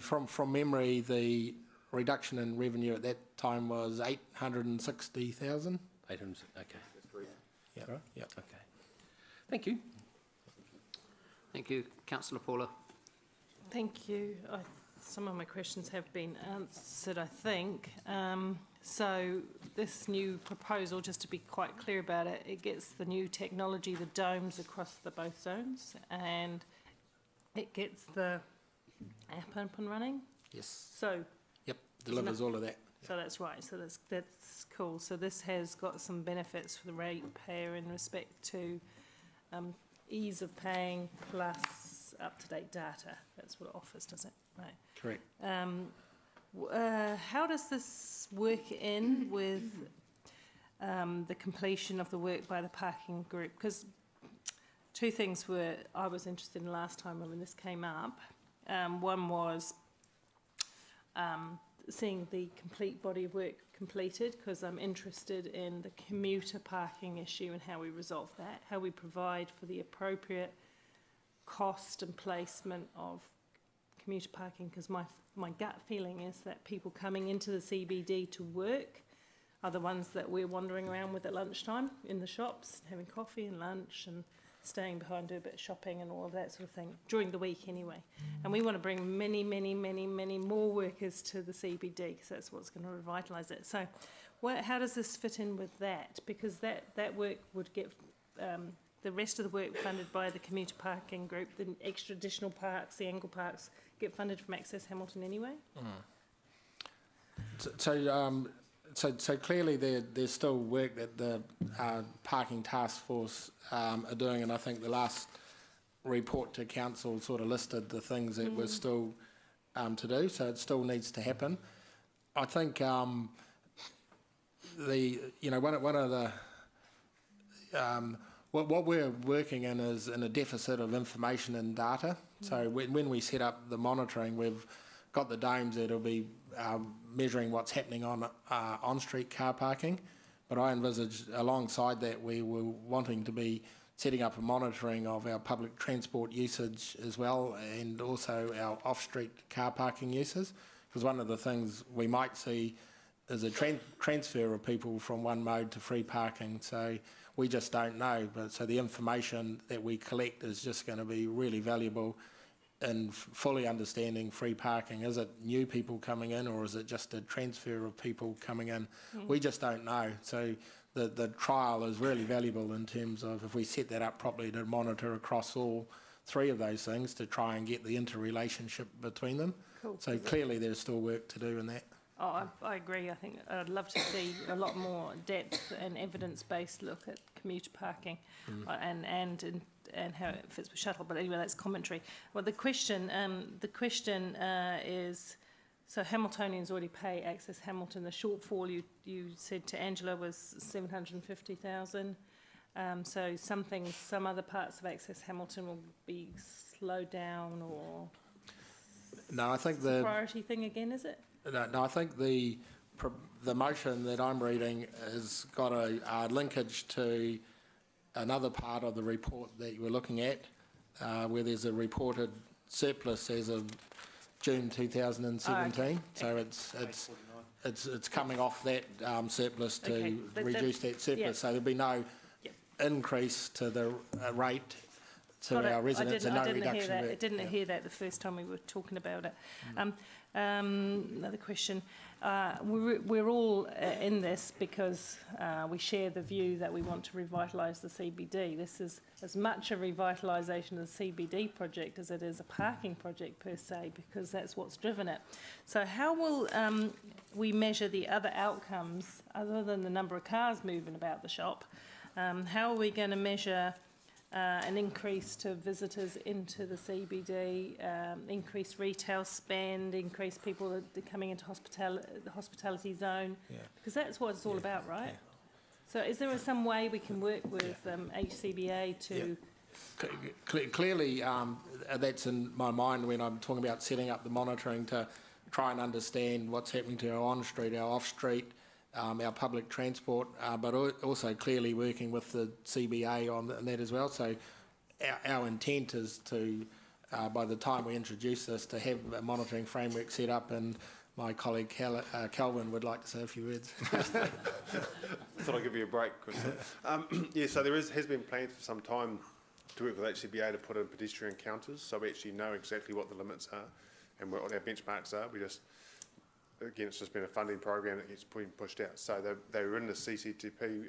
From memory, the reduction in revenue at that time was 860,000. 800, okay. Yeah. Right. Yeah. Okay. Thank you. Thank you. Councillor Paula. Thank you. Some of my questions have been answered, I think. So this new proposal, just to be quite clear about it, it gets the new technology, the domes across the both zones, and it gets the app up and running. Yes. So. Yep. Delivers all of that. So that's right. So that's cool. So this has got some benefits for the ratepayer in respect to ease of paying plus up-to-date data. That's what it offers, does it? Right. Correct. How does this work in with the completion of the work by the parking group? Because two things were I was interested in last time when this came up. One was seeing the complete body of work completed, because I'm interested in the commuter parking issue and how we resolve that, how we provide for the appropriate cost and placement of commuter parking, because my gut feeling is that people coming into the CBD to work are the ones that we're wandering around with at lunchtime in the shops, having coffee and lunch and staying behind, do a bit of shopping and all of that sort of thing, during the week anyway. And we want to bring many, many, many, many more workers to the CBD, because that's what's going to revitalise it. So how does this fit in with that? Because that work would get the rest of the work funded by the commuter parking group, the extra additional parks, the angle parks, get funded from Access Hamilton anyway? So clearly there's still work that the parking task force are doing, and I think the last report to council sort of listed the things that were still to do, so it still needs to happen. I think one of the what we're working in is in a deficit of information and data. So when we set up the monitoring, we've got the domes that'll be measuring what's happening on on-street car parking, but I envisage alongside that we were wanting to be setting up a monitoring of our public transport usage as well, and also our off-street car parking uses, because one of the things we might see is a transfer of people from one mode to free parking. So we just don't know, but so the information that we collect is just going to be really valuable in fully understanding free parking. Is it new people coming in, or is it just a transfer of people coming in? We just don't know. So the trial is really valuable in terms of if we set that up properly to monitor across all three of those things to try and get the interrelationship between them. Cool. So clearly there's still work to do in that. Oh, I agree. I think I'd love to see a lot more depth and evidence-based look at commuter parking and how it fits with shuttle. But anyway, that's commentary. Well, the question is, so Hamiltonians already pay Access Hamilton. The shortfall you said to Angela was 750,000. So some other parts of Access Hamilton will be slowed down, or no, I think the priority thing again, is it? No, I think the motion that I'm reading has got a linkage to another part of the report that you were looking at, where there's a reported surplus as of June 2017. Okay. So it's coming off that surplus to reduce that surplus. Yeah. So there'll be no increase to the rate to our residents and no reduction. I didn't hear that the first time we were talking about it. Another question. We're all in this because we share the view that we want to revitalise the CBD. This is as much a revitalisation of the CBD project as it is a parking project per se, because that's what's driven it. So how will we measure the other outcomes other than the number of cars moving about the shop? How are we going to measure an increase to visitors into the CBD, increased retail spend, increased people coming into the hospitality zone? Yeah. Because that's what it's all about, right? Yeah. So is there some way we can work with HCBA to... Yeah. Clearly, that's in my mind when I'm talking about setting up the monitoring to try and understand what's happening to our on-street, our off-street, our public transport, but also clearly working with the CBA on that as well. So our intent is to, by the time we introduce this, to have a monitoring framework set up, and my colleague Calvin would like to say a few words. I thought I'd give you a break, Chris. Yeah, so there has been plans for some time to work with HCBA to put in pedestrian counters, so we actually know exactly what the limits are and what our benchmarks are. We just... Again, it's just been a funding program that gets pushed out. So they were in the CCTP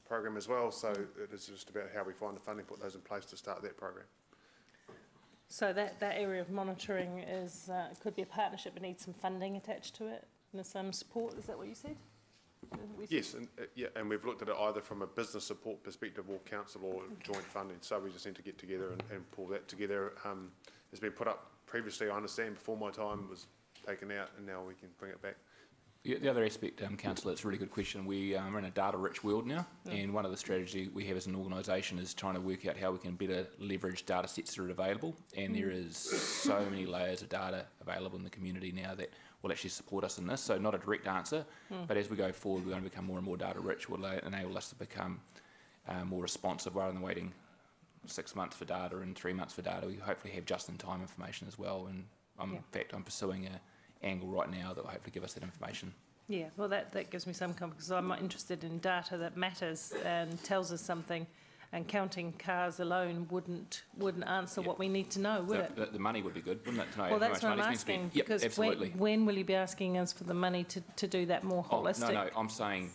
program as well. So it is just about how we find the funding, put those in place to start that program. So that area of monitoring is could be a partnership, but needs some funding attached to it and some support. Is that what you said? Yes, and we've looked at it either from a business support perspective or council or joint funding. So we just need to get together and pull that together. It's been put up previously, I understand, before my time was taken out, and now we can bring it back. The other aspect, Councillor, it's a really good question. We are in a data-rich world now, and one of the strategies we have as an organisation is trying to work out how we can better leverage data sets that are available, and there is so many layers of data available in the community now that will actually support us in this. So not a direct answer, but as we go forward, we're going to become more and more data-rich, will enable us to become more responsive rather than waiting 6 months for data and 3 months for data. We hopefully have just-in-time information as well, and in fact, I'm pursuing a angle right now that will hopefully give us that information. Yeah, well, that gives me some comfort, because I'm interested in data that matters and tells us something, and counting cars alone wouldn't answer what we need to know, would it? The money would be good, wouldn't it? To know well, that's what I'm asking, because when will you be asking us for the money to do that more holistic? No, I'm saying,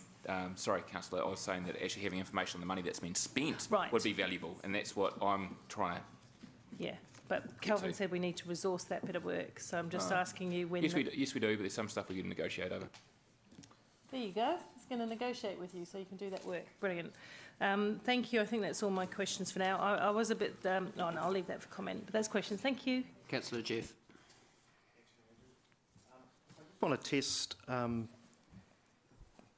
sorry, Councillor, I was saying that actually having information on the money that's been spent would be valuable, and that's what I'm trying to... Yeah. But Kelvin said we need to resource that bit of work, so I'm just asking you when... Yes, we do, but there's some stuff we can negotiate over. There you go. He's going to negotiate with you so you can do that work. Brilliant. Thank you. I think that's all my questions for now. I was a bit... no, I'll leave that for comment, but those questions. Thank you. Councillor Jeff. I want to test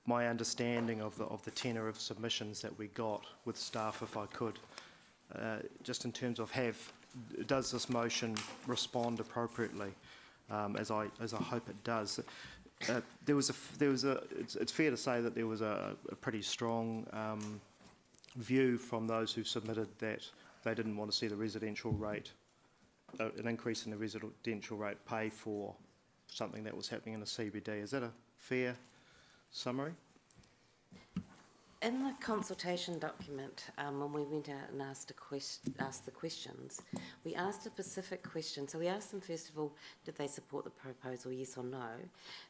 my understanding of the tenor of submissions that we got with staff, if I could, just in terms of does this motion respond appropriately, as I hope it does. It's fair to say that there was a pretty strong view from those who submitted that they didn't want to see the residential rate, an increase in the residential rate pay for something that was happening in the CBD. Is that a fair summary? In the consultation document, when we went out and asked the questions, we asked a specific question. So we asked them, first of all, did they support the proposal, yes or no?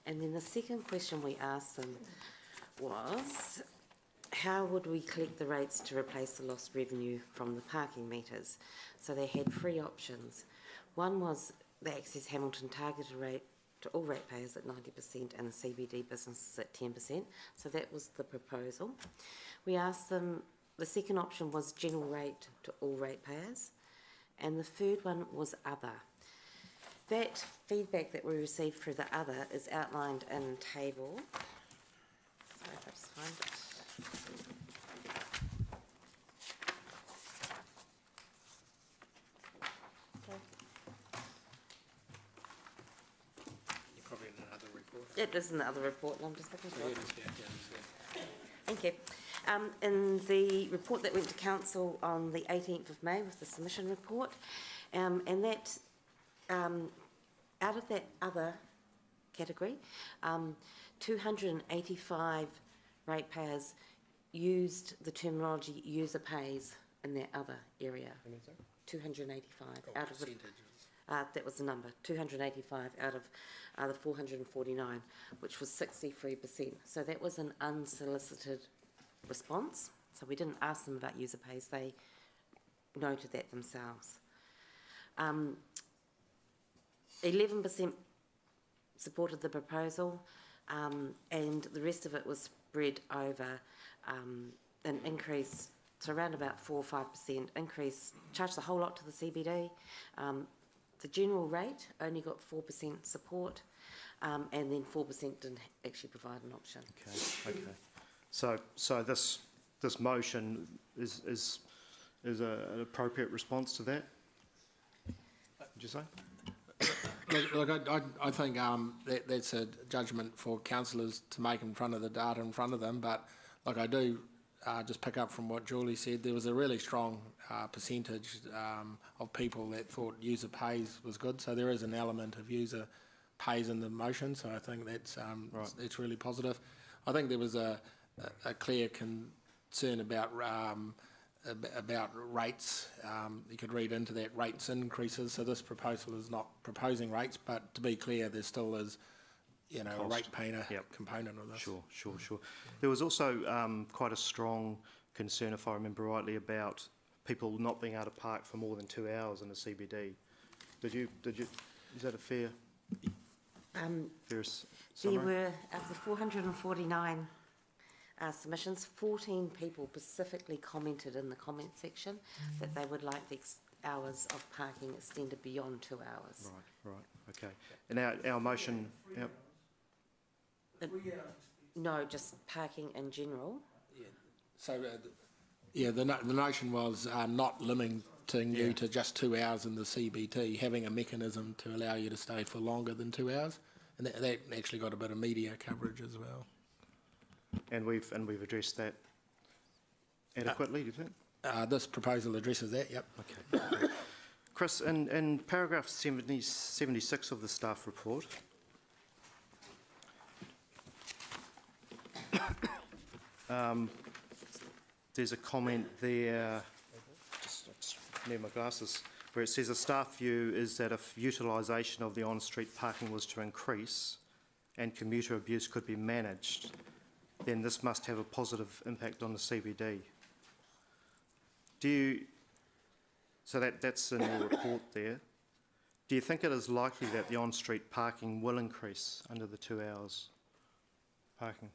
And then the second question we asked them was, how would we collect the rates to replace the lost revenue from the parking meters? So they had three options. One was the Access Hamilton targeted rate to all ratepayers at 90% and the CBD businesses at 10%. So that was the proposal. We asked them, the second option was general rate to all ratepayers, and the third one was other. That feedback that we received for the other is outlined in table. Sorry if I just find it. It is in the other report, and I'm just looking for it. Thank you. In the report that went to Council on the 18th of May was the submission report, and that, out of that other category, 285 ratepayers used the terminology user pays in that other area. 285 out of the... that was the number, 285 out of the 449, which was 63%. So that was an unsolicited response. So we didn't ask them about user pays, they noted that themselves. 11% supported the proposal, and the rest of it was spread over an increase, so around about 4 or 5% increase, charged the whole lot to the CBD. The general rate only got 4% support, and then 4% didn't actually provide an option. Okay. So this motion is an appropriate response to that? Would you say? Look, I think that's a judgment for councillors to make in front of the data in front of them. But like I do just pick up from what Julie said, there was a really strong percentage of people that thought user pays was good. So there is an element of user pays in the motion. So I think that's it's really positive. I think there was a clear concern about rates. You could read into that rates increases. So this proposal is not proposing rates, but to be clear, there still is, you know, a rate payer component of this. Sure. There was also quite a strong concern, if I remember rightly, about people not being able to park for more than 2 hours in the CBD. Did you? Is that a fair? Fair summary? There were, of the 449 submissions, 14 people specifically commented in the comment section that they would like the hours of parking extended beyond 2 hours. Right, okay. And our motion... No, just parking in general. So, the notion was not limiting you to just 2 hours in the CBT, having a mechanism to allow you to stay for longer than 2 hours, and that actually got a bit of media coverage as well. And we've addressed that adequately, do you think? This proposal addresses that, yep. Okay. Chris, in paragraph 76 of the staff report, there's a comment there, just near my glasses, where it says a staff view is that if utilisation of the on-street parking was to increase and commuter abuse could be managed, then this must have a positive impact on the CBD. So that's in your report there. Do you think it is likely that the on-street parking will increase under the 2 hours parking?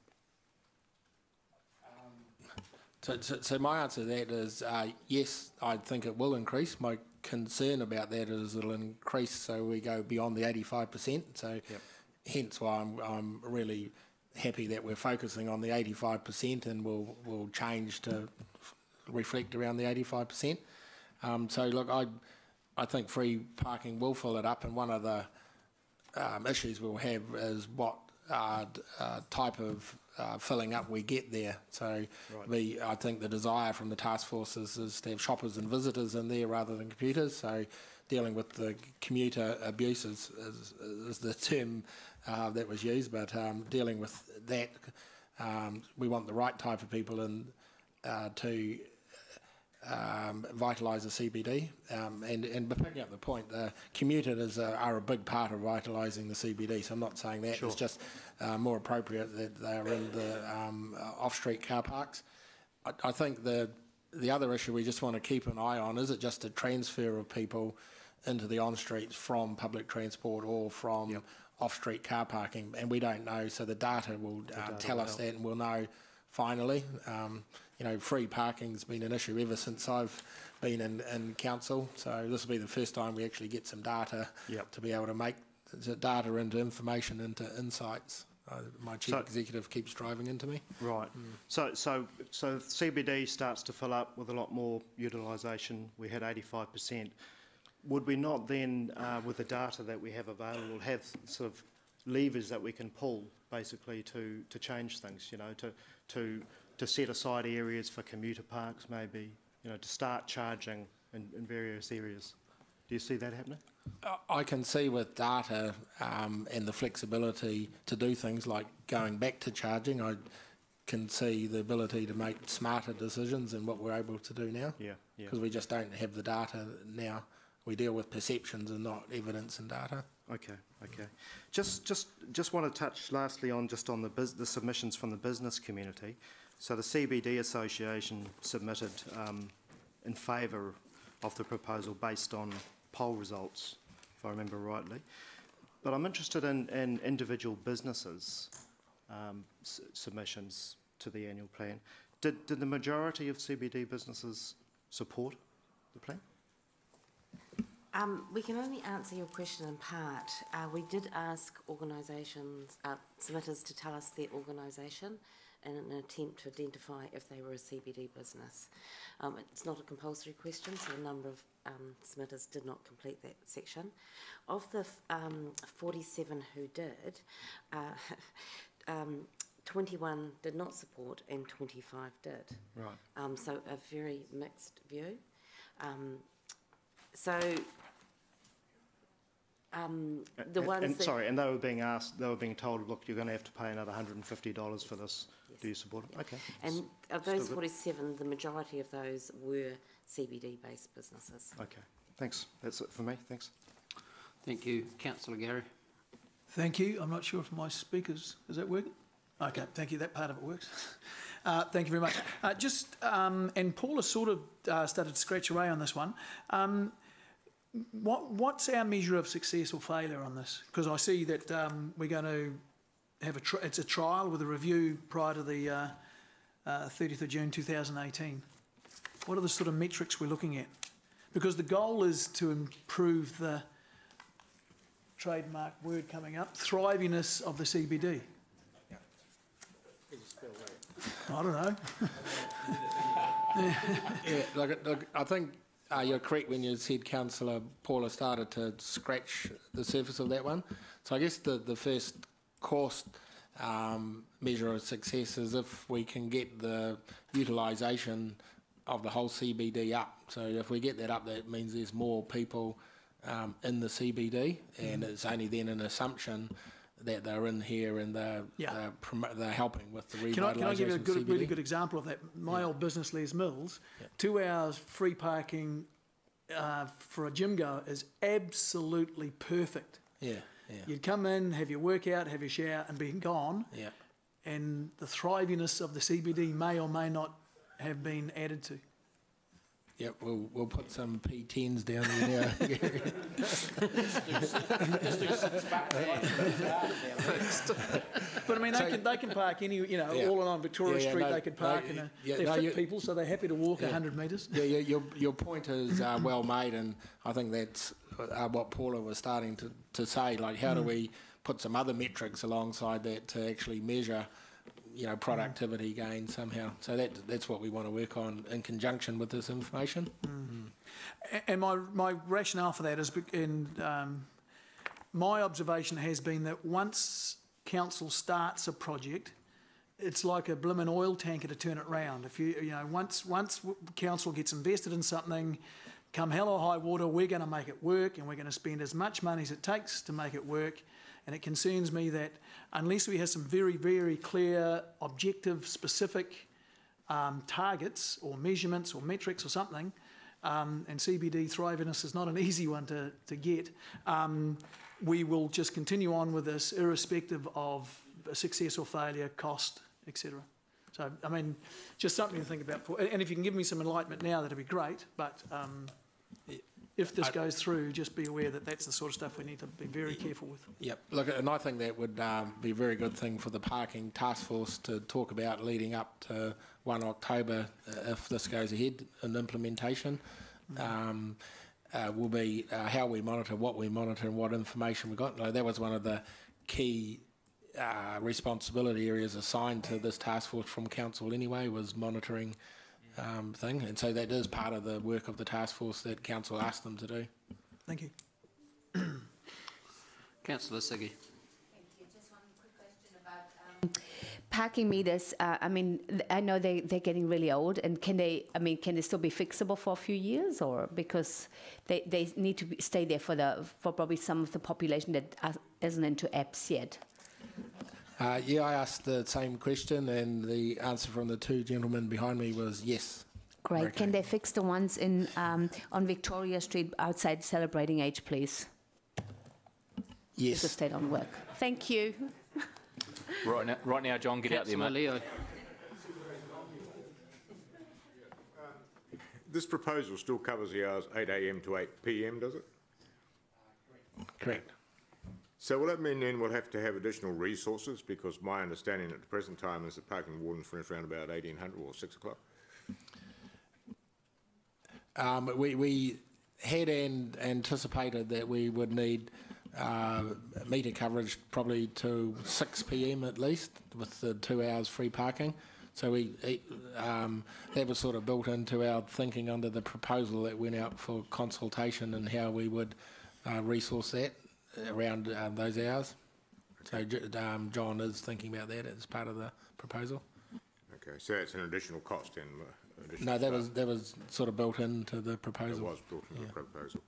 So my answer to that is yes, I think it will increase. My concern about that is it'll increase so we go beyond the 85%. So hence why I'm really happy that we're focusing on the 85% and we'll change to reflect around the 85%. So look, I think free parking will fill it up, and one of the issues we'll have is what type of filling up we get there. So I think the desire from the task force is to have shoppers and visitors in there rather than computers. So dealing with the commuter abuse is the term that was used, but dealing with that, we want the right type of people in to vitalise the CBD. And picking up the point, the commuters are a big part of vitalising the CBD, so I'm not saying that. It's just more appropriate that they're in the off-street car parks. I think the other issue we just want to keep an eye on, is it just a transfer of people into the on-streets from public transport or from off-street car parking? And we don't know, so the data will tell us that, and we'll know finally. You know, free parking's been an issue ever since I've been in council, so this will be the first time we actually get some data to be able to make the data into information, into insights. My chief executive keeps driving into me. Right. So CBD starts to fill up with a lot more utilisation. We had 85%. Would we not then, with the data that we have available, have sort of levers that we can pull basically to change things? You know, to set aside areas for commuter parks, maybe. You know, to start charging in various areas. Do you see that happening? I can see with data and the flexibility to do things like going back to charging, I can see the ability to make smarter decisions than what we're able to do now. Yeah. Because we just don't have the data now. We deal with perceptions and not evidence and data. Okay. Just want to touch lastly on the submissions from the business community. So the CBD Association submitted in favour of the proposal based on poll results, if I remember rightly. But I'm interested in individual businesses' submissions to the annual plan. Did the majority of CBD businesses support the plan? We can only answer your question in part. We did ask organisations, submitters, to tell us their organisation in an attempt to identify if they were a CBD business. It's not a compulsory question, so a number of submitters did not complete that section. Of the 47 who did, 21 did not support and 25 did. Right. So a very mixed view. And they were being asked, they were being told, look, you're going to have to pay another $150 for this. Yes. Do you support it? Okay. And of those 47, the majority of those were CBD-based businesses. Okay. Thanks. That's it for me. Thanks. Thank you. Councillor Gary. Thank you. I'm not sure if my speakers, is that working? Okay, thank you. That part of it works. Thank you very much. And Paula sort of started to scratch away on this one. What's our measure of success or failure on this? Because I see that we're going to have it's a trial with a review prior to the 30th of June 2018. What are the sort of metrics we're looking at? Because the goal is to improve the trademark word coming up, thriviness of the CBD. I don't know. Look, I think you're correct when you said Councillor Paula started to scratch the surface of that one. So I guess the first cost measure of success is if we can get the utilisation of the whole CBD up. So if we get that up, that means there's more people in the CBD, and it's only then an assumption that they're in here and they're helping with the revitalisation. Can I give you a really good example of that? My old business, Les Mills, 2 hours free parking for a gym goer is absolutely perfect. Yeah. You'd come in, have your workout, have your shower, and be gone. Yeah. And the thriviness of the CBD may or may not have been added to. Yep, we'll put some P10s down there now. But I mean, they can park any, all along Victoria Street. They could park they're fit people, so they're happy to walk 100 metres. Yeah, your point is well made, and I think that's what Paula was starting to say. Like, how do we put some other metrics alongside that to actually measure, productivity gain somehow? So that's what we want to work on in conjunction with this information. And my rationale for that is, my observation has been that once council starts a project, it's like a blimmin' oil tanker to turn it round. If once council gets invested in something, come hell or high water, we're going to make it work, and we're going to spend as much money as it takes to make it work. And it concerns me that unless we have some very, very clear, objective, specific targets or measurements or metrics or something, and CBD thriviness is not an easy one to get, we will just continue on with this irrespective of success or failure, cost, etc. So, I mean, just something to think about. And if you can give me some enlightenment now, that'd be great. But if this goes through, just be aware that that's the sort of stuff we need to be very careful with. Yep. Look, and I think that would be a very good thing for the parking task force to talk about leading up to 1 October if this goes ahead in implementation. Will be how we monitor, what we monitor, and what information we got. That was one of the key responsibility areas assigned to this task force from council anyway, was monitoring thing, and so that is part of the work of the task force that council asked them to do. Thank you. Councillor Siggy. Thank you. Just one quick question about parking meters. I mean, I know they're getting really old, and can they still be fixable for a few years, or because they need to stay there for probably some of the population that isn't into apps yet? Yeah, I asked the same question, and the answer from the two gentlemen behind me was yes. Great. Okay. Can they fix the ones in on Victoria Street outside Celebrating Age, please? Yes. Because they don't work. Thank you. Right now, John, get out there, mate. Leo. This proposal still covers the hours 8 a.m. to 8 p.m, does it? Correct. So will that mean then we'll have to have additional resources? Because my understanding at the present time is that parking wardens finish around about 1800 or 6 o'clock. We had anticipated that we would need meter coverage probably to 6 p.m. at least, with the 2 hours free parking. So that was sort of built into our thinking under the proposal that went out for consultation, and how we would resource that around those hours. So John is thinking about that as part of the proposal. Okay, so it's an additional cost then? No, that was sort of built into the proposal. It was built into the proposal.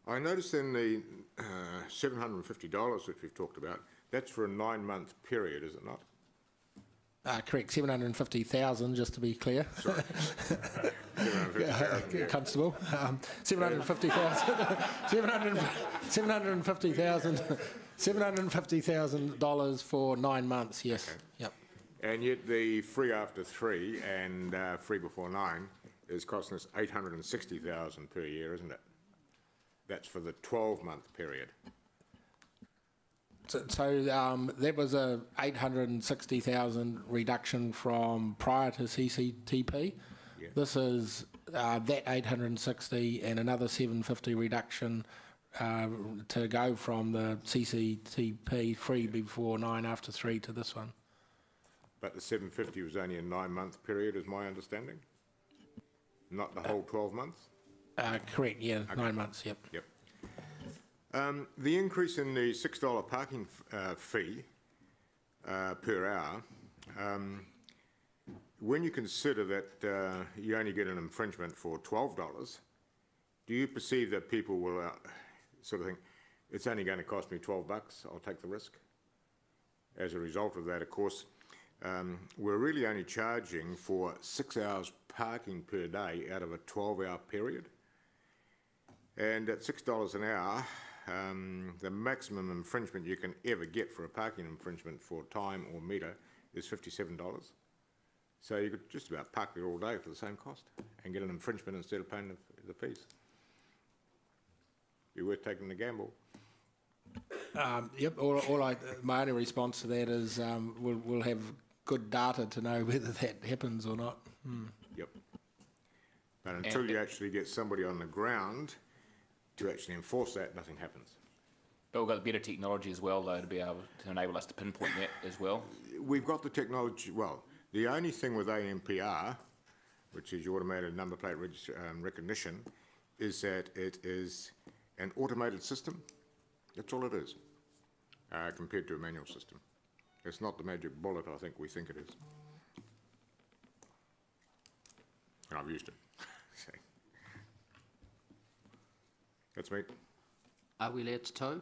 I noticed in the $750 which we've talked about, that's for a 9-month period, is it not? Correct, 750,000, just to be clear. Sorry. 750,000, yeah. Constable. 750,000. $750,000 for 9 months. Yes. Okay. Yep. And yet the free after 3 and free before 9 is costing us $860,000 per year, isn't it? That's for the 12-month period. So that was a 860,000 reduction from prior to CCTP. Yeah. This is that 860 and another 750 reduction to go from the CCTP free before 9 after 3 to this one. But the 750 was only a 9-month period, is my understanding? Not the whole 12 months? Correct, yeah, okay. 9 months, yep. Yep. The increase in the $6 parking fee per hour, when you consider that you only get an infringement for $12, do you perceive that people will sort of think, it's only going to cost me $12, I'll take the risk? As a result of that, of course, we're really only charging for 6 hours parking per day out of a 12-hour period. And at $6 an hour, the maximum infringement you can ever get for a parking infringement for time or meter is $57. So you could just about park there all day for the same cost and get an infringement instead of paying the fees. Be worth taking the gamble. Yep. My only response to that is we'll have good data to know whether that happens or not. Yep. But until you actually get somebody on the ground to actually enforce that, nothing happens. But we've got better technology as well, though, to be able to enable us to pinpoint that as well. We've got the technology. Well, the only thing with ANPR, which is your automated number plate recognition, is that it is an automated system. That's all it is, compared to a manual system. It's not the magic bullet I think we think it is. And I've used it. So. That's me. Are we allowed to tow?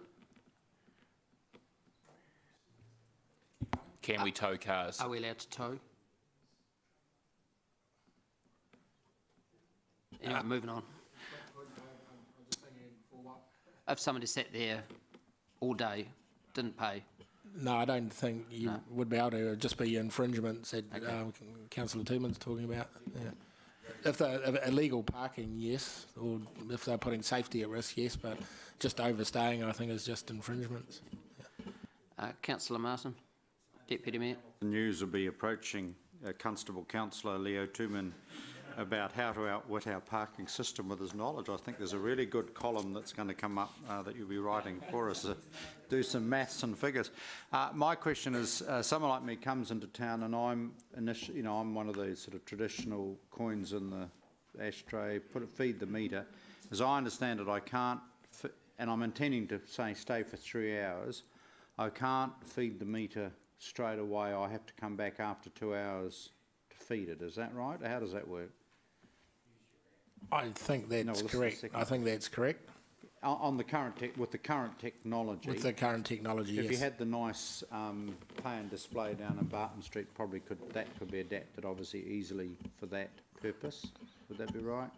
Can we tow cars? Are we allowed to tow? Anyway, moving on. If somebody sat there all day, didn't pay. No, I don't think you would be able to. It'd just be infringements that Councillor Tooman's talking about. Yeah. If they're illegal parking, yes, or if they're putting safety at risk, yes, but just overstaying, I think, is just infringements. Yeah. Councillor Martin, Deputy Mayor. The news will be approaching Constable Councillor Leo Tooman about how to outwit our parking system with his knowledge. I think there's a really good column that's going to come up that you'll be writing for us. Do some maths and figures. My question is, someone like me comes into town and I'm I'm one of these sort of traditional coins in the ashtray, feed the meter. As I understand it, I can't, and I'm intending to stay for 3 hours. I can't feed the meter straight away. I have to come back after 2 hours to feed it. Is that right? How does that work? I think that's correct. I think that's correct. On the current with the current technology. With the current technology, yes. If you had the nice play and display down in Barton Street, probably could be adapted obviously easily for that purpose. Would that be right?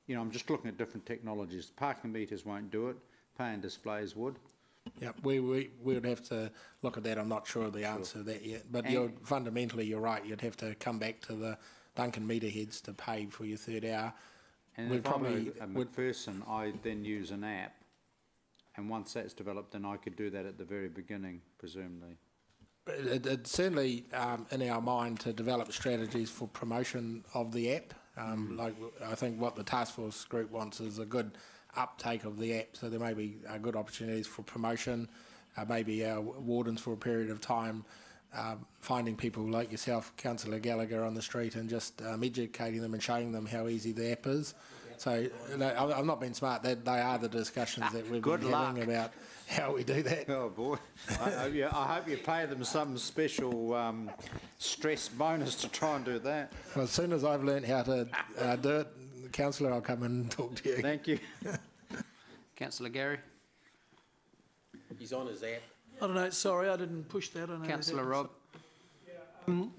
I'm just looking at different technologies. Parking meters won't do it. Pay and displays would. Yeah, we would have to look at that. I'm not sure of the answer to that yet. But fundamentally, you're right. You'd have to come back to the Duncan meter heads to pay for your third hour. And if I'm a McPherson, I then use an app, and once that's developed, then I could do that at the very beginning, presumably. It's certainly in our mind to develop strategies for promotion of the app. Like I think what the task force group wants is a good uptake of the app, so there may be good opportunities for promotion, maybe our wardens for a period of time, finding people like yourself, Councillor Gallagher, on the street and just educating them and showing them how easy the app is. So I'm not being smart. They are the discussions that we've been having about how we do that. Oh boy! I hope you pay them some special stress bonus to try and do that. Well, as soon as I've learnt how to do it, Councillor, I'll come and talk to you. Thank you. Councillor Gary. He's on his app. I don't know. Sorry, I didn't push that. Councillor Rob.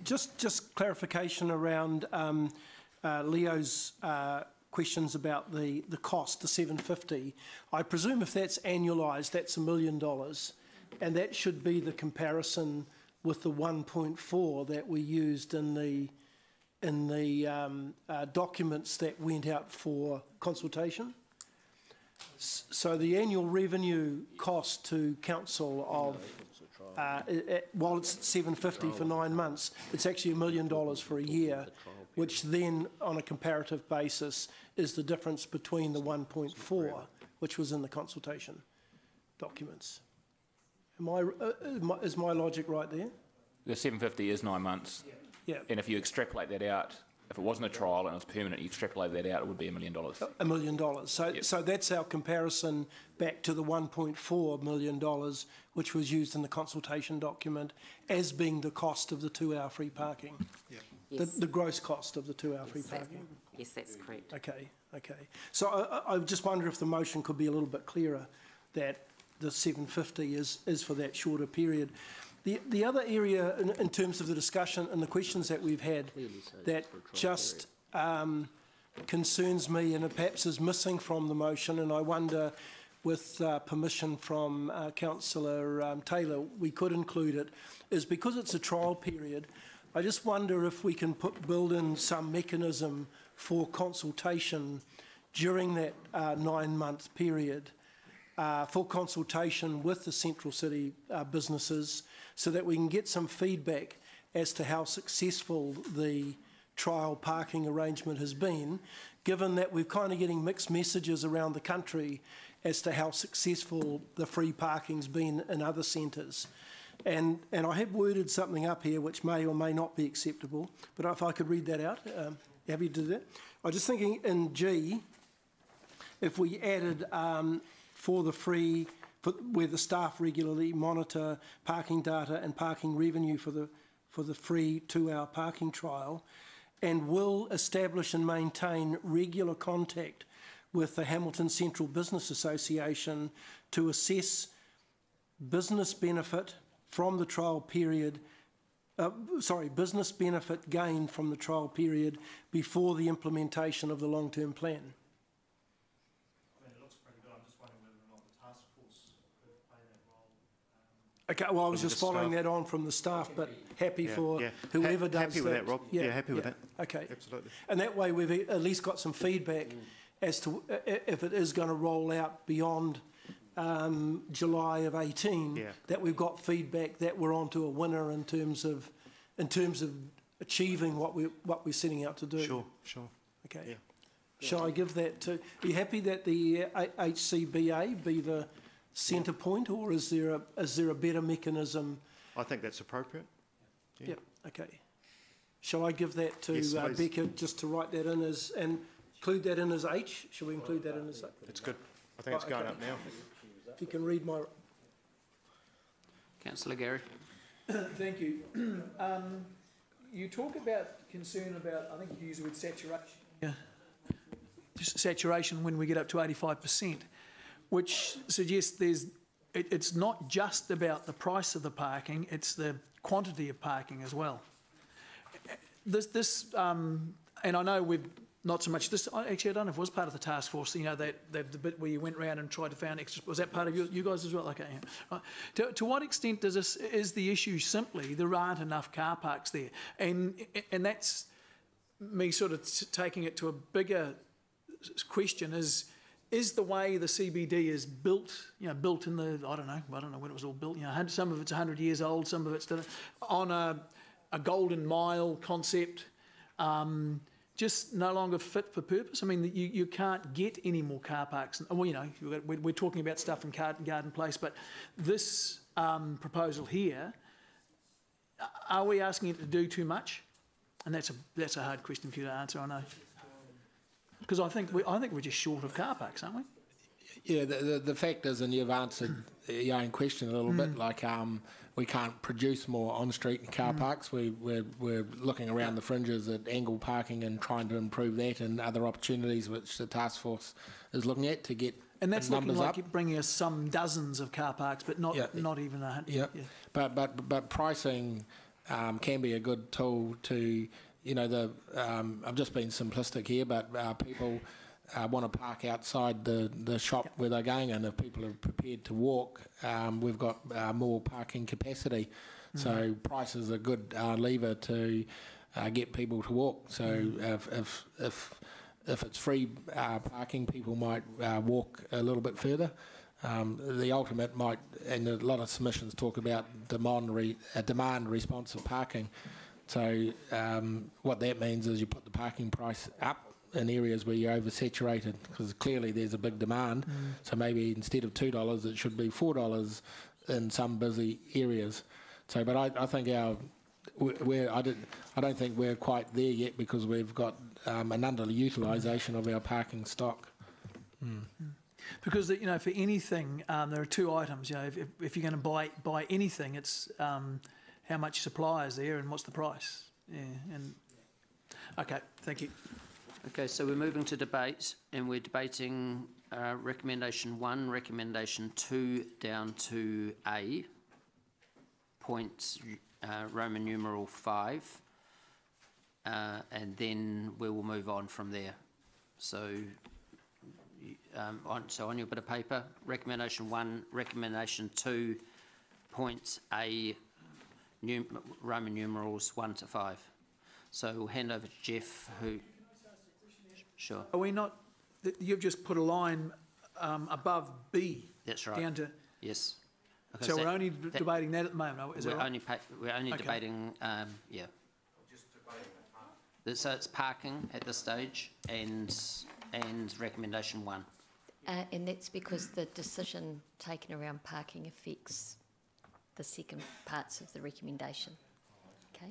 Just clarification around Leo's questions about the cost, the $750. I presume if that's annualised, that's $1 million, and that should be the comparison with the 1.4 that we used in the documents that went out for consultation. So the annual revenue cost to council of while it's $750 for 9 months, it's actually $1 million for a year, which then, on a comparative basis, is the difference between the 1.4, which was in the consultation documents. Is my logic right there? The 750 is 9 months. Yeah. And if you extrapolate that out, if it wasn't a trial and it was permanent, you extrapolate that out, it would be $1 million. $1 million. So that's our comparison back to the $1.4 million, which was used in the consultation document as being the cost of the 2-hour free parking. Yeah. Yes. The gross cost of the 2-hour free parking. Yes, that's correct. Okay. So I just wonder if the motion could be a little bit clearer that the 750 is for that shorter period. The other area in terms of the discussion and the questions that we've had that just concerns me and perhaps is missing from the motion, and I wonder, with permission from Councillor Taylor, we could include it, is because it's a trial period, I just wonder if we can build in some mechanism for consultation during that 9-month period, for consultation with the Central City businesses, so that we can get some feedback as to how successful the trial parking arrangement has been, given that we're kind of getting mixed messages around the country as to how successful the free parking's been in other centres. And I have worded something up here which may or may not be acceptable, but if I could read that out, happy to do that. I'm just thinking in G, if we added for the free, where the staff regularly monitor parking data and parking revenue for the free 2-hour parking trial, and will establish and maintain regular contact with the Hamilton Central Business Association to assess business benefit from the trial period, business benefit gained from the trial period before the implementation of the long-term plan. Okay, well, I was just following that on from the staff, but happy for whoever does that. Happy with that, Rob. Yeah, happy with that. Okay. Absolutely. And that way we've at least got some feedback as to if it is going to roll out beyond July of 18, that we've got feedback that we're onto a winner in terms of achieving what we're setting out to do. Sure. Okay. Yeah. Shall I give that to? Are you happy that the HCBA be the centre point, or is there a better mechanism? I think that's appropriate. Yeah. Okay. Shall I give that to Becca just to write that in as and include that in as H? Shall we include that in as? It's good. I think it's going up now. If you can read my. Councillor Gary. Thank you. You talk about concern about, I think you use the word saturation. Yeah. Saturation when we get up to 85%, which suggests it's not just about the price of the parking, it's the quantity of parking as well. And I know we've not so much this. Actually, I don't know if it was part of the task force. You know, the bit where you went round and tried to find extra. Was that part of you guys as well? Okay. Yeah. Right. To what extent is the issue simply there aren't enough car parks there, and that's me sort of taking it to a bigger question is the way the CBD is built, built in the, I don't know when it was all built, some of it's 100 years old, some of it's on a golden mile concept, just no longer fit for purpose. I mean, you can't get any more car parks. Well, we're talking about stuff in Garden Place, but this proposal here, are we asking it to do too much? And that's a hard question for you to answer, I know. Because I think we're just short of car parks, aren't we? Yeah, the fact is, and you've answered your own question a little bit, like we can't produce more on-street car parks. We're looking around the fringes at angle parking and trying to improve that and other opportunities which the task force is looking at to get and that's numbers looking like up. bringing us some dozens of car parks, but not even 100. Yeah. But pricing can be a good tool to. I've just been simplistic here, but people want to park outside the shop where they're going, and if people are prepared to walk, we've got more parking capacity. So price is a good lever to get people to walk. So if it's free parking, people might walk a little bit further. The ultimate might, and a lot of submissions talk about demand responsive parking. So what that means is you put the parking price up in areas where you're oversaturated, because clearly there's a big demand. So maybe instead of $2, it should be $4 in some busy areas. So, but I think I don't think we're quite there yet because we've got an underutilisation of our parking stock. Because for anything, there are two items. If you're going to buy anything, it's how much supply is there and what's the price? Yeah, and okay, thank you. Okay, so we're moving to debate, and we're debating recommendation 1, recommendation 2 down to A, point Roman numeral 5, and then we will move on from there. So, on your bit of paper, recommendation 1, recommendation 2, points A, Roman numerals 1 to 5. So we'll hand over to Jeff, who... Sure. Are we not... You've just put a line above B. That's right. Down to... Yes. So we're only debating that at the moment, is that right? We're only debating, yeah. So it's parking at this stage and recommendation 1. And that's because the decision taken around parking affects the second parts of the recommendation. Okay.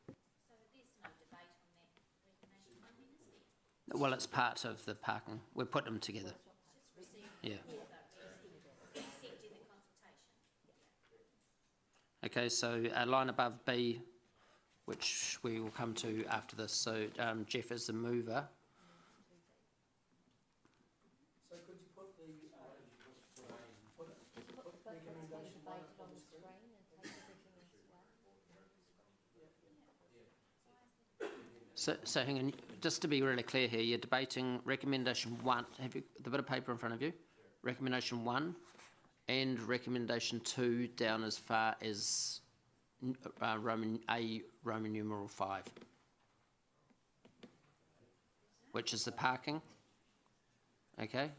So there's no debate on that recommendation 1 then, is there? Well, it's part of the parking. We put them together. Yeah. Okay, so a line above B, which we will come to after this. So Jeff is the mover. So could you put the recommendation on the screen and take everything as So hang on, just to be really clear here, you're debating recommendation 1. Have you the bit of paper in front of you? Recommendation 1 And recommendation 2 down as far as Roman numeral 5, which is the parking. Okay.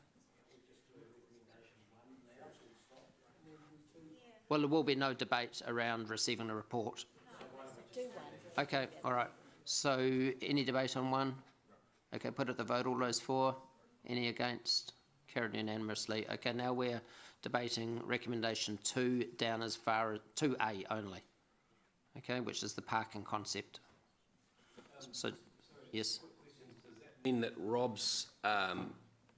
Well, there will be no debate around receiving a report. Okay, all right. So any debate on 1? Okay, put it to vote. All those for? Any against? Carried unanimously. Okay, now we're debating recommendation 2 down as far as 2A only. Okay, which is the parking concept. So, yes. Does that mean that Rob's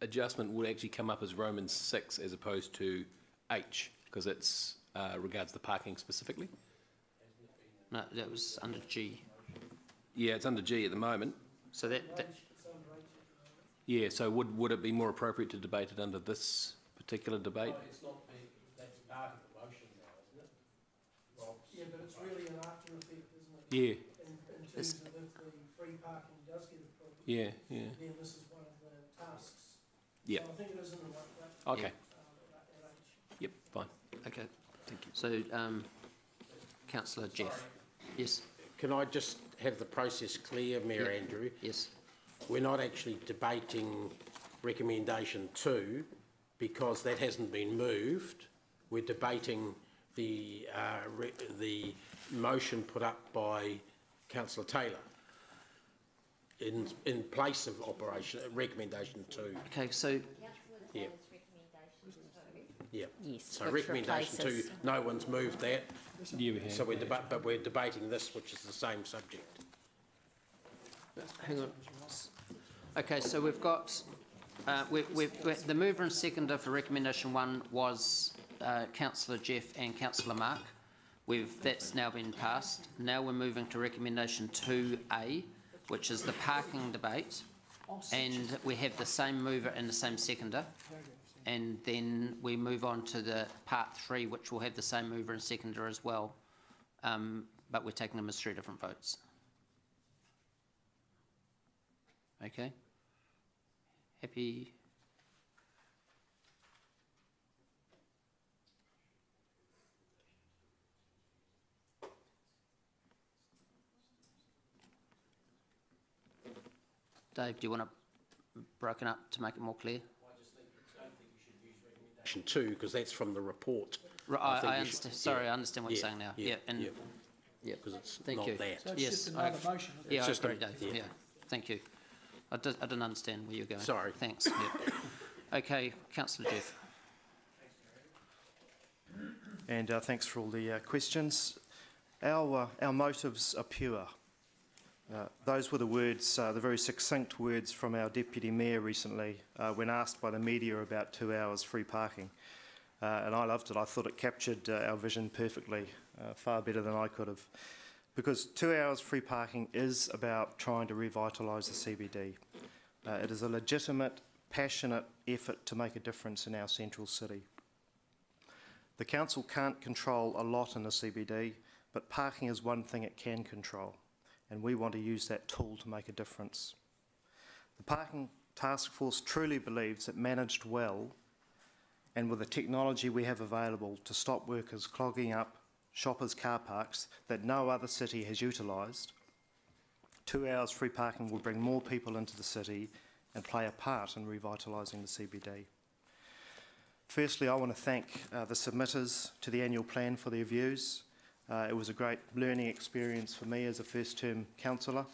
adjustment would actually come up as Roman 6 as opposed to H, because it's regards the parking specifically? No, that was under G. Yeah, it's under G at the moment. So that yeah, so would it be more appropriate to debate it under this particular debate? Well, it's not, that's part of the motion now, isn't it? Rob's yeah, but it's really an after effect, isn't it? Yeah. In terms of if the free parking does get approved, yeah, yeah. then this is one of the tasks. Yeah. So I think it is in the right place. Okay. Yep, fine. Okay, thank you. So, Councillor Jeff. Yes. Can I just have the process clear, Mayor Andrew? Yes. We're not actually debating recommendation 2 because that hasn't been moved. We're debating the motion put up by Councillor Taylor in place of recommendation 2. Okay, so yeah. Yeah. Yes. So recommendation 2, no one's moved that. So we're debating this, which is the same subject. Hang on. Okay, so we've got the mover and seconder for recommendation 1 was Councillor Jeff and Councillor Mark. That's now been passed. Now we're moving to recommendation 2A, which is the parking debate, and we have the same mover and the same seconder. And then we move on to the part 3, which will have the same mover and seconder as well, but we're taking them as 3 different votes. Okay. Happy? Dave, do you want it broken up to make it more clear? Recommendation 2, because that's from the report. Right, I understand. Sorry, I understand what you're saying now. Yeah, and because it's thank not you. that. So it's just another motion. Yeah, I agree, Dave. Yeah, thank you. I didn't understand where you're going. Sorry. Thanks. Yeah. Okay, Councillor Jeff. And thanks for all the questions. Our motives are pure. Those were the words, the very succinct words from our Deputy Mayor recently when asked by the media about 2 hours free parking. And I loved it. I thought it captured our vision perfectly, far better than I could have. Because 2 hours free parking is about trying to revitalise the CBD. It is a legitimate, passionate effort to make a difference in our central city. The council can't control a lot in the CBD, but parking is one thing it can control, and we want to use that tool to make a difference. The Parking Task Force truly believes that managed well, and with the technology we have available to stop workers clogging up shoppers' car parks that no other city has utilised, 2 hours free parking will bring more people into the city and play a part in revitalising the CBD. Firstly, I want to thank the submitters to the annual plan for their views. It was a great learning experience for me as a first-term councillor.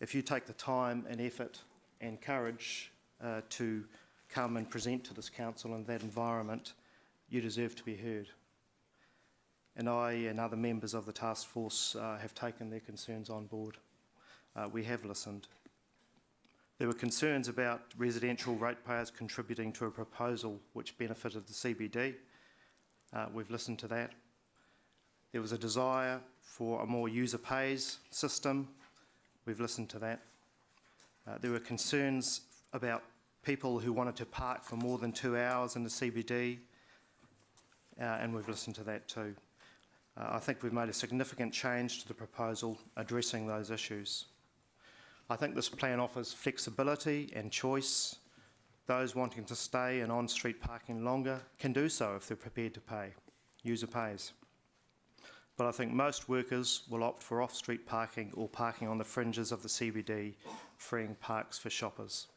If you take the time and effort and courage to come and present to this council in that environment, you deserve to be heard. And I and other members of the task force have taken their concerns on board. We have listened. There were concerns about residential ratepayers contributing to a proposal which benefited the CBD. We've listened to that. There was a desire for a more user pays system. We've listened to that. There were concerns about people who wanted to park for more than 2 hours in the CBD, and we've listened to that too. I think we've made a significant change to the proposal addressing those issues. I think this plan offers flexibility and choice Those wanting to stay in on-street parking longer can do so if they're prepared to pay. User pays. But I think most workers will opt for off-street parking or parking on the fringes of the CBD, freeing parks for shoppers.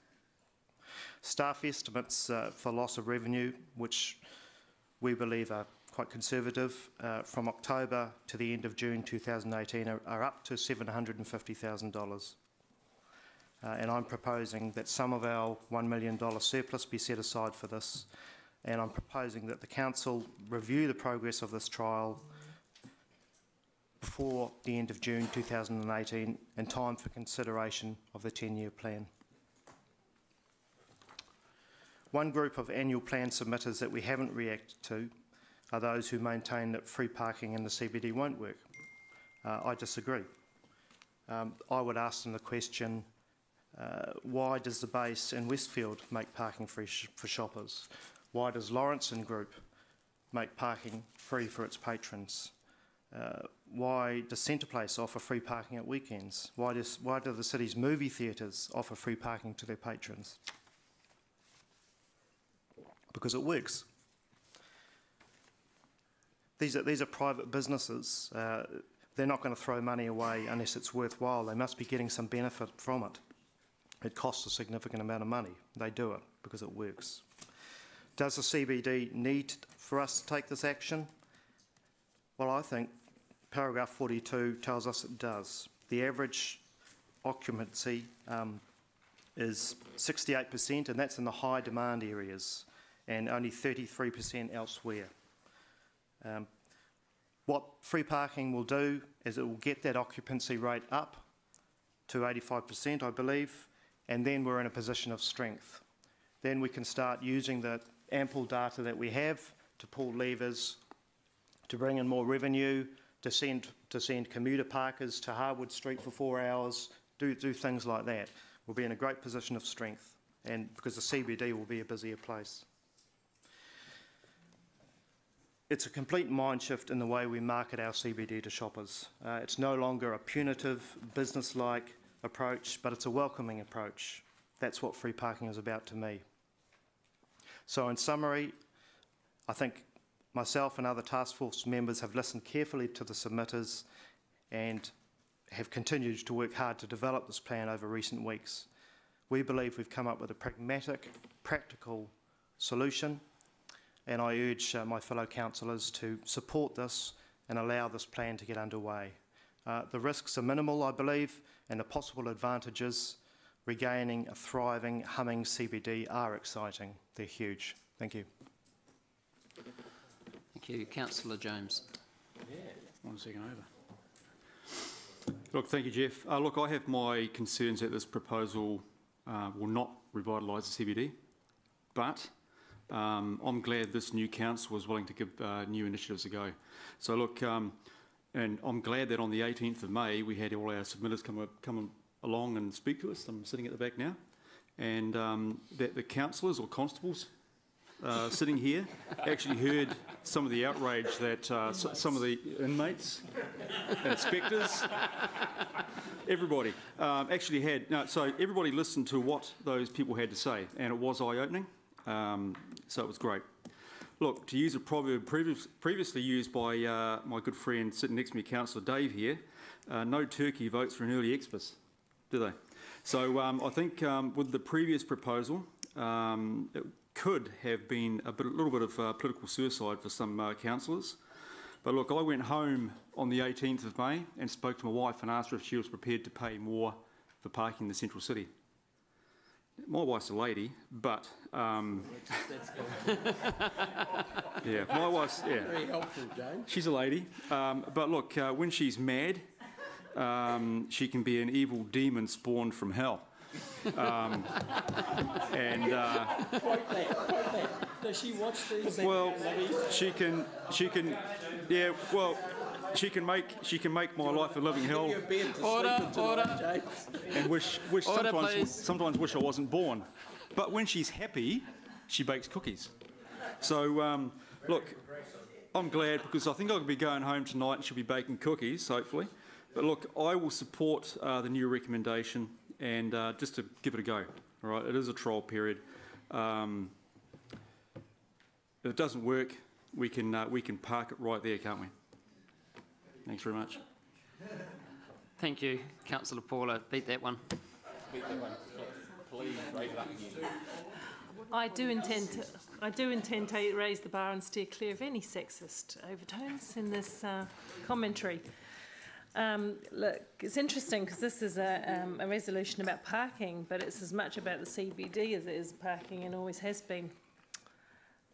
Staff estimates for loss of revenue, which we believe are quite conservative, from October to the end of June 2018 are up to $750,000. And I'm proposing that some of our $1 million surplus be set aside for this, and I'm proposing that the Council review the progress of this trial before the end of June 2018 in time for consideration of the 10-year plan. One group of annual plan submitters that we haven't reacted to are those who maintain that free parking in the CBD won't work. I disagree. I would ask them the question, why does the base in Westfield make parking free for shoppers? Why does Lawrence and Group make parking free for its patrons? Why does Centreplace offer free parking at weekends? Why do the city's movie theatres offer free parking to their patrons? Because it works. These are private businesses. They're not going to throw money away unless it's worthwhile. They must be getting some benefit from it. It costs a significant amount of money. They do it because it works. Does the CBD need for us to take this action? Well, I think paragraph 42 tells us it does. The average occupancy is 68%, and that's in the high demand areas, and only 33% elsewhere. What free parking will do is it will get that occupancy rate up to 85%, I believe, and then we're in a position of strength. Then we can start using the ample data that we have to pull levers, to bring in more revenue, to send commuter parkers to Harwood Street for 4 hours, do things like that. We'll be in a great position of strength, and because the CBD will be a busier place. It's a complete mind shift in the way we market our CBD to shoppers. It's no longer a punitive, business-like approach, but it's a welcoming approach. That's what free parking is about to me. So in summary, I think myself and other task force members have listened carefully to the submitters and have continued to work hard to develop this plan over recent weeks. We believe we've come up with a pragmatic, practical solution, and I urge my fellow councillors to support this and allow this plan to get underway. The risks are minimal, I believe, and the possible advantages, regaining a thriving, humming CBD, are exciting. They're huge. Thank you. Thank you. Councillor James. Yeah. 1 second over. Look, thank you, Jeff. Look, I have my concerns that this proposal will not revitalise the CBD, but I'm glad this new council was willing to give new initiatives a go. So look, and I'm glad that on the 18th of May we had all our submitters come along and speak to us. I'm sitting at the back now, and that the councillors or constables sitting here actually heard some of the outrage that some of the inmates, inspectors, everybody actually had. No, so everybody listened to what those people had to say, and it was eye-opening. So it was great. Look, to use a proverb previously used by my good friend sitting next to me, Councillor Dave here, no turkey votes for an early expos, do they? So I think with the previous proposal, it could have been a little bit of political suicide for some councillors. But look, I went home on the 18th of May and spoke to my wife and asked her if she was prepared to pay more for parking in the central city. My wife's a lady, but yeah, my wife's Very helpful, James. she's a lady. But look, when she's mad, she can be an evil demon spawned from hell. And Quote that. Does she watch these? well, she can, yeah. Well, she can make my life a living hell. Order. And wish Order, sometimes wish I wasn't born. But when she's happy, she bakes cookies. So look, I'm glad because I think I'll be going home tonight and she'll be baking cookies, hopefully. But look, I will support the new recommendation and just to give it a go. All right, it is a trial period. If it doesn't work, we can park it right there, can't we? Thanks very much. Thank you, Councillor Paula. Beat that one. Beat that one. Please raise it up again. I do intend to raise the bar and steer clear of any sexist overtones in this commentary. Look, it's interesting because this is a resolution about parking, but it's as much about the CBD as it is parking and always has been.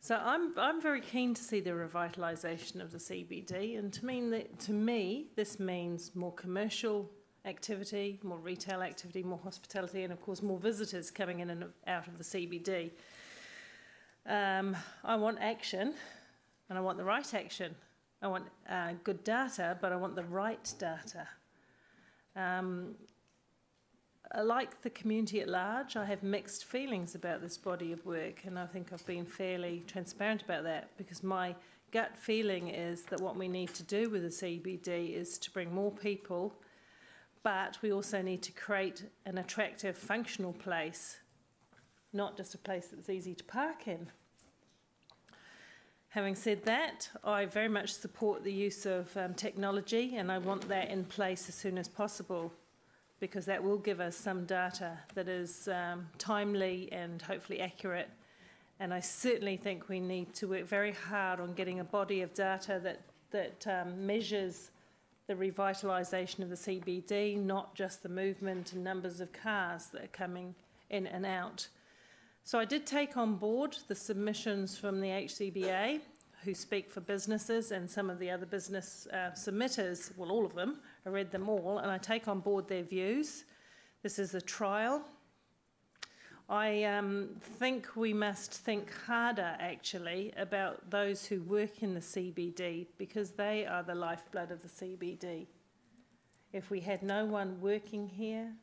So I'm very keen to see the revitalisation of the CBD, and to me this means more commercial activity, more retail activity, more hospitality, and of course more visitors coming in and out of the CBD. I want action, and I want the right action. I want good data, but I want the right data. Like the community at large, I have mixed feelings about this body of work, and I think I've been fairly transparent about that, because my gut feeling is that what we need to do with the CBD is to bring more people, but we also need to create an attractive, functional place, not just a place that's easy to park in. Having said that, I very much support the use of technology, and I want that in place as soon as possible, because that will give us some data that is timely and hopefully accurate. And I certainly think we need to work very hard on getting a body of data that measures the revitalisation of the CBD, not just the movement and numbers of cars that are coming in and out. So I did take on board the submissions from the HCBA, who speak for businesses, and some of the other business submitters, well, all of them. I read them all, and I take on board their views. This is a trial. I think we must think harder, actually, about those who work in the CBD, because they are the lifeblood of the CBD. If we had no one working here,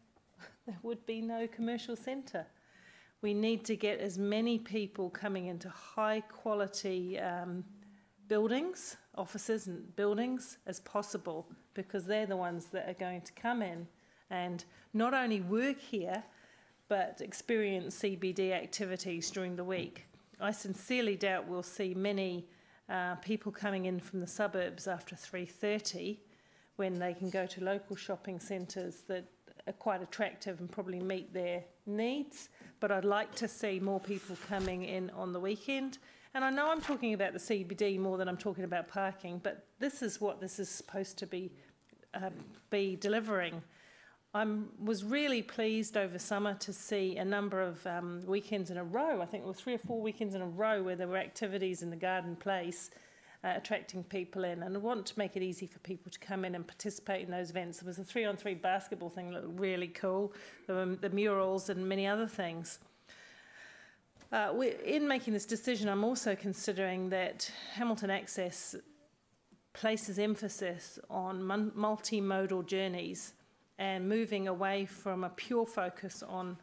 there would be no commercial centre. We need to get as many people coming into high-quality buildings, offices and buildings, as possible, because they're the ones that are going to come in and not only work here, but experience CBD activities during the week. I sincerely doubt we'll see many people coming in from the suburbs after 3:30, when they can go to local shopping centres that are quite attractive and probably meet their needs. But I'd like to see more people coming in on the weekend. And I know I'm talking about the CBD more than I'm talking about parking, but this is what this is supposed to be delivering. I was really pleased over summer to see a number of weekends in a row. I think there were 3 or 4 weekends in a row where there were activities in the garden place attracting people in. And I want to make it easy for people to come in and participate in those events. There was a 3-on-3 basketball thing that looked really cool. There were the murals and many other things. In making this decision, I'm also considering that Hamilton Access places emphasis on multimodal journeys and moving away from a pure focus on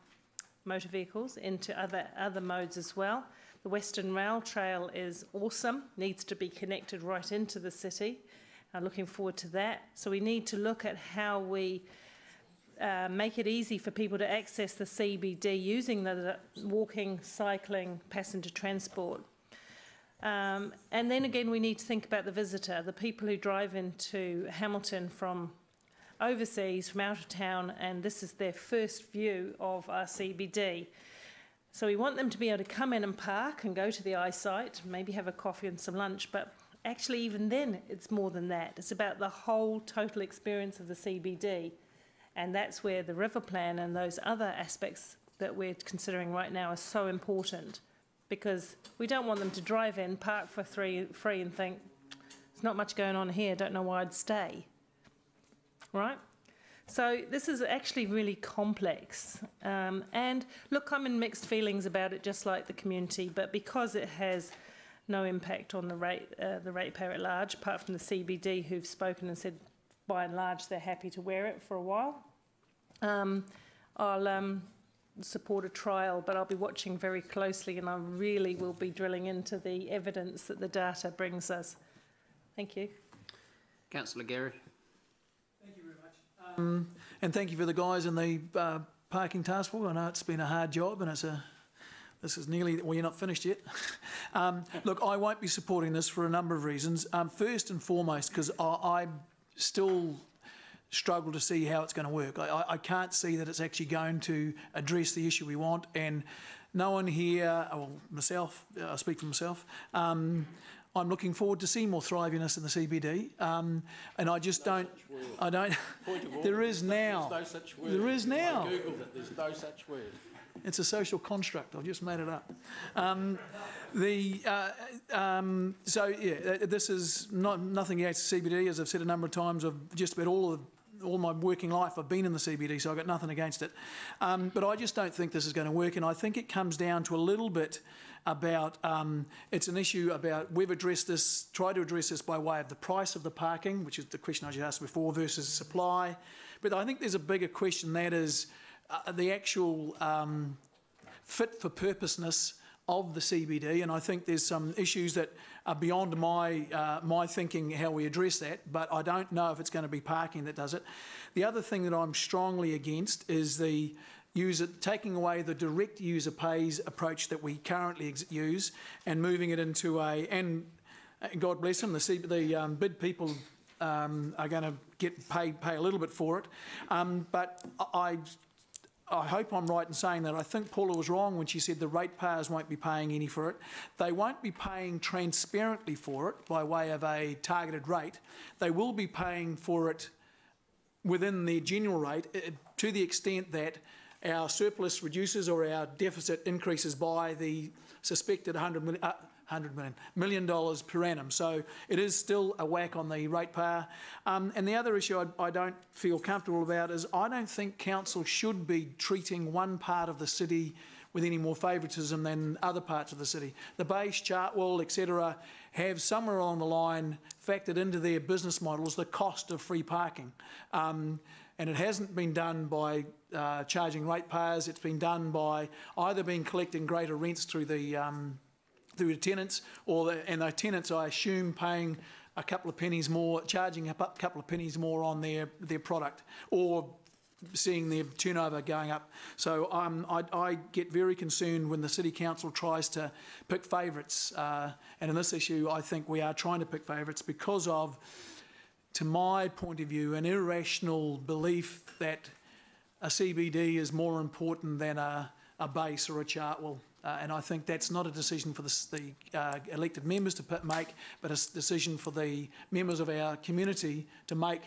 motor vehicles into other modes as well. The Western Rail Trail is awesome, needs to be connected right into the city. I'm looking forward to that. So we need to look at how we make it easy for people to access the CBD using the walking, cycling, passenger transport. And then again, we need to think about the visitor, the people who drive into Hamilton from overseas, from out of town, and this is their first view of our CBD. So we want them to be able to come in and park and go to the eyesight, maybe have a coffee and some lunch, but actually even then it's more than that. It's about the whole total experience of the CBD, and that's where the river plan and those other aspects that we're considering right now are so important, because we don't want them to drive in, park for free and think, there's not much going on here, don't know why I'd stay. Right? So this is actually really complex. And look, I'm in mixed feelings about it, just like the community, but because it has no impact on the ratepayer at large, apart from the CBD who've spoken and said, by and large, they're happy to wear it for a while, I'll support a trial, but I'll be watching very closely, and I really will be drilling into the evidence that the data brings us. Thank you. Councillor Gary. And thank you for the guys in the parking task force. I know it's been a hard job, and it's a This is nearly, well, you're not finished yet. Look, I won't be supporting this for a number of reasons. First and foremost, because I still struggle to see how it's going to work. I can't see that it's actually going to address the issue we want, and no one here, well, myself, I speak for myself, I'm looking forward to seeing more thriviness in the CBD, and I just don't, there is now. There's no such word. There is now. I googled it, there's no such word. It's a social construct, I've just made it up. So yeah, this is nothing against the CBD, as I've said a number of times. I've just about all my working life I've been in the CBD, so I've got nothing against it. But I just don't think this is going to work, and I think it comes down to a little bit about, it's an issue about we've addressed this, tried to address this by way of the price of the parking, which is the question I just asked before, versus supply. But I think there's a bigger question, that is the actual fit for purposeness of the CBD, and I think there's some issues that are beyond my thinking how we address that, but I don't know if it's going to be parking that does it. The other thing that I'm strongly against is the taking away the direct user pays approach that we currently use and moving it into and God bless them, the bid people are going to pay a little bit for it, but I hope I'm right in saying that I think Paula was wrong when she said the ratepayers won't be paying any for it. They won't be paying transparently for it by way of a targeted rate. They will be paying for it within their general rate to the extent that our surplus reduces or our deficit increases by the suspected $100 million per annum. So it is still a whack on the ratepayer. And the other issue I don't feel comfortable about is I don't think council should be treating one part of the city with any more favouritism than other parts of the city. The Base, Chartwell, etc. have somewhere along the line factored into their business models the cost of free parking. And it hasn't been done by charging ratepayers. It's been done by either collecting greater rents through the tenants, and the tenants, I assume, paying a couple of pennies more, charging a couple of pennies more on their product, or seeing their turnover going up. So I get very concerned when the City Council tries to pick favourites, and in this issue I think we are trying to pick favourites because of, to my point of view, an irrational belief that a CBD is more important than a Base or a Chartwell. And I think that's not a decision for the elected members to make, but a decision for the members of our community to make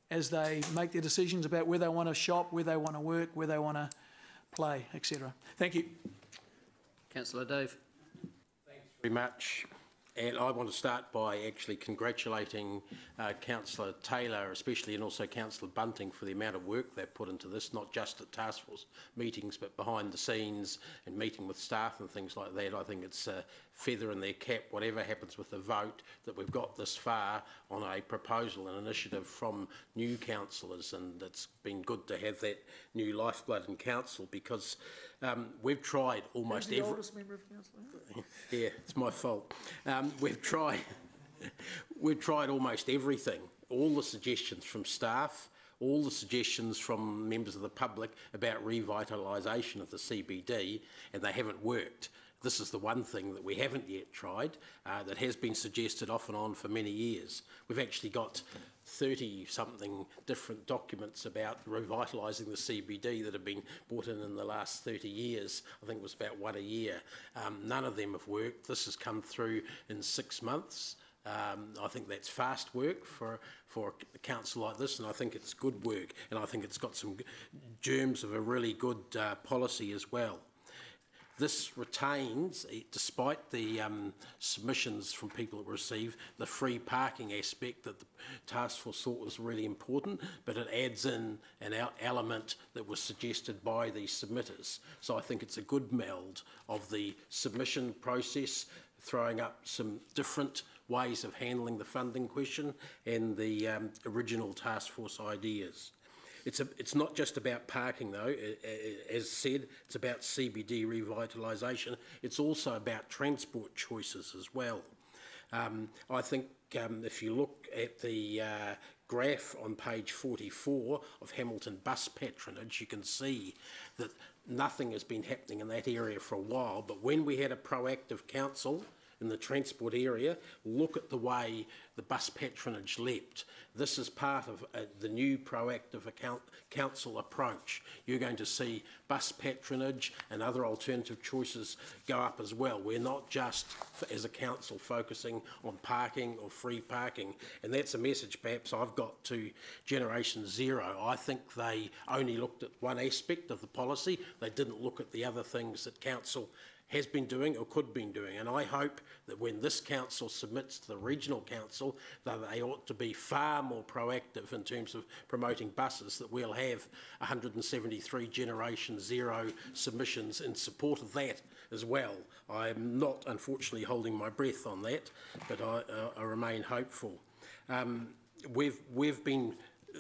as they make their decisions about where they want to shop, where they want to work, where they want to play, etc. Thank you. Councillor Dave. Thanks very much. And I want to start by actually congratulating Councillor Taylor especially, and also Councillor Bunting, for the amount of work they've put into this, not just at task force meetings but behind the scenes and meeting with staff and things like that. I think it's a feather in their cap, whatever happens with the vote, that we've got this far on a proposal and initiative from new councillors, and it's been good to have that new lifeblood in council, because we've tried almost every... oldest member of council? Yeah, it's my fault. We've tried almost everything, all the suggestions from staff, all the suggestions from members of the public about revitalisation of the CBD, and they haven't worked. This is the one thing that we haven't yet tried, that has been suggested off and on for many years. We've actually got 30-something different documents about revitalising the CBD that have been brought in the last 30 years. I think it was about one a year. None of them have worked. This has come through in 6 months. I think that's fast work for a council like this, and I think it's good work, and I think it's got some germs of a really good policy as well. This retains, despite the submissions from people that receive, the free parking aspect that the task force thought was really important, but it adds in an element that was suggested by the submitters. So I think it's a good meld of the submission process, throwing up some different ways of handling the funding question and the original task force ideas. It's not just about parking though, as said, it's about CBD revitalisation. It's also about transport choices as well. I think if you look at the graph on page 44 of Hamilton bus patronage, you can see that nothing has been happening in that area for a while, but when we had a proactive council in the transport area, look at the way the bus patronage leapt. This is part of the new proactive council approach. You're going to see bus patronage and other alternative choices go up as well. We're not just, as a council, focusing on parking or free parking, and that's a message perhaps I've got to Generation Zero. I think they only looked at one aspect of the policy. They didn't look at the other things that council has been doing or could be doing, and I hope that when this council submits to the regional council that they ought to be far more proactive in terms of promoting buses, that we'll have 173 Generation Zero submissions in support of that as well. I'm not unfortunately holding my breath on that, but I remain hopeful.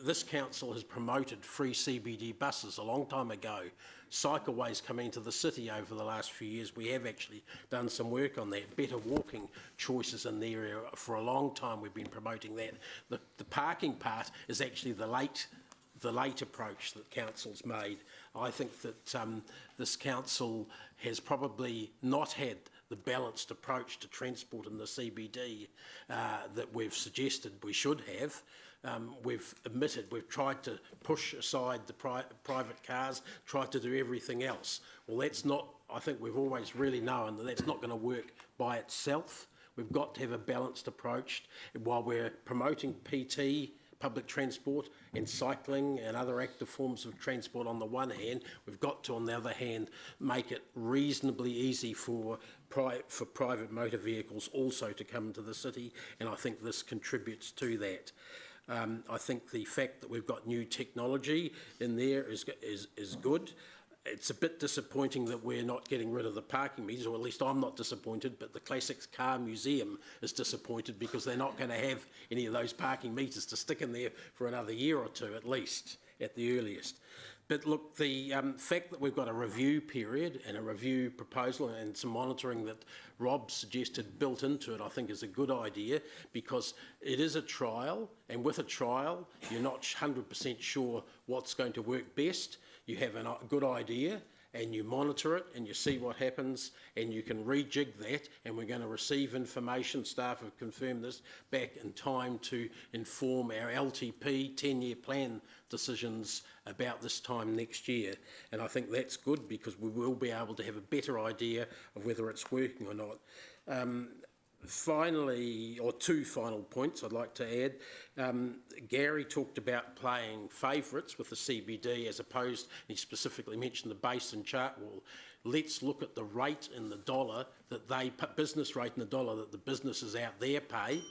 This council has promoted free CBD buses a long time ago. Cycleways coming into the city over the last few years, we have actually done some work on that. Better walking choices in the area, for a long time we've been promoting that. The parking part is actually the late approach that council's made. I think that this council has probably not had the balanced approach to transport in the CBD that we've suggested we should have. We've tried to push aside the private cars, tried to do everything else. Well, that's not, I think we've always really known that that's not going to work by itself. We've got to have a balanced approach. While we're promoting PT, public transport, and cycling and other active forms of transport on the one hand, we've got to, on the other hand, make it reasonably easy for private motor vehicles also to come into the city, and I think this contributes to that. I think the fact that we've got new technology in there is good. It's a bit disappointing that we're not getting rid of the parking meters, or at least I'm not disappointed, but the Classics Car Museum is disappointed because they're not going to have any of those parking meters to stick in there for another year or two at least, at the earliest. But look, the fact that we've got a review period and a review proposal and some monitoring that Rob suggested built into it, I think is a good idea, because it is a trial, and with a trial, you're not 100% sure what's going to work best. You have a good idea, and you monitor it, and you see what happens, and you can rejig that, and we're going to receive information, staff have confirmed this, back in time to inform our LTP 10-year plan decisions about this time next year. And I think that's good, because we will be able to have a better idea of whether it's working or not. Finally, or two final points I'd like to add. Gary talked about playing favourites with the CBD as opposed, he specifically mentioned the Basin Chartwell. Let's look at the rate in the dollar that they, business rate in the dollar that the businesses out there pay,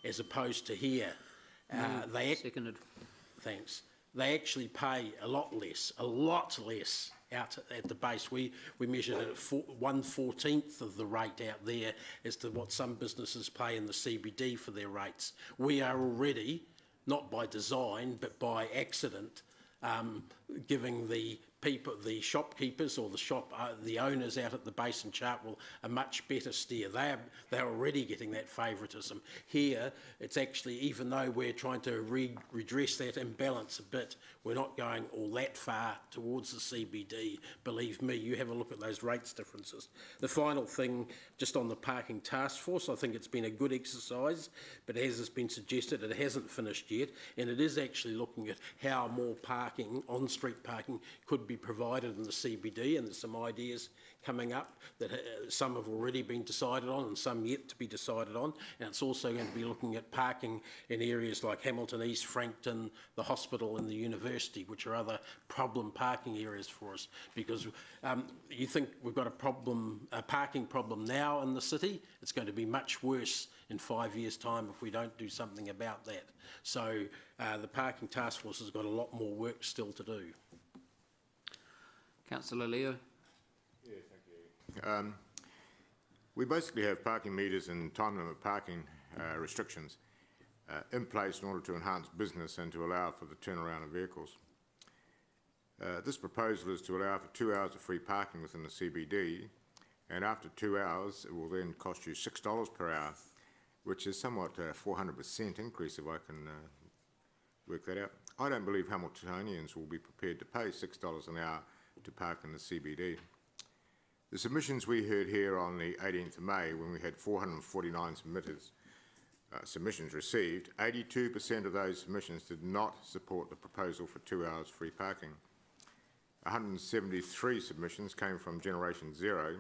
as opposed to here. Seconded. Thanks. They actually pay a lot less out at the base. We measured it at 1/14 of the rate out there as to what some businesses pay in the CBD for their rates. We are already, not by design, but by accident, giving the people, the shopkeepers or the owners out at the Basin Chartwell a much better steer. They're already getting that favouritism. Here, it's actually, even though we're trying to redress that imbalance a bit, we're not going all that far towards the CBD. Believe me, you have a look at those rates differences. The final thing, just on the parking task force, I think it's been a good exercise, but as has been suggested, it hasn't finished yet, and it is actually looking at how more parking, on-street parking, could be provided in the CBD, and there's some ideas coming up that some have already been decided on and some yet to be decided on, and it's also going to be looking at parking in areas like Hamilton East, Frankton, the hospital and the university, which are other problem parking areas for us, because you think we've got a parking problem now in the city, it's going to be much worse in 5 years' time if we don't do something about that. So the parking task force has got a lot more work still to do. Councillor Leo. Yeah, thank you. We basically have parking meters and time limit parking restrictions in place in order to enhance business and to allow for the turnaround of vehicles. This proposal is to allow for 2 hours of free parking within the CBD, and after 2 hours it will then cost you $6 per hour, which is somewhat a 400% increase, if I can work that out. I don't believe Hamiltonians will be prepared to pay $6 an hour to park in the CBD. The submissions we heard here on the 18th of May, when we had 449 submissions received, 82% of those submissions did not support the proposal for 2 hours free parking. 173 submissions came from Generation Zero,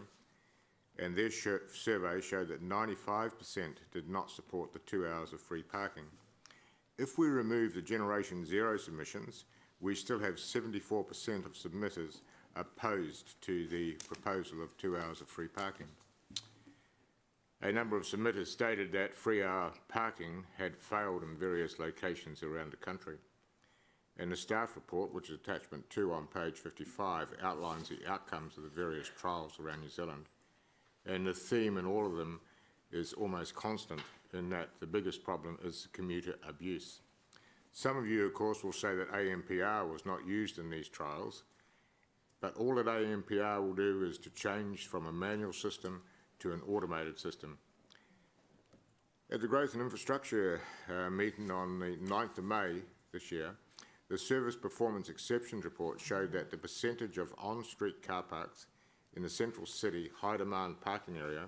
and their survey showed that 95% did not support the 2 hours of free parking. If we remove the Generation Zero submissions, we still have 74% of submitters opposed to the proposal of 2 hours of free parking. A number of submitters stated that free hour parking had failed in various locations around the country. And the staff report, which is attachment 2 on page 55, outlines the outcomes of the various trials around New Zealand. And the theme in all of them is almost constant, in that the biggest problem is commuter abuse. Some of you, of course, will say that AMPR was not used in these trials, but all that AMPR will do is to change from a manual system to an automated system. At the Growth and Infrastructure meeting on the 9th of May this year, the Service Performance Exceptions report showed that the percentage of on-street car parks in the central city high-demand parking area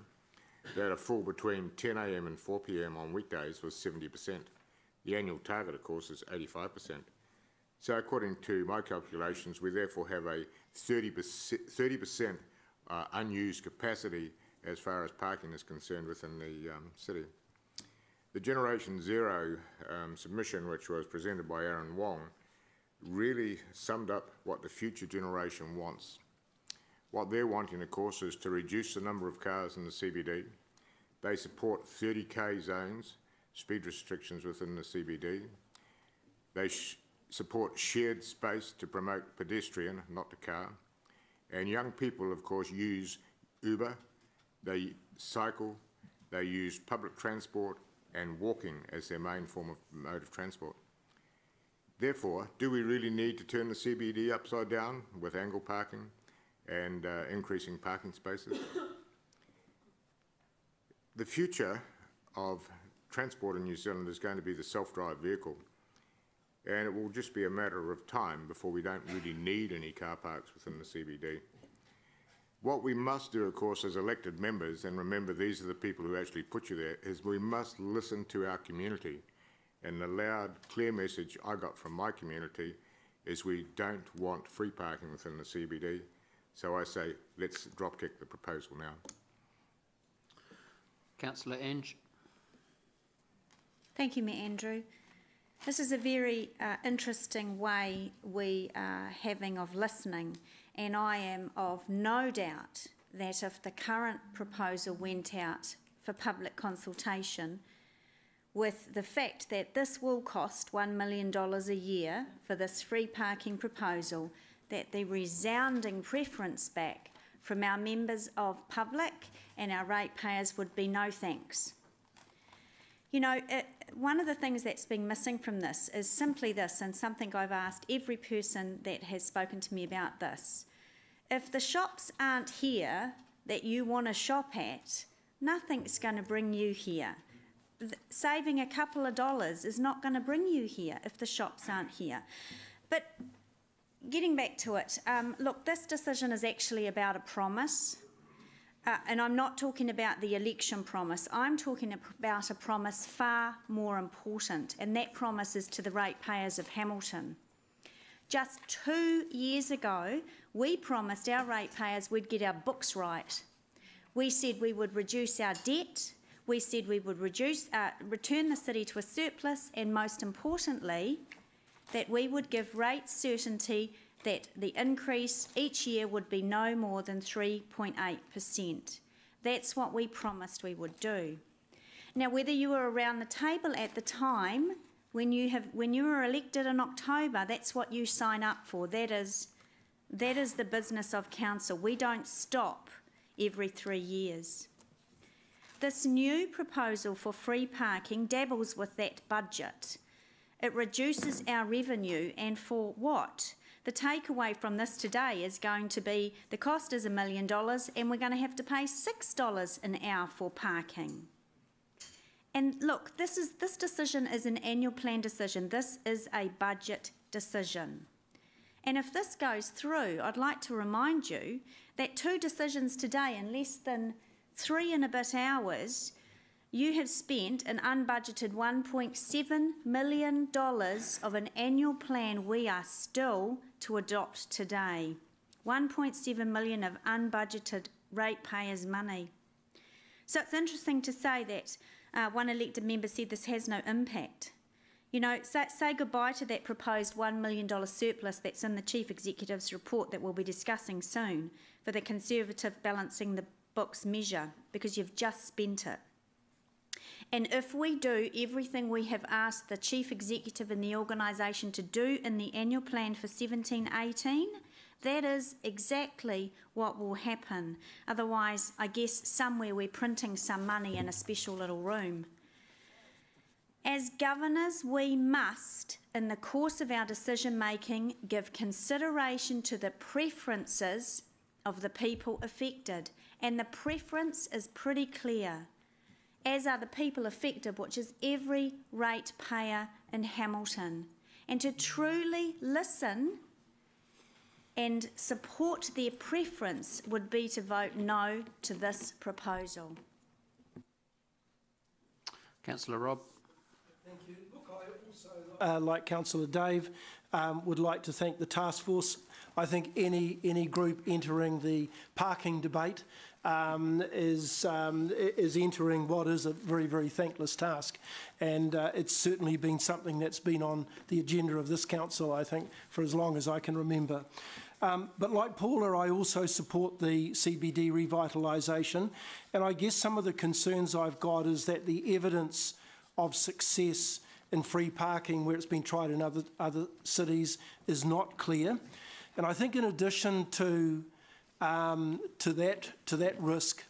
that are full between 10 a.m. and 4 p.m. on weekdays was 70%. The annual target, of course, is 85%. So according to my calculations, we therefore have a 30% unused capacity as far as parking is concerned within the city. The Generation Zero submission, which was presented by Aaron Wong, really summed up what the future generation wants. What they're wanting, of course, is to reduce the number of cars in the CBD. They support 30k zones, speed restrictions within the CBD. They support shared space to promote pedestrian, not the car. And young people, of course, use Uber, they cycle, they use public transport and walking as their main form of mode of transport. Therefore, do we really need to turn the CBD upside down with angle parking and increasing parking spaces? The future of transport in New Zealand is going to be the self-drive vehicle, and it will just be a matter of time before we don't really need any car parks within the CBD. What we must do, of course, as elected members, and remember these are the people who actually put you there, is we must listen to our community. And the loud, clear message I got from my community is we don't want free parking within the CBD. So I say, let's drop-kick the proposal now. Councillor Ange. Thank you, Mayor Andrew. This is a very interesting way we are having of listening, and I am of no doubt that if the current proposal went out for public consultation, with the fact that this will cost $1 million a year for this free parking proposal, that the resounding preference back from our members of public and our ratepayers would be no thanks. You know, one of the things that's been missing from this is simply this, and something I've asked every person that has spoken to me about this. If the shops aren't here that you want to shop at, nothing's going to bring you here. Saving a couple of dollars is not going to bring you here if the shops aren't here. But getting back to it, look, this decision is actually about a promise. And I'm not talking about the election promise. I'm talking about a promise far more important, and that promise is to the ratepayers of Hamilton. Just 2 years ago, we promised our ratepayers we'd get our books right. We said we would reduce our debt. We said we would return the city to a surplus, and most importantly, that we would give rate certainty that the increase each year would be no more than 3.8%. That's what we promised we would do. Now, whether you were around the table at the time, when you were elected in October, that's what you sign up for. That is the business of council. We don't stop every 3 years. This new proposal for free parking dabbles with that budget. It reduces our revenue, and for what? The takeaway from this today is going to be the cost is $1 million and we're going to have to pay $6 an hour for parking. And look, this decision is an annual plan decision. This is a budget decision. And if this goes through, I'd like to remind you that 2 decisions today in less than 3 and a bit hours, you have spent an unbudgeted $1.7 million of an annual plan we are still to adopt today. 1.7 million of unbudgeted ratepayers' money. So it's interesting to say that one elected member said this has no impact. You know, say goodbye to that proposed $1 million surplus that's in the Chief Executive's report that we'll be discussing soon for the Conservative balancing the books measure, because you've just spent it. And if we do everything we have asked the Chief Executive and the organisation to do in the annual plan for 17-18, that is exactly what will happen. Otherwise, I guess somewhere we're printing some money in a special little room. As governors, we must, in the course of our decision making, give consideration to the preferences of the people affected. And the preference is pretty clear, as are the people affected, which is every ratepayer in Hamilton. And to truly listen and support their preference would be to vote no to this proposal. Councillor Robb. Thank you. Look, I also, like Councillor Dave, would like to thank the task force. I think any group entering the parking debate is entering what is a very, very thankless task. And it's certainly been something that's been on the agenda of this council, I think, for as long as I can remember. But like Paula, I also support the CBD revitalisation. And I guess some of the concerns I've got is that the evidence of success in free parking where it's been tried in other cities is not clear. And I think in addition to that risk,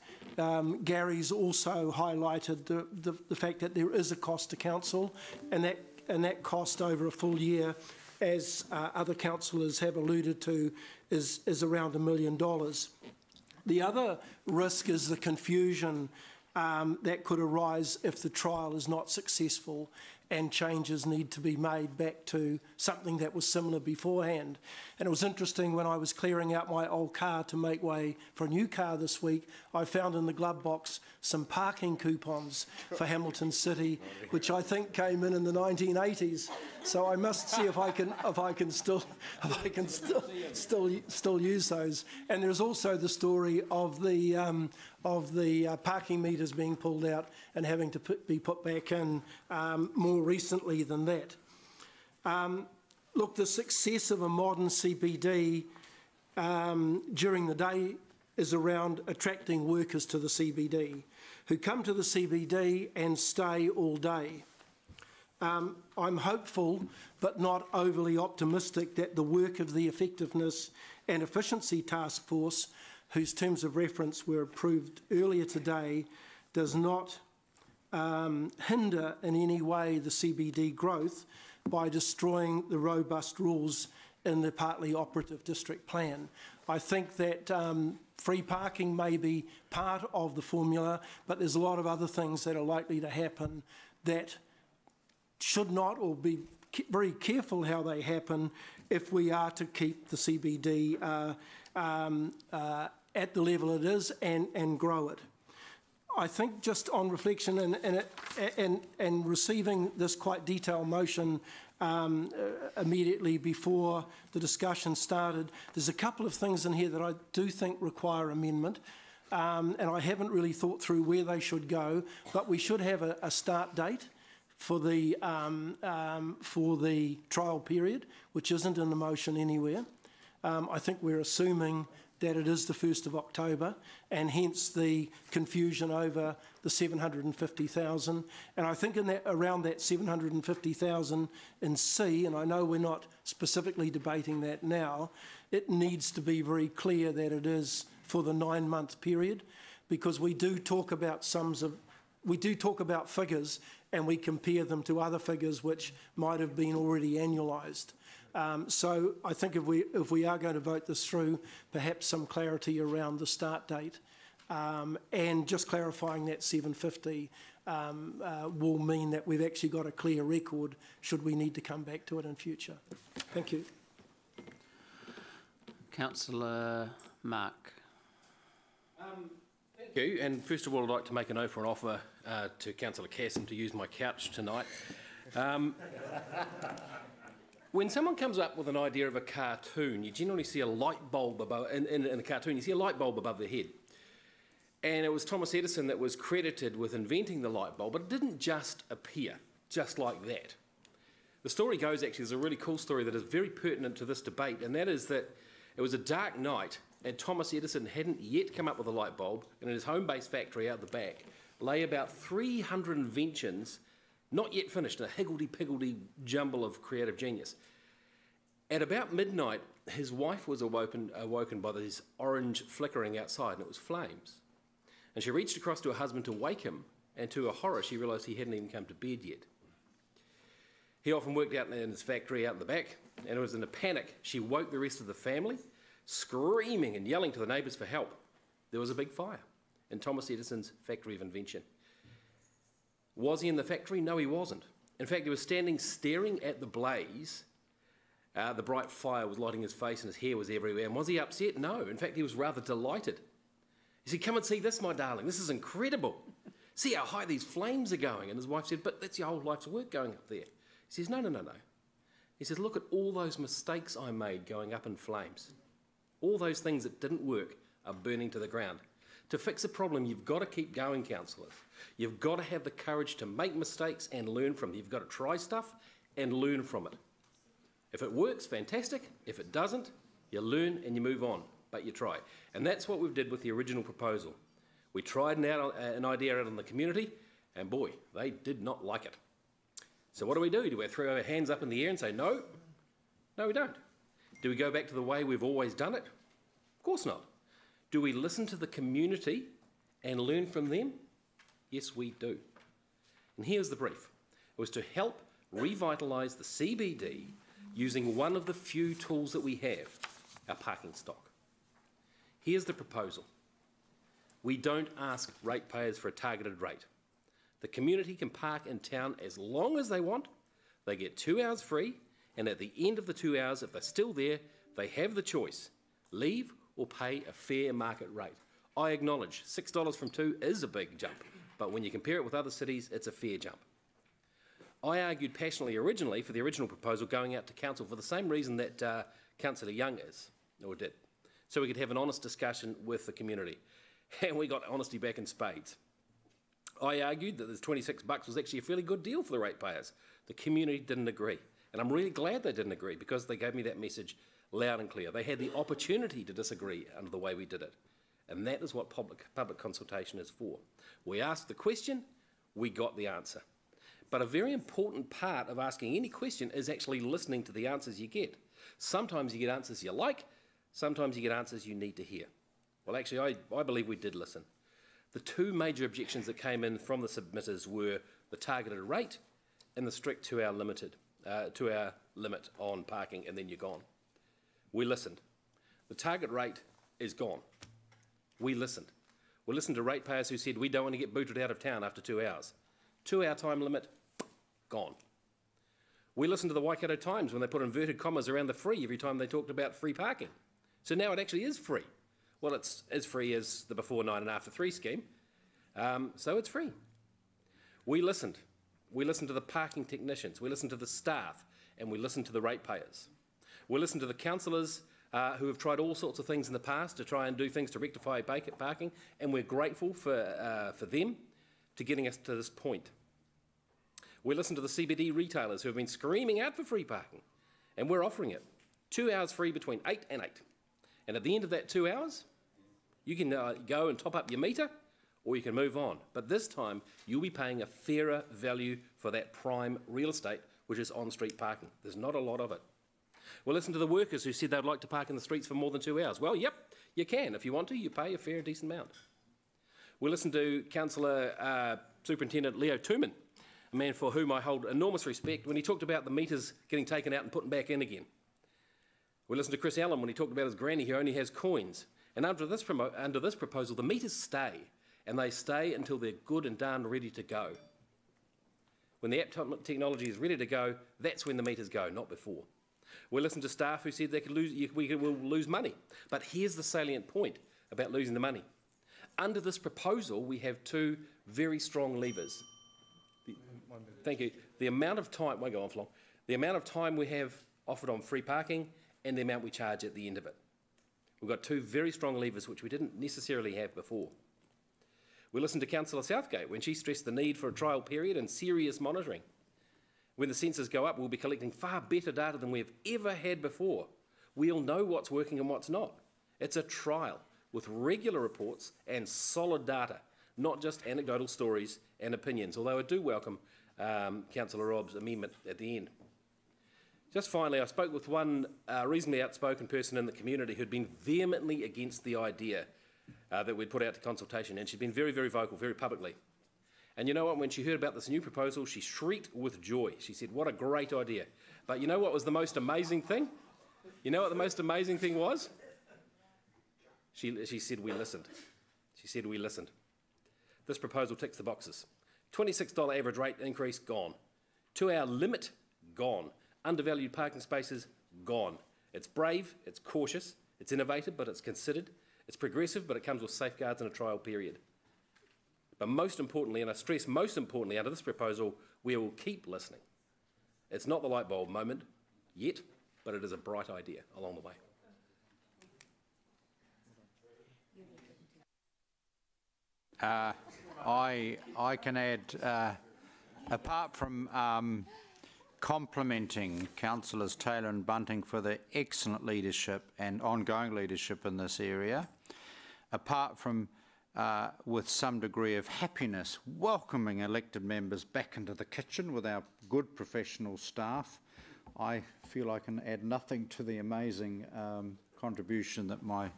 Gary's also highlighted the fact that there is a cost to council, and that cost over a full year, as other councillors have alluded to, is around $1 million. The other risk is the confusion that could arise if the trial is not successful and changes need to be made back to something that was similar beforehand. And it was interesting, when I was clearing out my old car to make way for a new car this week, I found in the glove box some parking coupons for Hamilton City, which I think came in the 1980s. So I must see if I can still use those. And there's also the story of the parking meters being pulled out and having to be put back in more recently than that. Look, the success of a modern CBD during the day is around attracting workers to the CBD, who come to the CBD and stay all day. I'm hopeful, but not overly optimistic, that the work of the Effectiveness and Efficiency Task Force, whose terms of reference were approved earlier today, does not hinder in any way the CBD growth by destroying the robust rules in the partly operative district plan. I think that free parking may be part of the formula, but there's a lot of other things that are likely to happen that should not, or be very careful how they happen, if we are to keep the CBD at the level it is and grow it. I think, just on reflection and receiving this quite detailed motion immediately before the discussion started, there's a couple of things in here that I do think require amendment, and I haven't really thought through where they should go, but we should have a start date for the trial period, which isn't in the motion anywhere. I think we're assuming that it is the 1st of October, and hence the confusion over the 750,000. And I think around that 750,000 in C, and I know we're not specifically debating that now, it needs to be very clear that it is for the 9-month period, because we do talk about figures, and we compare them to other figures which might have been already annualised. So I think if we are going to vote this through, perhaps some clarity around the start date, and just clarifying that 750 will mean that we've actually got a clear record should we need to come back to it in future. Thank you. Councillor Mark. Thank you. And first of all, I'd like to make an open offer to Councillor Casson to use my couch tonight. When someone comes up with an idea of a cartoon, you generally see a light bulb above, in a cartoon, you see a light bulb above the head. And it was Thomas Edison that was credited with inventing the light bulb, but it didn't just appear, just like that. The story goes, actually, there's a really cool story that is very pertinent to this debate, and that is that it was a dark night, and Thomas Edison hadn't yet come up with a light bulb, and in his home-based factory out the back lay about 300 inventions not yet finished, a higgledy-piggledy jumble of creative genius. At about midnight, his wife was awoken by this orange flickering outside, and it was flames. And she reached across to her husband to wake him, and to her horror, she realised he hadn't even come to bed yet. He often worked out in his factory out in the back, and it was in a panic she woke the rest of the family, screaming and yelling to the neighbours for help. There was a big fire in Thomas Edison's factory of invention. Was he in the factory? No, he wasn't. In fact, he was standing staring at the blaze. The bright fire was lighting his face and his hair was everywhere. And was he upset? No. In fact, he was rather delighted. He said, "Come and see this, my darling. This is incredible. See how high these flames are going." And his wife said, "But that's your whole life's work going up there." He says, No. He says, "Look at all those mistakes I made going up in flames. All those things that didn't work are burning to the ground. To fix a problem, you've got to keep going, councillors. You've got to have the courage to make mistakes and learn from them. You've got to try stuff and learn from it. If it works, fantastic. If it doesn't, you learn and you move on, but you try." And that's what we did with the original proposal. We tried an idea out in the community, and boy, they did not like it. So what do? Do we throw our hands up in the air and say no? No, we don't. Do we go back to the way we've always done it? Of course not. Do we listen to the community and learn from them? Yes, we do. And here's the brief. It was to help revitalise the CBD using one of the few tools that we have, our parking stock. Here's the proposal. We don't ask ratepayers for a targeted rate. The community can park in town as long as they want. They get 2 hours free, and at the end of the 2 hours, if they're still there, they have the choice, leave or pay a fair market rate. I acknowledge $6 from 2 is a big jump, but when you compare it with other cities, it's a fair jump. I argued passionately originally for the original proposal going out to council for the same reason that Councillor Young did, so we could have an honest discussion with the community. And we got honesty back in spades. I argued that this $26 was actually a fairly good deal for the ratepayers. The community didn't agree, and I'm really glad they didn't agree because they gave me that message loud and clear. They had the opportunity to disagree under the way we did it, and that is what public consultation is for. We asked the question, we got the answer. But a very important part of asking any question is actually listening to the answers you get. Sometimes you get answers you like, sometimes you get answers you need to hear. Well, actually, I believe we did listen. The two major objections that came in from the submitters were the targeted rate and the strict 2 hour limit on parking, and then you're gone. We listened. The target rate is gone. We listened. We listened to ratepayers who said we don't want to get booted out of town after 2 hours. 2 hour time limit, gone. We listened to the Waikato Times when they put inverted commas around the free every time they talked about free parking. So now it actually is free. Well, it's as free as the before 9 and after 3 scheme, so it's free. We listened. We listened to the parking technicians, we listened to the staff, and we listened to the ratepayers. We listened to the councillors who have tried all sorts of things in the past to try and do things to rectify parking, and we're grateful for them to getting us to this point. We listened to the CBD retailers who have been screaming out for free parking, and we're offering it. 2 hours free between 8 and 8. And at the end of that 2 hours, you can go and top up your meter, or you can move on. But this time, you'll be paying a fairer value for that prime real estate, which is on-street parking. There's not a lot of it. We'll listen to the workers who said they'd like to park in the streets for more than 2 hours. Well, yep, you can. If you want to, you pay a fair, decent amount. We'll listen to Councillor Superintendent Leo Tooman, a man for whom I hold enormous respect, when he talked about the meters getting taken out and put back in again. We listened to Chris Allen when he talked about his granny who only has coins. And under this proposal, the meters stay, and they stay until they're good and done, ready to go. When the app technology is ready to go, that's when the meters go, not before. We listened to staff who said they could we will lose money. But here's the salient point about losing the money. Under this proposal, we have two very strong levers. Thank you. The amount of time, won't go on for long, the amount of time we have offered on free parking and the amount we charge at the end of it. We've got two very strong levers which we didn't necessarily have before. We listened to Councillor Southgate when she stressed the need for a trial period and serious monitoring. When the sensors go up, we'll be collecting far better data than we've ever had before. We'll know what's working and what's not. It's a trial with regular reports and solid data, not just anecdotal stories and opinions, although I do welcome Councillor Robb's amendment at the end. Just finally, I spoke with one reasonably outspoken person in the community who'd been vehemently against the idea that we'd put out to consultation, and she'd been very, very vocal, very publicly. And you know what, when she heard about this new proposal, she shrieked with joy. She said, what a great idea. But you know what was the most amazing thing? You know what the most amazing thing was? She said, we listened. She said, we listened. This proposal ticks the boxes. $26 average rate increase, gone. 2-hour limit, gone. Undervalued parking spaces, gone. It's brave, it's cautious, it's innovative, but it's considered. It's progressive, but it comes with safeguards and a trial period. But most importantly, and I stress most importantly, under this proposal, we will keep listening. It's not the light bulb moment yet, but it is a bright idea along the way. I can add, apart from complimenting Councillors Taylor and Bunting for their excellent leadership and ongoing leadership in this area, apart from with some degree of happiness welcoming elected members back into the kitchen with our good professional staff, I feel I can add nothing to the amazing contribution that my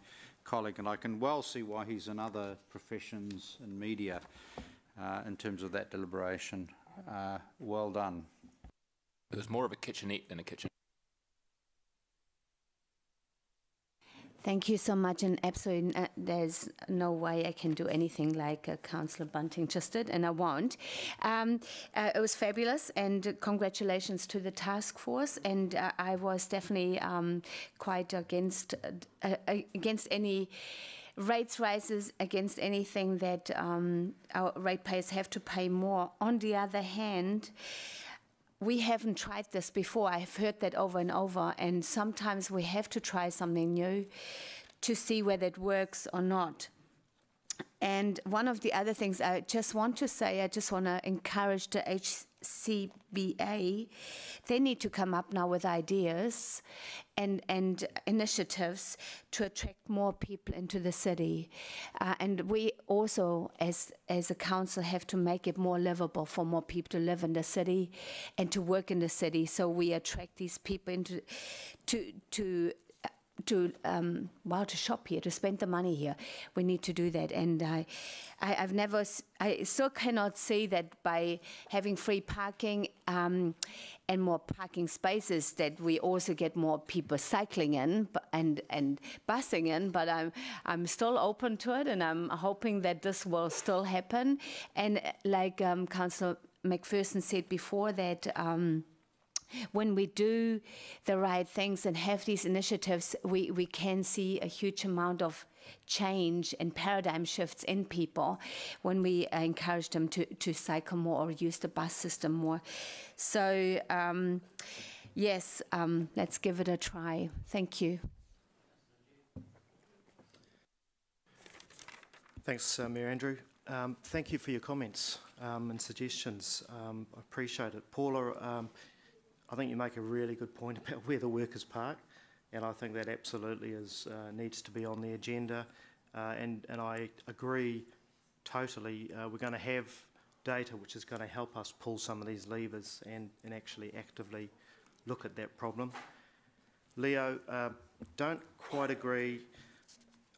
colleague, and I can well see why he's in other professions and media in terms of that deliberation. Well done. It was more of a kitchenette than a kitchen. Thank you so much, and absolutely there's no way I can do anything like Councillor Bunting just did, and I won't. It was fabulous, and congratulations to the task force, and I was definitely quite against any rates rises, against anything that our ratepayers have to pay more. On the other hand, we haven't tried this before. I've heard that over and over, and sometimes we have to try something new to see whether it works or not. And one of the other things I just want to say, I just want to encourage the HCBA, they need to come up now with ideas and initiatives to attract more people into the city. And we also, as a council, have to make it more livable for more people to live in the city and to work in the city. So we attract these people into to shop here, to spend the money here. We need to do that, and I still cannot see that by having free parking and more parking spaces that we also get more people cycling in and busing in. But I'm still open to it, and I'm hoping that this will still happen. And like Councillor McPherson said before, that when we do the right things and have these initiatives, we can see a huge amount of change and paradigm shifts in people when we encourage them to cycle more or use the bus system more. So, yes, let's give it a try. Thank you. Thanks, Mayor Andrew. Thank you for your comments and suggestions. I appreciate it. Paula, I think you make a really good point about where the workers park, and I think that absolutely needs to be on the agenda. And I agree totally. We're going to have data which is going to help us pull some of these levers and actually actively look at that problem. Leo, don't quite agree.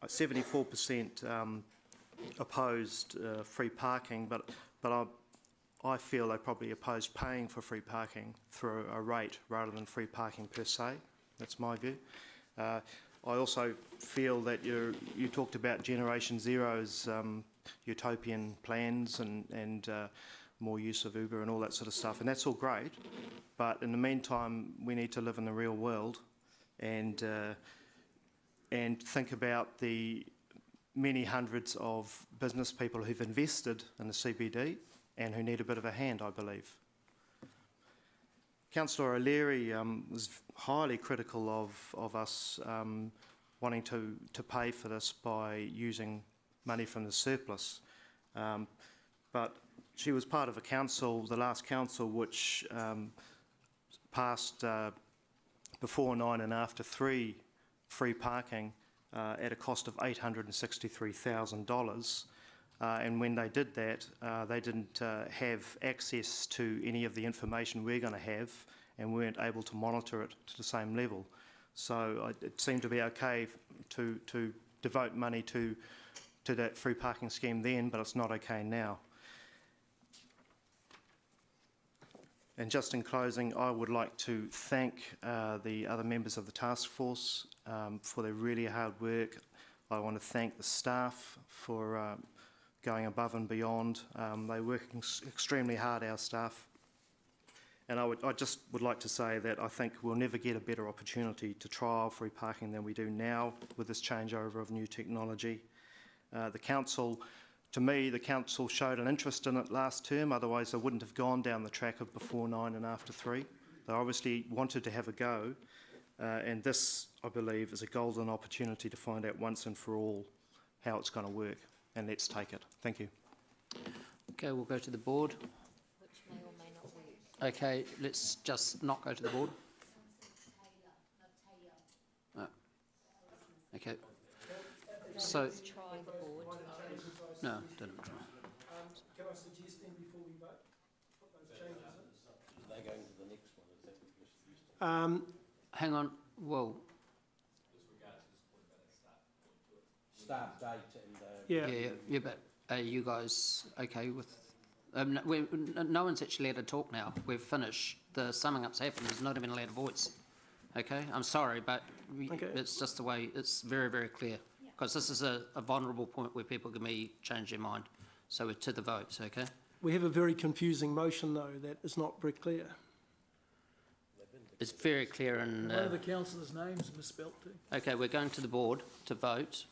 74% opposed free parking, but I feel they probably oppose paying for free parking through a rate rather than free parking per se. That's my view. I also feel that you talked about Generation Zero's utopian plans and more use of Uber and all that sort of stuff, and that's all great. But in the meantime, we need to live in the real world and think about the many hundreds of business people who've invested in the CBD and who need a bit of a hand, I believe. Councillor O'Leary was highly critical of us wanting to pay for this by using money from the surplus. But she was part of a council, the last council, which passed before 9 and after 3 free parking at a cost of $863,000. And when they did that, they didn't have access to any of the information we're going to have and weren't able to monitor it to the same level. So it seemed to be okay to devote money to that free parking scheme then, but it's not okay now. And just in closing, I would like to thank the other members of the task force for their really hard work. I want to thank the staff for going above and beyond. They work extremely hard, our staff. And I just would like to say that I think we'll never get a better opportunity to trial free parking than we do now with this changeover of new technology. The council, to me, the council showed an interest in it last term, otherwise they wouldn't have gone down the track of before 9 and after 3. They obviously wanted to have a go, and this, I believe, is a golden opportunity to find out once and for all how it's going to work, and let's take it. Thank you. Okay, we'll go to the board. Which may or may not work. Okay, let's just not go to the board. Oh. Okay. So, try the board. no, didn't try. Can I suggest then before we vote, put those changes in? They're going to the next one, is that what you're Hang on, well. Start date and... Yeah, but are you guys okay with... no one's actually allowed to talk now. We've finished. The summing up's happened. There's not even allowed a voice. Okay? I'm sorry, but it's just the way... It's very, very clear. Because this is a vulnerable point where people can change their mind. So we're to the votes, okay? We have a very confusing motion, though, that is not very clear. It's very clear in... One of the councillors' names misspelt too. Okay, we're going to the board to vote.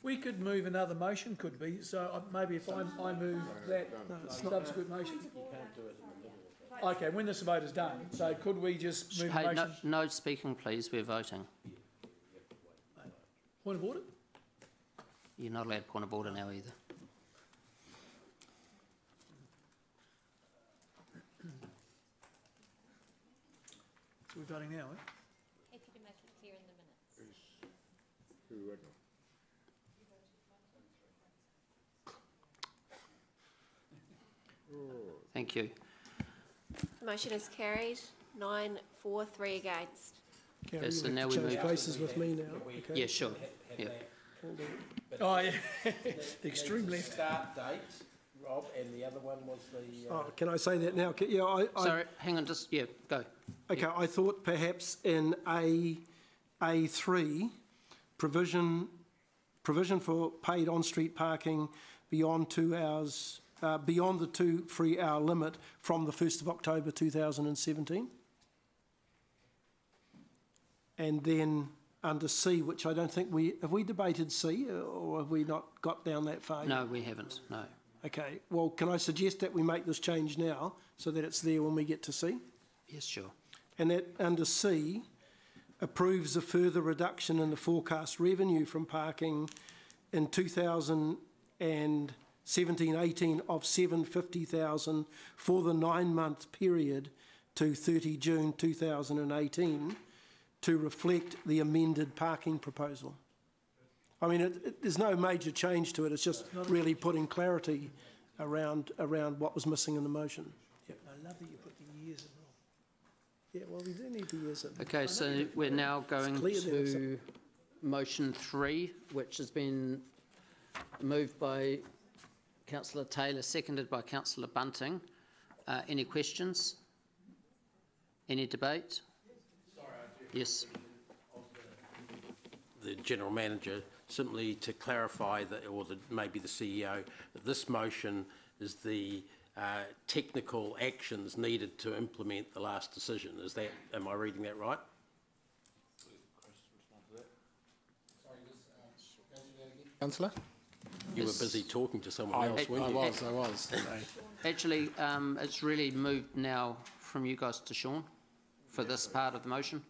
We could move another motion, could we? So maybe if I move that subsequent motion. Okay, when this vote is done, so could we just move Hey, the motion? no speaking, please. We're voting. Point of order? You're not allowed point of order now either. So we're voting now, eh? Happy to make it clear in the minutes. Who wouldn't? Thank you. Motion is carried. 9 for, 3 against. Gary, Okay, so you now have we to change move... places with me now. Okay. Yeah, sure. Yeah. Oh, yeah. The extreme left. Start date, Rob, and the other one was the... Oh, can I say that now? Yeah, Sorry, hang on, just, yeah, go. Okay, I thought perhaps in A3, provision for paid on-street parking beyond 2 hours, beyond the 2 free hour limit from the 1st of October 2017. And then under C, which I don't think have we debated C, or have we not got down that far? No, we haven't, no. Okay, well, can I suggest that we make this change now so that it's there when we get to C? Yes, sure. And that under C, approves a further reduction in the forecast revenue from parking in 2017-18 of $750,000 for the 9-month period to 30 June 2018 to reflect the amended parking proposal. I mean, there's no major change to it. It's just really putting clarity around what was missing in the motion. Yeah, I love that you put the years in wrong. Yeah, well, we do need the years in. Okay, so we're now going to motion 3, which has been moved by Councillor Taylor, seconded by Councillor Bunting. Any questions? Any debate? Yes. The General Manager, simply to clarify that, or maybe the CEO, that this motion is the technical actions needed to implement the last decision. Is that, am I reading that right? Councillor? You were busy talking to someone else, weren't you? I was. Actually, it's really moved now from you guys to Sean for this part of the motion.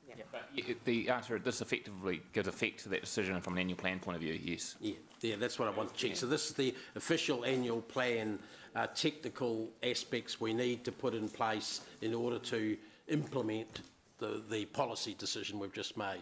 The answer, this effectively gives effect to that decision from an annual plan point of view, yes. Yeah, that's what I want to check. So this is the official annual plan, technical aspects we need to put in place in order to implement the policy decision we've just made.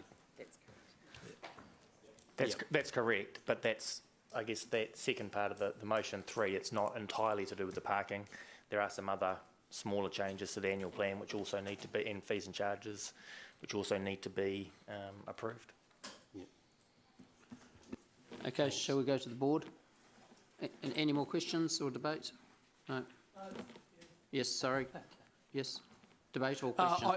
That's correct, but that's, I guess, that second part of the motion 3, it's not entirely to do with the parking. There are some other smaller changes to the annual plan which also need to be, and fees and charges, which also need to be approved. Okay, shall we go to the board? Any more questions or debate? No. Yes, sorry. Yes. Debate or question?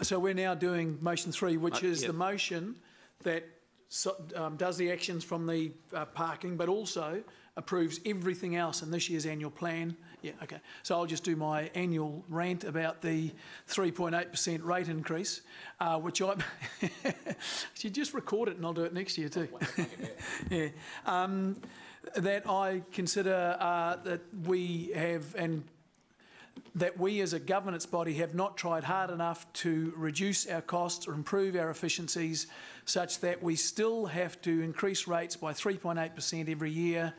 So we're now doing motion 3, which is the motion that does the actions from the parking, but also approves everything else in this year's annual plan. Yeah, okay. So I'll just do my annual rant about the 3.8% rate increase, which I should just record it and I'll do it next year too. Yeah. That I consider that we have, and that we as a governance body have not tried hard enough to reduce our costs or improve our efficiencies, such that we still have to increase rates by 3.8% every year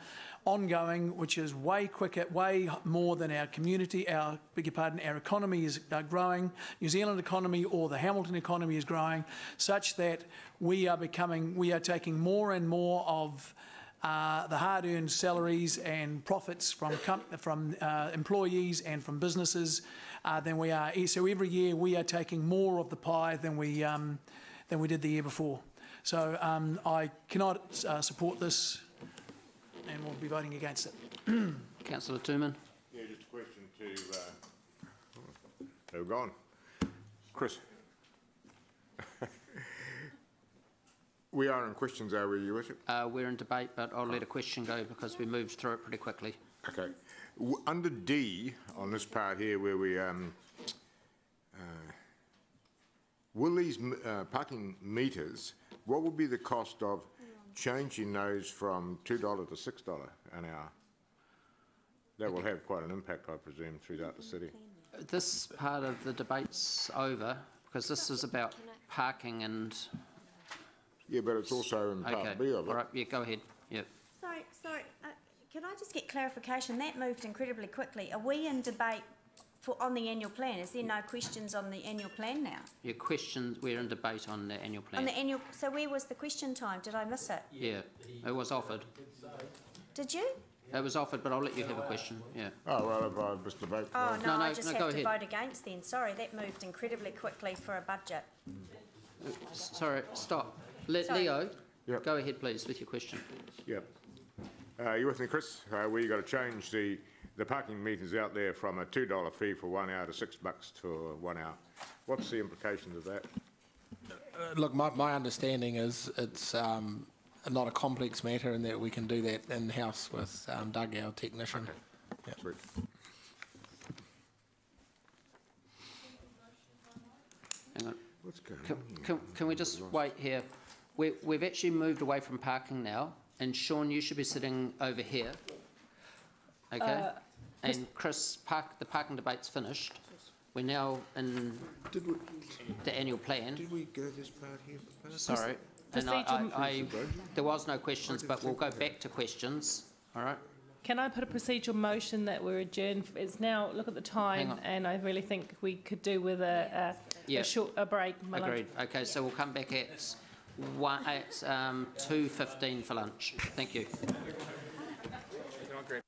ongoing, which is way quicker, way more than our community, our economy is growing, New Zealand economy or the Hamilton economy is growing, such that we are taking more and more of the hard-earned salaries and profits from employees and from businesses than we are. So every year we are taking more of the pie than we did the year before. So I cannot support this, and we'll be voting against it. Councillor Tooman. Yeah, just a question to. They're gone. Chris. We are in questions, are we, Your Worship? We're in debate, but I'll let a question go because we moved through it pretty quickly. Okay. Under D, on this part here where we, will these parking meters, what would be the cost of changing those from $2 to $6 an hour? That will have quite an impact, I presume, throughout the city. This part of the debate's over because this is about parking and... Yeah, but it's also in part B of it. All right, yeah, go ahead. Yeah. Sorry, can I just get clarification? That moved incredibly quickly. Are we in debate on the annual plan? Is there no questions on the annual plan now? Yeah, questions, we're in debate on the annual plan. On the annual, so where was the question time? Did I miss it? Yeah, it was offered. Did you? It was offered, but I'll let you have a question, yeah. Oh, well, if I missed the vote. Oh, no, I just have to vote against then. Sorry, that moved incredibly quickly for a budget. Sorry, stop. Leo, go ahead, please, with your question. Yep. You with me, Chris? Where you got to change the parking meters out there from a $2 fee for 1 hour to $6 for 1 hour. What's the implications of that? Look, my understanding is it's not a complex matter and that we can do that in-house with Doug, our technician. Okay. Yeah. Sweet. Hang on. What's going on? Can we just wait here? We've actually moved away from parking now, and Sean, you should be sitting over here. Okay? And Chris, the parking debate's finished. We're now in the annual plan. Did we go this part here? Sorry. And there was no questions, but we'll go back to questions. All right? Can I put a procedural motion that we're adjourned? It's now, look at the time, and I really think we could do with a break. Agreed. Okay, so we'll come back at 2:15 for lunch. Thank you. Great.